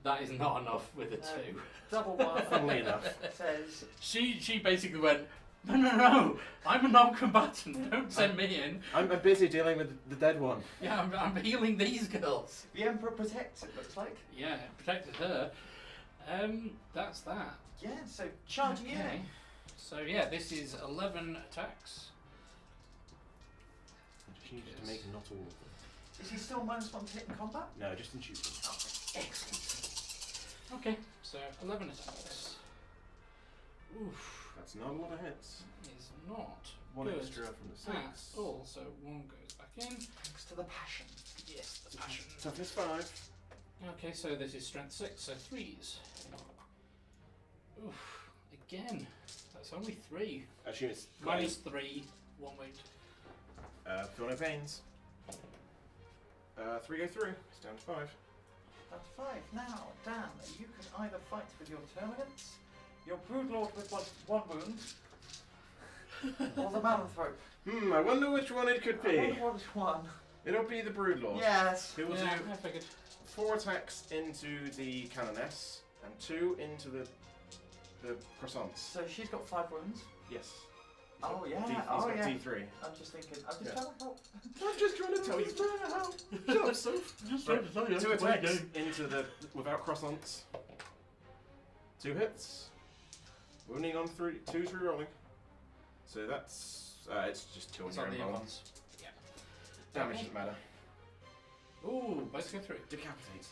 That is not enough with a No. 2. Double one. Funnily enough. Says She basically went, no, I'm a non-combatant, don't send me in. I'm busy dealing with the dead one. Yeah, I'm healing these girls. the Emperor protects. It looks like. Yeah, protected her. That's that. Yeah. So charging in. So yeah, this is 11 attacks. She needs to make not all of them. Is he still -1 to hit in combat? No, just in shooting. Oh, excellent. Okay, so 11 attacks. Oof, That's not a lot of hits. is not 1 good extra from the 6. at all. So 1 goes back in. Thanks to the passion. Yes, the passion. Toughness 5. Okay, so this is strength 6, so 3s. Oof, again. That's only 3. I assume it's -3, 1 wound. feel no pains. 3 go through. It's down to 5. That's 5. Now, Dan, you can either fight with your Termagants, your Broodlord with 1 wound, or the Malanthrope. I wonder which one it could I be. wonder which one. It'll be the Broodlord. Yes. Who will Yeah, do I figured. 4 attacks into the Canoness and 2 into the croissants. So she's got 5 wounds. Yes. Oh, yeah. He's Oh, got yeah. D3. I'm just thinking. I'm just Yeah. trying to help. I'm just trying to tell you. I'm just trying to help. Shut up, Soph. Just Right, trying to tell you. 2 attacks into the without croissants. 2 hits. Wounding on 3, 2's re-rolling. So that's it's just 2 on It's your on own the roll. ones. Yeah. Damage doesn't matter. Ooh, both go through. Decapitates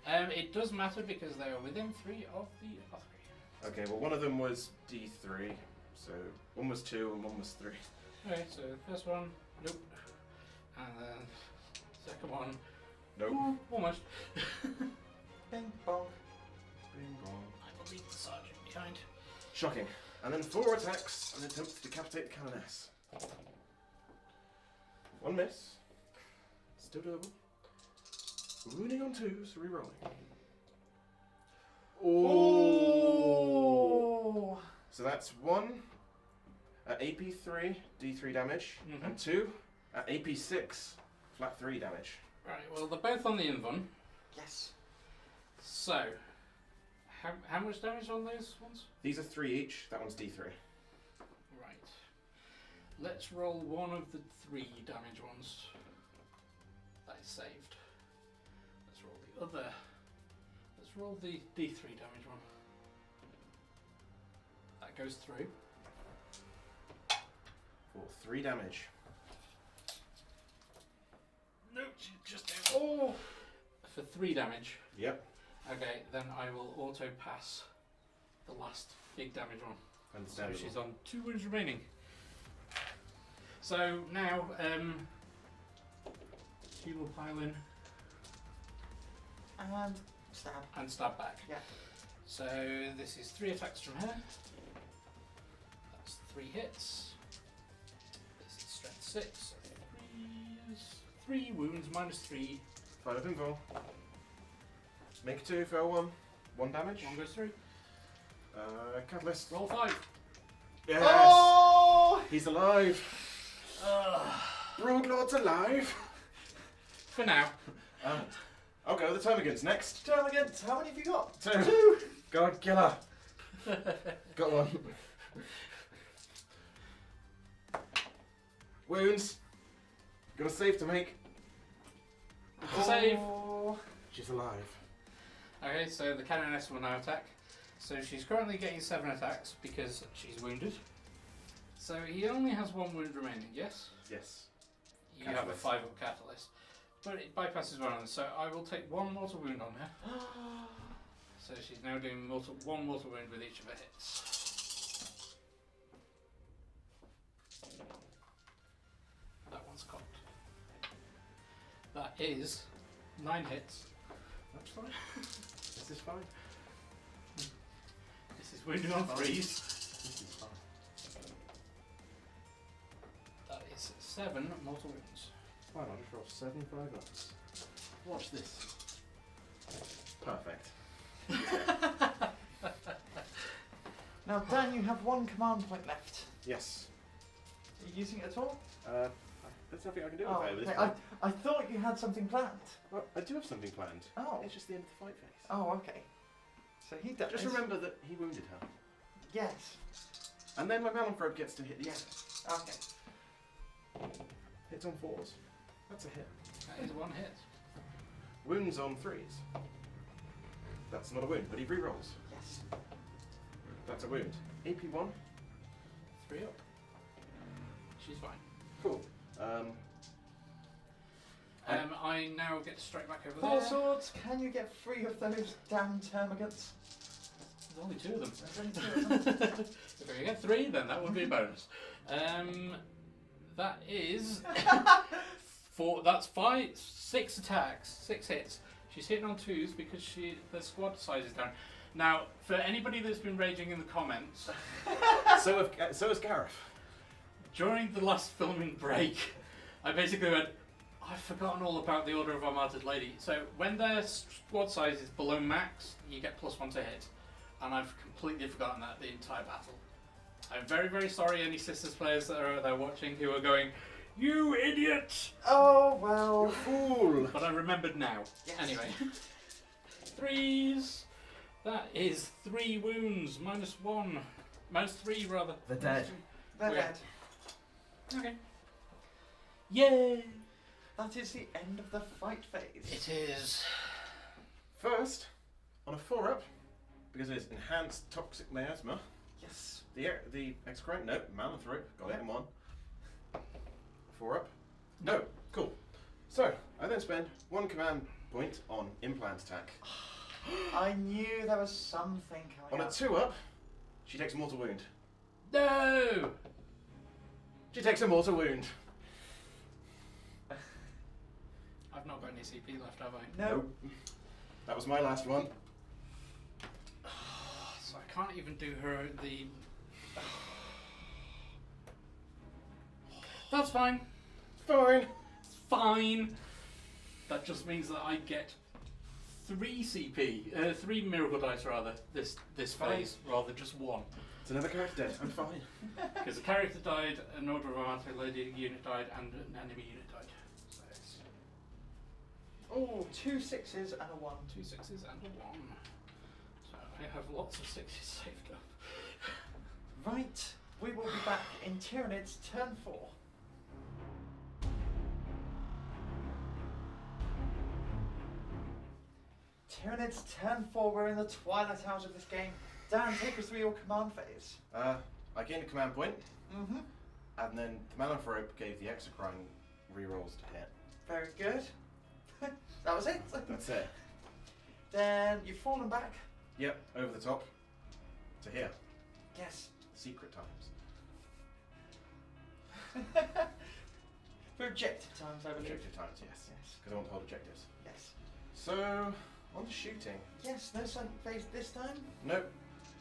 them. It does matter because they are within 3 of the apothecary. Okay, well one of them was D3, so one was 2 and one was 3. Okay, so first one, nope. And then second one, Nope. ooh, almost. Bing bong. Bing bong. I will leave the sergeant behind. Shocking. And then 4 attacks and attempt to decapitate the Canoness. 1 miss. Still doable. Wounding on 2s, rerolling. Oh! So that's 1 at AP3, D3 damage, Mhm. and 2 at AP6, flat 3 damage. Right, well, they're both on the invuln. Yes. So, how much damage on those ones? These are 3 each, that one's D3. Right. Let's roll one of the 3 damage ones. That is saved. Let's roll the other. Let's roll the D3 damage one. That goes through. For 3 damage. No, just oh, for 3 damage. Yep. Okay, then I will auto pass the last big damage one. So Understandable. she's on 2 wounds remaining. So now, she will pile in And stab. and stab back. Yeah. So this is 3 attacks from her. That's 3 hits. This is strength 6. So 3 wounds minus 3. Fire up invul. Make 2, fail 1. 1 damage. 1 goes through. Catalyst. Roll 5. Yes! Oh! He's alive! Broodlord's alive! For now. I'll go with the Termagants next. Termagant, how many have you got? 2. God killer. Got 1. Wounds. Got a save to make. Save. Oh. She's alive. Okay, so the Canoness will now attack. So she's currently getting 7 attacks because she's wounded. So he only has 1 wound remaining, yes? Yes. You have a 5-up catalyst. But it bypasses one of them, so I will take 1 mortal wound on her. So she's now doing 1 mortal wound with each of her hits. That one's cocked. That is 9 hits. That's fine. This is fine. This is wounding on 3s. This is fine. That is 7 mortal wounds. Fine, I'll just roll 7 5 ups. Watch this. Perfect. Now, Dan, you have 1 command point left. Yes. Are you using it at all? There's nothing I can do Oh, with it at this okay. point. I thought you had something planned. Well, I do have something planned. Oh. It's just the end of the fight phase. Oh, okay. So he does. Just remember that he wounded her. Yes. And then my Malanthrope gets to hit the other. Okay. Hits on 4s. That's a hit. That is 1 hit. Wounds on 3s. That's not a wound, but he re-rolls. Yes. That's a wound. AP1. 3 up. She's fine. Cool. I now get to strike back over 4 there. swords. Can you get 3 of those damn termagants? There's only 2 of them. There's only 2 of them. If I can get 3, then that would be a bonus. That is that's 6 attacks, 6 hits. She's hitting on 2s because the squad size is down. Now, for anybody that's been raging in the comments, So is Gareth. during the last filming break, I basically went, I've forgotten all about the Order of Our Martyred Lady. So when their squad size is below max, you get +1 to hit. And I've completely forgotten that the entire battle. I'm very, very sorry any Sisters players that are out there watching who are going, you idiot! Oh, well. Fool! But I remembered now. Yes. Anyway. 3s. That is 3 wounds, -1. -3 rather. They're dead. They're Yeah. dead. Okay. Yay! That is the end of the fight phase. It is. First, on a 4-up, because it is enhanced toxic miasma, Yes. the excrement, no, Malanthrope, got it in 1. 4-up. No, cool. So, I then spend 1 command point on implant attack. I knew there was something coming On a up. 2-up, she takes a mortal wound. No! She takes a mortal wound. I've not got any CP left, have I? No. That was my last one. So I can't even do her the... That's fine. Fine. Fine. That just means that I get 3 CP, 3 miracle dice rather, this phase, rather just 1. It's another character dead. I'm fine. Because a character died, an order of artillery unit died, and an enemy unit died. So it's Oh, 2 6s and a 1. 2 6s and a 1. So I have lots of 6s saved up. Right, we will be back in Tyranids turn 4. Tyranids turn 4, we're in the twilight hours of this game. Dan, take us through your command phase. I gained a command point, Mm-hmm. and then the Malanthrope gave the exocrine rerolls to hit. Very good. That was it. That's it. Then you've fallen back. Yep, over the top. To here. Yes. Secret times. For objective times, I believe. Objective times, yes. Yes. Because I want to hold objectives. Yes. So, on to shooting. Yes, no psychic phase this time. Nope.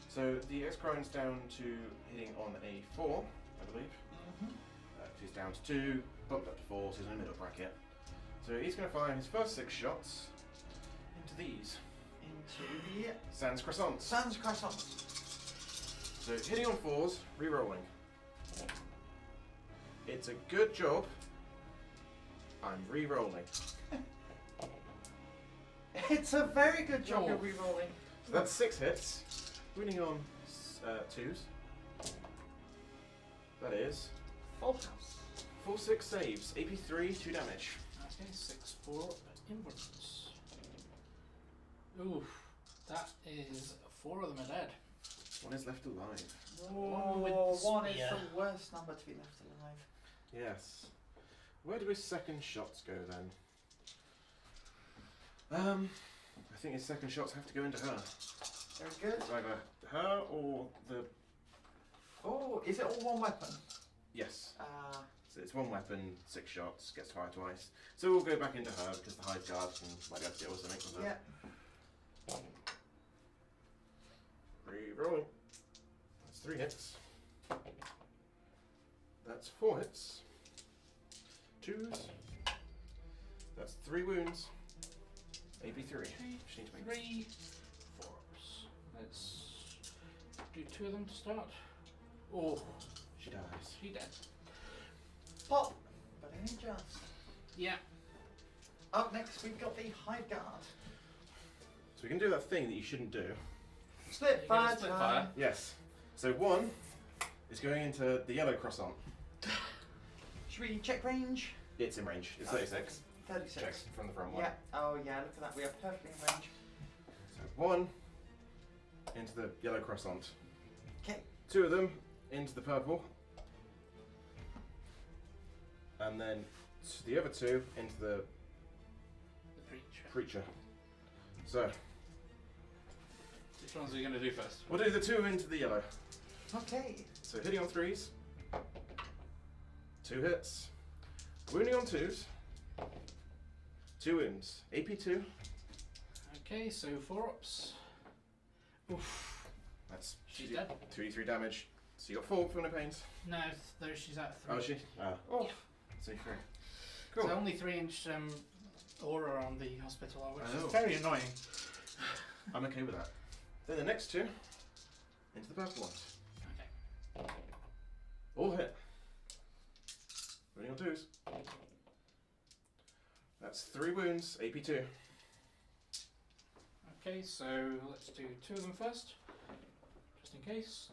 So the exocrine's down to hitting on a 4, I believe. Mm-hmm. He's down to 2, bumped up to 4, so he's in the middle bracket. So he's going to fire his first 6 shots into these. Into the Sans croissants. Sans Croissant. So hitting on 4s, re-rolling. It's a good job. I'm re-rolling. It's a very good job Oh. you're re-rolling. So that's 6 hits, winning on 2s. That is Full house. full 6 saves, AP 3, 2 damage. Okay, 6 for inwards. Oof, that is 4 of them are dead. 1 is left alive. Oh, with one is spear. the worst number to be left alive. Yes. Where do his second shots go then? I think his second shots have to go into her. Very good. It's either her or the... Oh, is it all one weapon? Yes. Uh, So it's 1 weapon, 6 shots, gets to fire twice. So we'll go back into her because the Hive Guard might be able to deal with something with her. yeah. Re-rolling. That's 3 hits. That's 4 hits. 2s. That's 3 wounds. AP 3. She needs to make 3 4s. Let's do 2 of them to start. Oh, She dies. she dead. Pop. But only just. Yeah. Up next, we've got the Hive Guard. So we can do that thing that you shouldn't do. Split You're gonna fire split time. fire. Yes. So 1 is going into the yellow croissant. Should we check range? It's in range. It's 36. 36. Checks from the front one. Yeah. Oh yeah, look at that. We are perfectly in range. So 1 into the yellow croissant. Okay. 2 of them into the purple. And then the other 2 into the The preacher. creature. So Which ones are we going to do first? we'll do the 2 into the yellow. Okay. So hitting on 3s. 2 hits. Wounding on 2s. 2 wounds. AP 2. Okay, so 4 ups. Oof. That's She's dead. 2d3 damage. So you got 4 for no pains. No, there she's at 3. Oh, is she? Ah. Oh. So 3. Cool. Cool. So only 3-inch aura on the hospital, which Oh. is very annoying. I'm okay with that. Then the next 2 into the purple ones. Okay. All hit. Running on 2s. That's 3 wounds, AP 2. Okay, so let's do 2 of them first, just in case.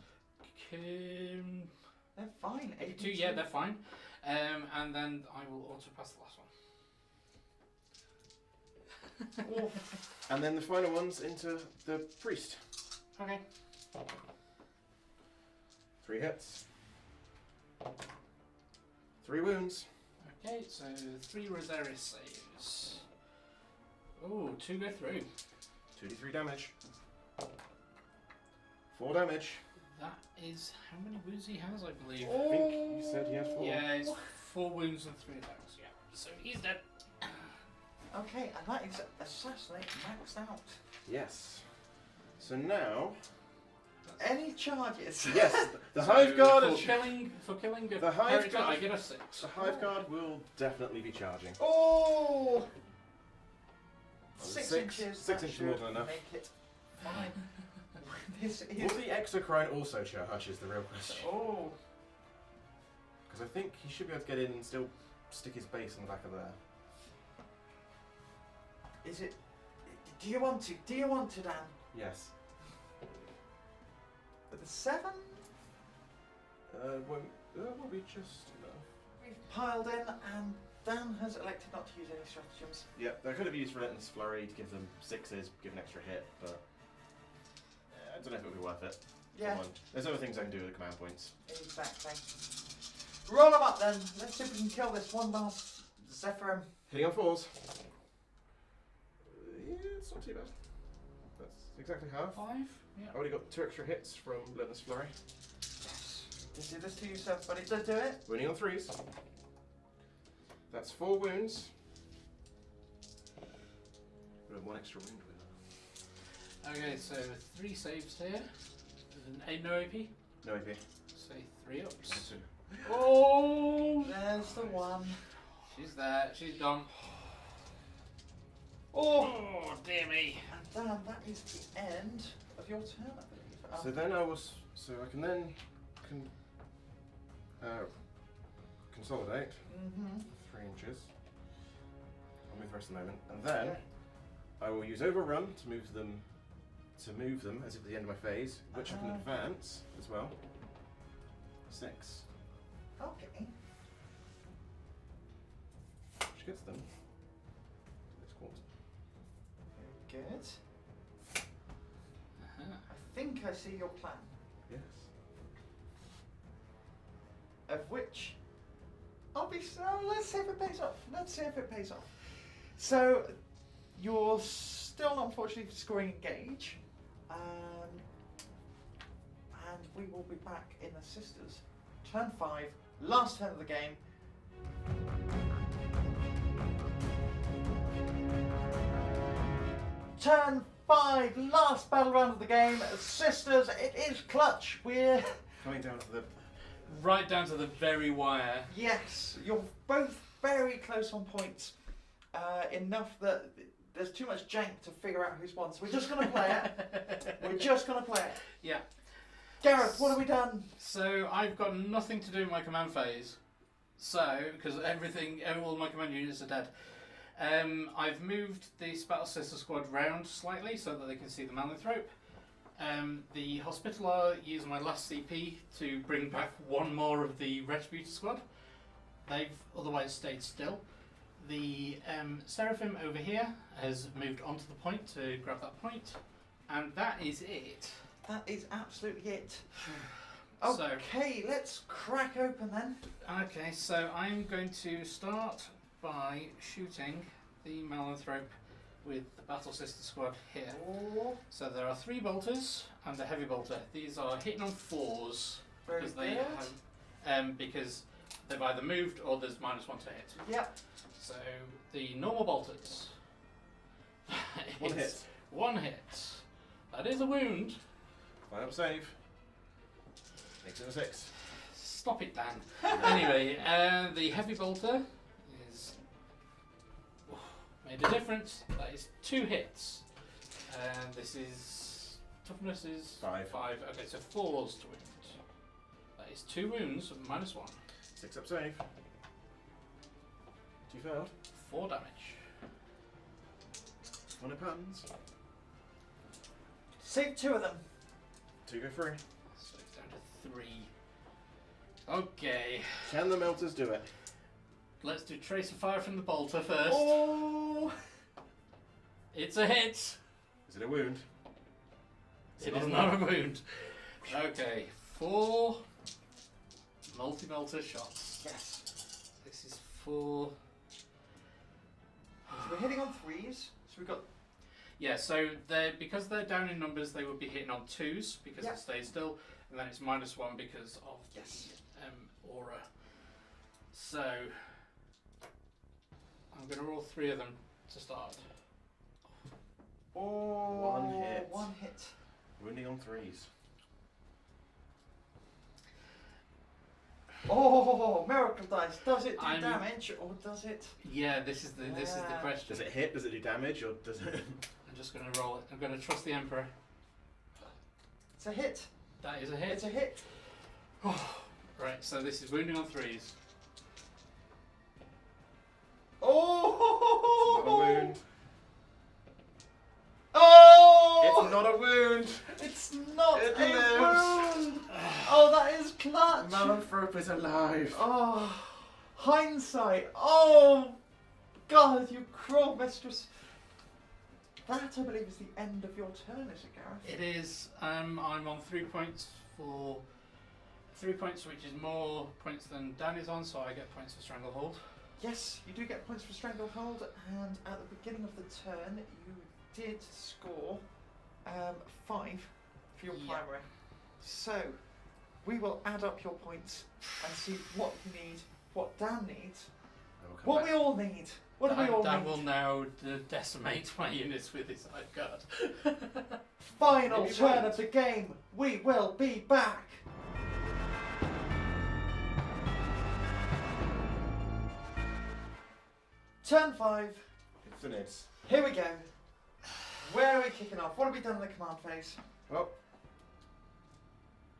They're fine. 2, yeah, they're fine. And then I will auto pass the last one. Oh. And then the final ones into the priest. Okay. 3 hits. 3 wounds. Okay, so 3 Rosaris saves. Oh, 2 go through. 2d3 damage. 4 damage. That is how many wounds he has, I believe. I think you said he had 4. Yeah, 4 wounds and 3 attacks. Yeah, so he's dead. Okay, and that is Assassinate maxed out. Yes. So now... Any charges? Yes, the So Hive Guard... for killing a The Hive character, Guard- I get a 6. The Hive Guard will definitely be charging. Oh! 6 6 inches. 6 that inches more should than enough. Make it fine. This Will is. the Exocrine also charge is the real question. Oh. Because I think he should be able to get in and still stick his base on the back of there. Is it? Do you want to? Do you want to, Dan? Yes. With the 7, Will be just enough. we've piled in, and Dan has elected not to use any stratagems. Yeah, they could have used Relentless Flurry to give them 6s, give an extra hit, but I don't know if it would be worth it. Yeah. Come on. There's other things I can do with the command points. Exactly. Roll them up then. Let's see if we can kill this one last Zephyrim. Hitting on 4s. Yeah, it's not too bad. That's exactly half. 5? Yeah. I already got 2 extra hits from Relentless Flurry. Yes. You do this to yourself, buddy. Don't do it. Winning on 3s. That's 4 wounds. We have 1 extra wound with Okay, so 3 saves here. No AP. no AP. Say 3 ups. 2. Oh! There's the one. She's there. She's done. Oh! Oh, dear me. And Dan, that is the end of your turn, I believe. So then I can then consolidate Mm-hmm. 3 inches. I'll move the rest of the moment, and then I will use Overrun to move them as if at the end of my phase, which I can advance as well. 6, Okay. which gets them to this quarter. Very good. Uh-huh. I think I see your plan. Yes. Of which I'll be so. Let's see if it pays off. Let's see if it pays off. So you're still not unfortunately scoring engage, and we will be back in the Sisters. Turn 5, last turn of the game. Turn 5, last battle round of the game. Sisters, it is clutch. We're Coming down to the... Right down to the very wire. Yes, you're both very close on points. Enough that there's too much jank to figure out who's won. So we're just going to play it. We're just going to play it. Yeah. Gareth, what have we done? So I've got nothing to do in my command phase. So, because all my command units are dead. I've moved the Battle Sister squad round slightly so that they can see the Malanthrope. The Hospitaller used my last CP to bring back 1 more of the Retributor squad. They've otherwise stayed still. The Seraphim over here has moved onto the point to grab that point. And that is it. That is absolutely it. So- Okay, let's crack open then. Okay, so I'm going to start by shooting the Malanthrope with the Battle Sister squad here. Oh, So there are 3 bolters and a heavy bolter. These are hitting on 4s very because good. they have, because they've either moved or there's -1 to hit. Yep. So the normal bolters. 1 It's hit. 1 hit. That is a wound. Line up save. Makes it a 6. Stop it, Dan. Anyway, the heavy bolter is made a difference. That is 2 hits. And this is toughness is 5. Okay, so 4s to wound. That is 2 wounds, -1. 6 up save. 2 failed. 4 damage. 1 puns. Save 2 of them. 2 go free. So it's down to 3. Okay, Can the melters do it? let's do tracer fire from the bolter first. Oh, It's a hit. Is it a wound? It is not a wound. Okay, 4 multi-melter shots. yes. This is 4. So we're hitting on 3s. So we've got. Yeah, so because they're down in numbers, they would be hitting on 2s because Yep. it stays still, and then it's -1 because of Yes. the aura. So I'm going to roll 3 of them to start. Oh, one hit. Wounding on 3s. Oh, miracle dice. Does it do damage or does it? Yeah, this is the question. Does it hit? Does it do damage or does it? I'm just going to roll it. I'm going to trust the Emperor. It's a hit. That is a hit. It's a hit. Right, so this is wounding on 3s. Oh! It's not a wound. Oh! It's not a wound. It's not It a lives. wound. Oh, that is clutch. Malanthrope is alive. Oh, hindsight. Oh, God, you cruel mistress. That, I believe, is the end of your turn, is it, Gareth? It is. I'm on 3 points for 3 points, which is more points than Dan is on, so I get points for Stranglehold. Yes, you do get points for Stranglehold, and at the beginning of the turn, you did score 5 for your primary. So, we will add up your points and see what you need, what Dan needs, what we all need. What do we all Dan need? will now decimate my units with his Hive Guard. Final turn of the game. We will be back. Turn 5. Infinite. Here we go. Where are we kicking off? What have we done in the command phase? Well,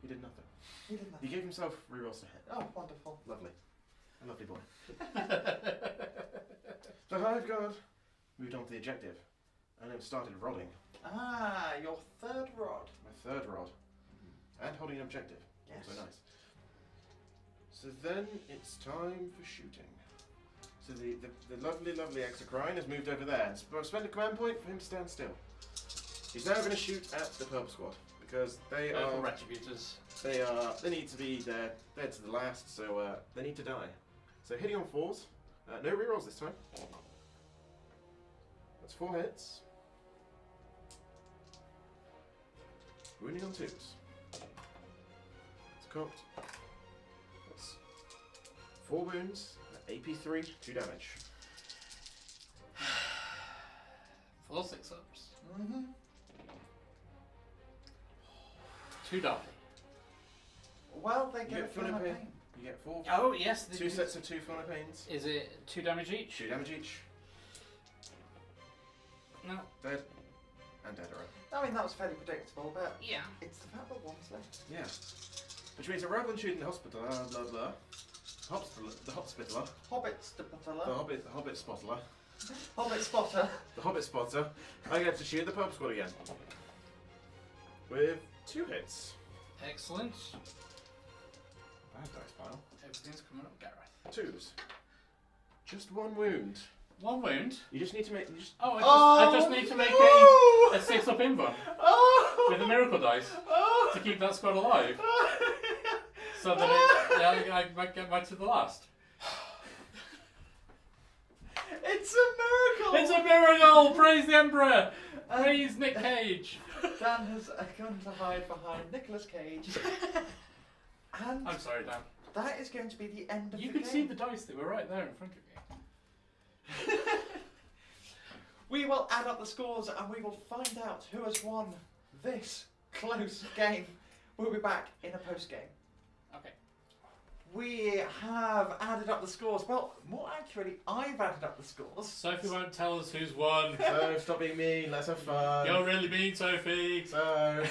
he did nothing. He did nothing. He gave himself rerolls to hit. Oh, wonderful. Lovely. A lovely boy. The Hive Guard moved on to the objective and then started rolling. Ah, your third rod. My third rod. And holding an objective. Yes. Also nice. So then it's time for shooting. So the lovely, lovely Exocrine has moved over there and spend a command point for him to stand still. He's now going to shoot at the Purple Squad because they are Retributors. They need to be there to the last, so they need to die. So hitting on 4s. No rerolls this time. That's 4 hits. Wounding on 2s. It's cocked. That's 4 wounds. AP3, 2 damage. 4 6-ups. Mm-hmm. 2 die. Well, they You get a get fun of pain. pain. You get 4. Oh yes. 2 sets of 2 Fauna Pains. Is it 2 damage each? 2 damage each. No. Dead. And dead are I mean, that was fairly predictable, but Yeah. it's the fact that one's left. Yeah. Which means that rather than shooting the hospital, blah blah, the hospitaler, Hobbits to Battalion. the hobbit spottler, Hobbit spotter. the hobbit spotter, I get to shoot the Purple Squad again. With 2 hits. Excellent. Bad dice pile. Everything's coming up, Gareth. 2s. Just 1 wound. 1 wound. You just need to make. I just need to make no! a 6-up invuln Oh! with a miracle dice Oh! to keep that squad alive, so that I might get back to the last. It's a miracle! It's a miracle! Praise the Emperor! Praise Nick Cage! Dan has gone to hide behind Nicolas Cage. And I'm sorry, Dan. that is going to be the end of You the could game. see the dice that were right there in front of you. We will add up the scores and we will find out who has won this close game. We'll be back in a post game. Okay. We have added up the scores. Well, more accurately, I've added up the scores. Sophie won't tell us who's won. So stop being mean. Let's have fun. You're really mean, Sophie. So.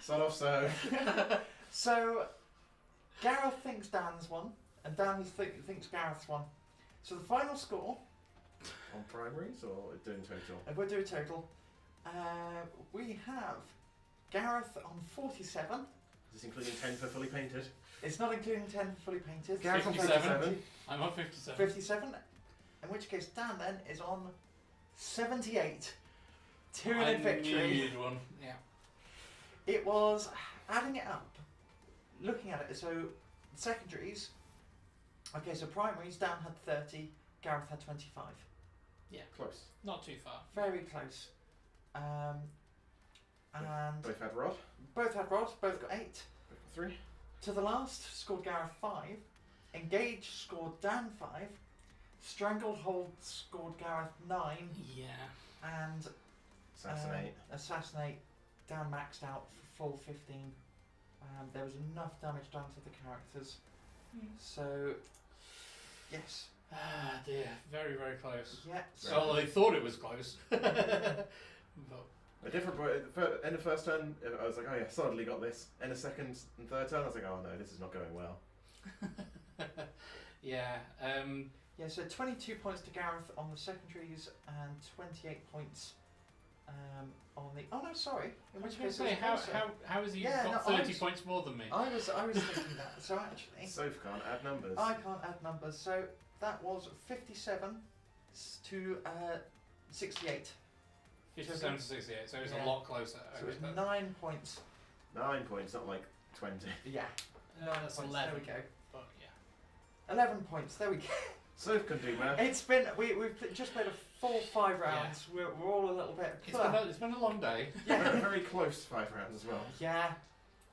Son of so. So, Gareth thinks Dan's won, and Dan thinks Gareth's won. So the final score, On primaries or doing total? and we'll do a total, we have Gareth on 47. Is this including 10 for fully painted? It's not including 10 fully painted. Gareth on 57. 57. I'm on 57. 57. In which case Dan then is on 78. 2 I in victory. knew you'd won. Yeah. It was adding it up, looking at it. So secondaries. Okay, so primaries. Dan had 30. Gareth had 25. Yeah. Close. Not too far. Very close. And Both had rod. both had rod. Both got 8. Both got 3. To the last, scored Gareth 5. Engage scored Dan 5. Stranglehold scored Gareth 9. Yeah. And Assassinate Dan maxed out for full 15. There was enough damage done to the characters. So, yes. Ah, dear. Very, very close. Yeah. So they thought it was close. But a different in the first turn, I was like, oh yeah, solidly got this. In the second and third turn, I was like, oh no, this is not going well. yeah. Yeah, so 22 points to Gareth on the secondaries and 28 points on the... Oh no, sorry. In which case, how has he got 30 points more than me? I was thinking that. So actually... Soph can't add numbers. I can't add numbers. So that was 57 to 68. 57 to 68, so it's a lot closer. So it's 9 points. 9 points, not like 20. Yeah. That's 11. There we go. But yeah. 11 points. There we go. Soph can do math. It's been we've just played a full 5 rounds. Yeah. We're all a little bit. It's been a long day. Yeah. Very close 5 rounds as well. Yeah.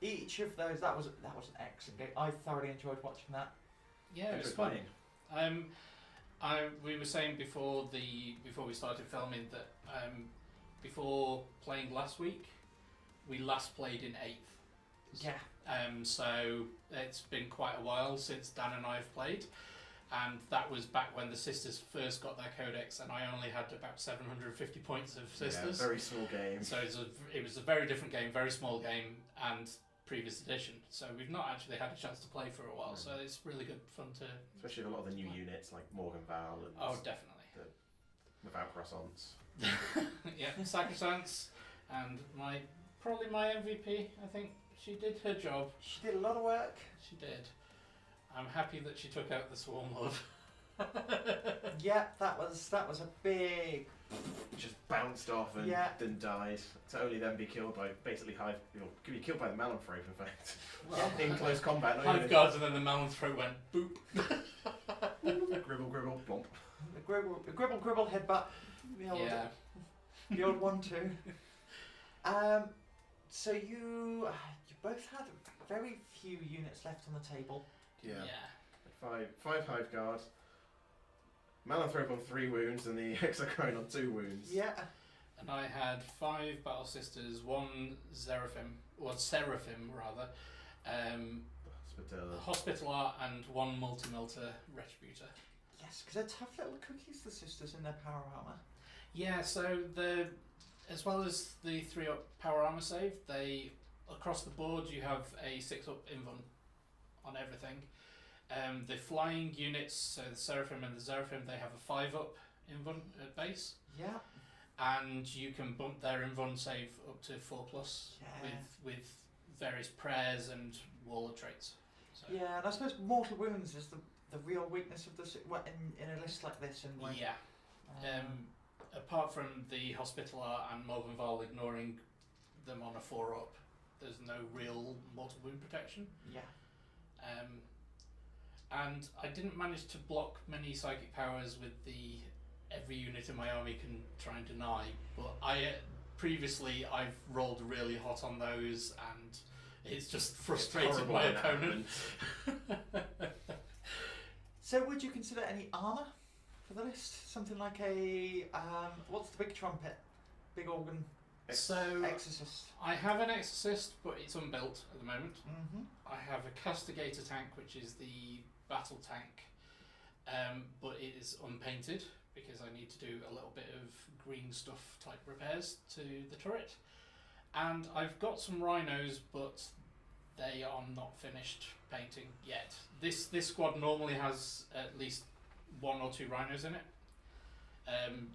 Each of those that was an excellent game. I thoroughly enjoyed watching that. Yeah, it was fun. We were saying before we started filming that before playing last week, we last played in 8th. Yeah. So it's been quite a while since Dan and I have played, and that was back when the sisters first got their codex, and I only had about 750 points of sisters. Yeah, very small game. So it was a very different game, very small game, and previous edition. So we've not actually had a chance to play for a while. So it's really good fun to. Especially with a lot of the new units like Morgan Val and. Oh, definitely. Without croissants. Yeah, Sacrosanct, and probably my MVP. I think she did her job. She did a lot of work. She did. I'm happy that she took out the Swarm Lord. Yeah, that was a big. Just bounced off and then died. To only then be killed by basically Hive. Could be killed by the Malanthrope, in fact. Well, in close combat. Hive guards, and then the Malanthrope went boop. Gribble, gribble, blomp. The gribble, headbutt. The old 1-2. So you both had very few units left on the table. Yeah. Five Hive guard. Malanthrope on 3 wounds and the Hexacrine on 2 wounds. Yeah. And I had 5 Battle Sisters, 1 Seraphim, rather. Hospitaller and 1 Multi-Milter Retributor. Yes, because they're tough little cookies, the sisters, in their power armour. Yeah, so as well as the 3-up power armour save, across the board you have a 6-up invuln on everything. The flying units, so the Seraphim and the Seraphim, they have a 5-up invuln at base. Yeah. And you can bump their invuln save up to 4+, with various prayers and warlord traits. So. Yeah, and I suppose mortal wounds is the real weakness of in a list like this. Yeah. Apart from the Hospitaller and Morgan Val ignoring them on a 4-up, there's no real mortal wound protection. Yeah. And I didn't manage to block many psychic powers with every unit in my army can try and deny, but previously I've rolled really hot on those, and it's just frustrated my opponent. So would you consider any armour for the list? Something like a what's the big trumpet? Big organ. So Exorcist. I have an Exorcist, but it's unbuilt at the moment. Mm-hmm. I have a Castigator tank, which is the battle tank, but it is unpainted because I need to do a little bit of green stuff type repairs to the turret. And I've got some rhinos, but they are not finished painting yet. This squad normally has at least 1 or 2 rhinos in it,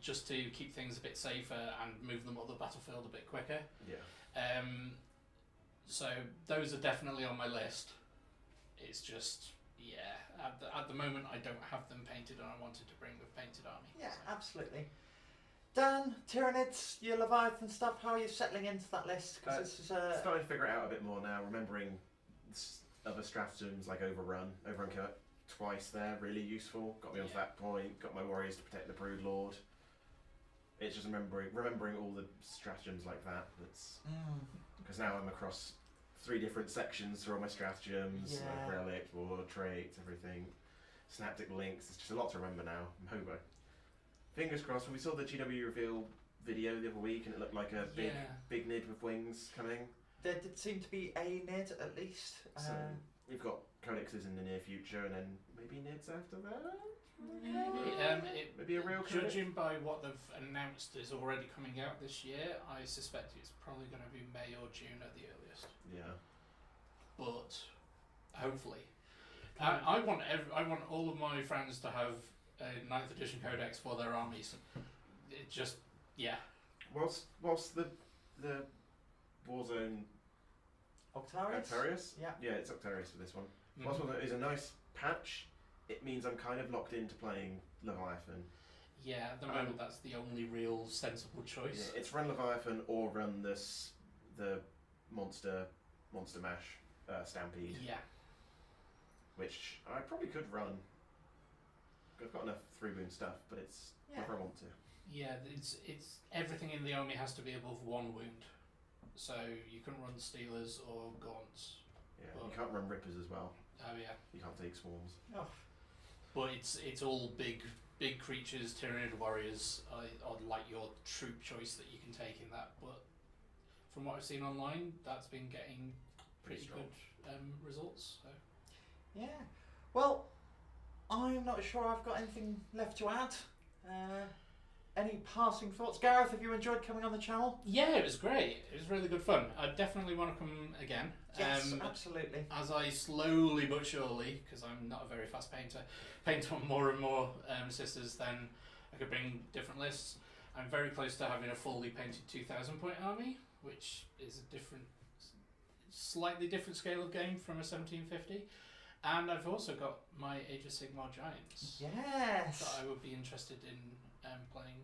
just to keep things a bit safer and move them up the battlefield a bit quicker. Yeah. So those are definitely on my list. It's just, at the moment I don't have them painted, and I wanted to bring a painted army. Yeah, absolutely. Dan, Tyranids, your Leviathan stuff, how are you settling into that list? Because this is starting to figure it out a bit more now, remembering other stratagems like Overrun twice there, really useful. Got me onto that point, got my warriors to protect the Broodlord. It's just remembering all the stratagems like that. That's because now I'm across 3 different sections for all my stratagems, Yeah. relics, war traits, everything. Synaptic links. It's just a lot to remember now. I'm hoping. Fingers crossed. When we saw the GW reveal video the other week, and it looked like a big nid with wings coming. There did seem to be a nid at least. So we've got codexes in the near future, and then maybe nids after that. Maybe a real judging by what they've announced is already coming out this year, I suspect it's probably going to be May or June at the earliest. Yeah. But hopefully, I want all of my friends to have a 9th edition codex for their armies. It just Whilst the Warzone Octarius? Octarius? Yeah. Yeah, it's Octarius for this one. Whilst one is a nice patch, it means I'm kind of locked into playing Leviathan. Yeah, at the moment that's the only real sensible choice. Yeah, it's run Leviathan or run the Monster Mash Stampede. Yeah. Which I probably could run. I've got enough 3-boon stuff, but it's whether I want to. Yeah, it's everything in the army has to be above 1 wound. So you can run Stealers or Gaunts. Yeah, you can't run Rippers as well. Oh yeah. You can't take Swarms. Oh. But it's all big creatures, Tyranid warriors are like your troop choice that you can take in that. But from what I've seen online, that's been getting pretty good results. So. Yeah. Well, I'm not sure I've got anything left to add. Any passing thoughts? Gareth, have you enjoyed coming on the channel? Yeah, it was great. It was really good fun. I definitely want to come again. Yes, absolutely. As I slowly but surely, because I'm not a very fast painter, paint on more and more sisters, then I could bring different lists. I'm very close to having a fully painted 2,000 point army, which is a slightly different scale of game from a 1750. And I've also got my Age of Sigmar Giants. Yes. That I would be interested in playing.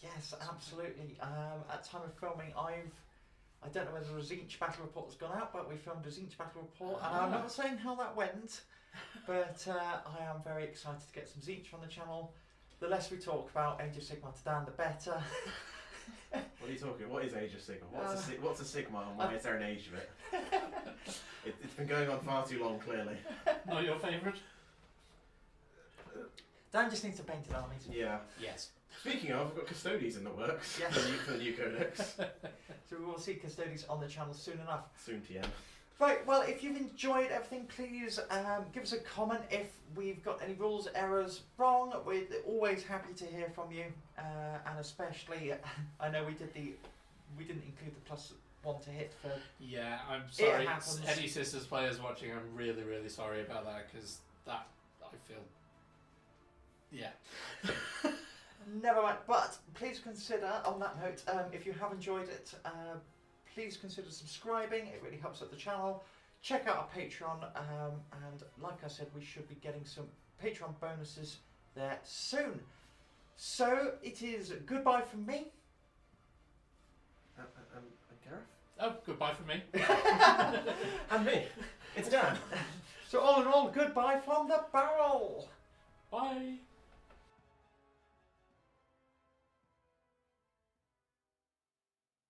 Yes, absolutely. At time of filming, I don't know whether the Zinch battle report has gone out, but we filmed a Zinch battle report, and I'm not saying how that went, but I am very excited to get some Zinch on the channel. The less we talk about Age of Sigmar to Dan, the better. What are you talking? What is Age of Sigmar? What's a Sigmar, and why is there an age of it? It's been going on far too long, clearly. Not your favourite? Dan just needs to paint an army. Yeah. Yes. Speaking of, I've got Custodies in the works. Yes. For the new codex. So we will see Custodies on the channel soon enough. Soon TM. Right, well, if you've enjoyed everything, please give us a comment if we've got any rules, errors wrong. We're always happy to hear from you, and especially, I know we didn't include the +1 to hit for. Yeah, I'm sorry. It happens. Any sisters players watching, I'm really, really sorry about that, because that I feel. Yeah. Never mind. But please consider, on that note, if you have enjoyed it, please consider subscribing. It really helps out the channel. Check out our Patreon, and like I said, we should be getting some Patreon bonuses there soon. So it is goodbye from me. Gareth? Oh, goodbye from me. And me. It's Dan. So all in all, goodbye from the barrel. Bye.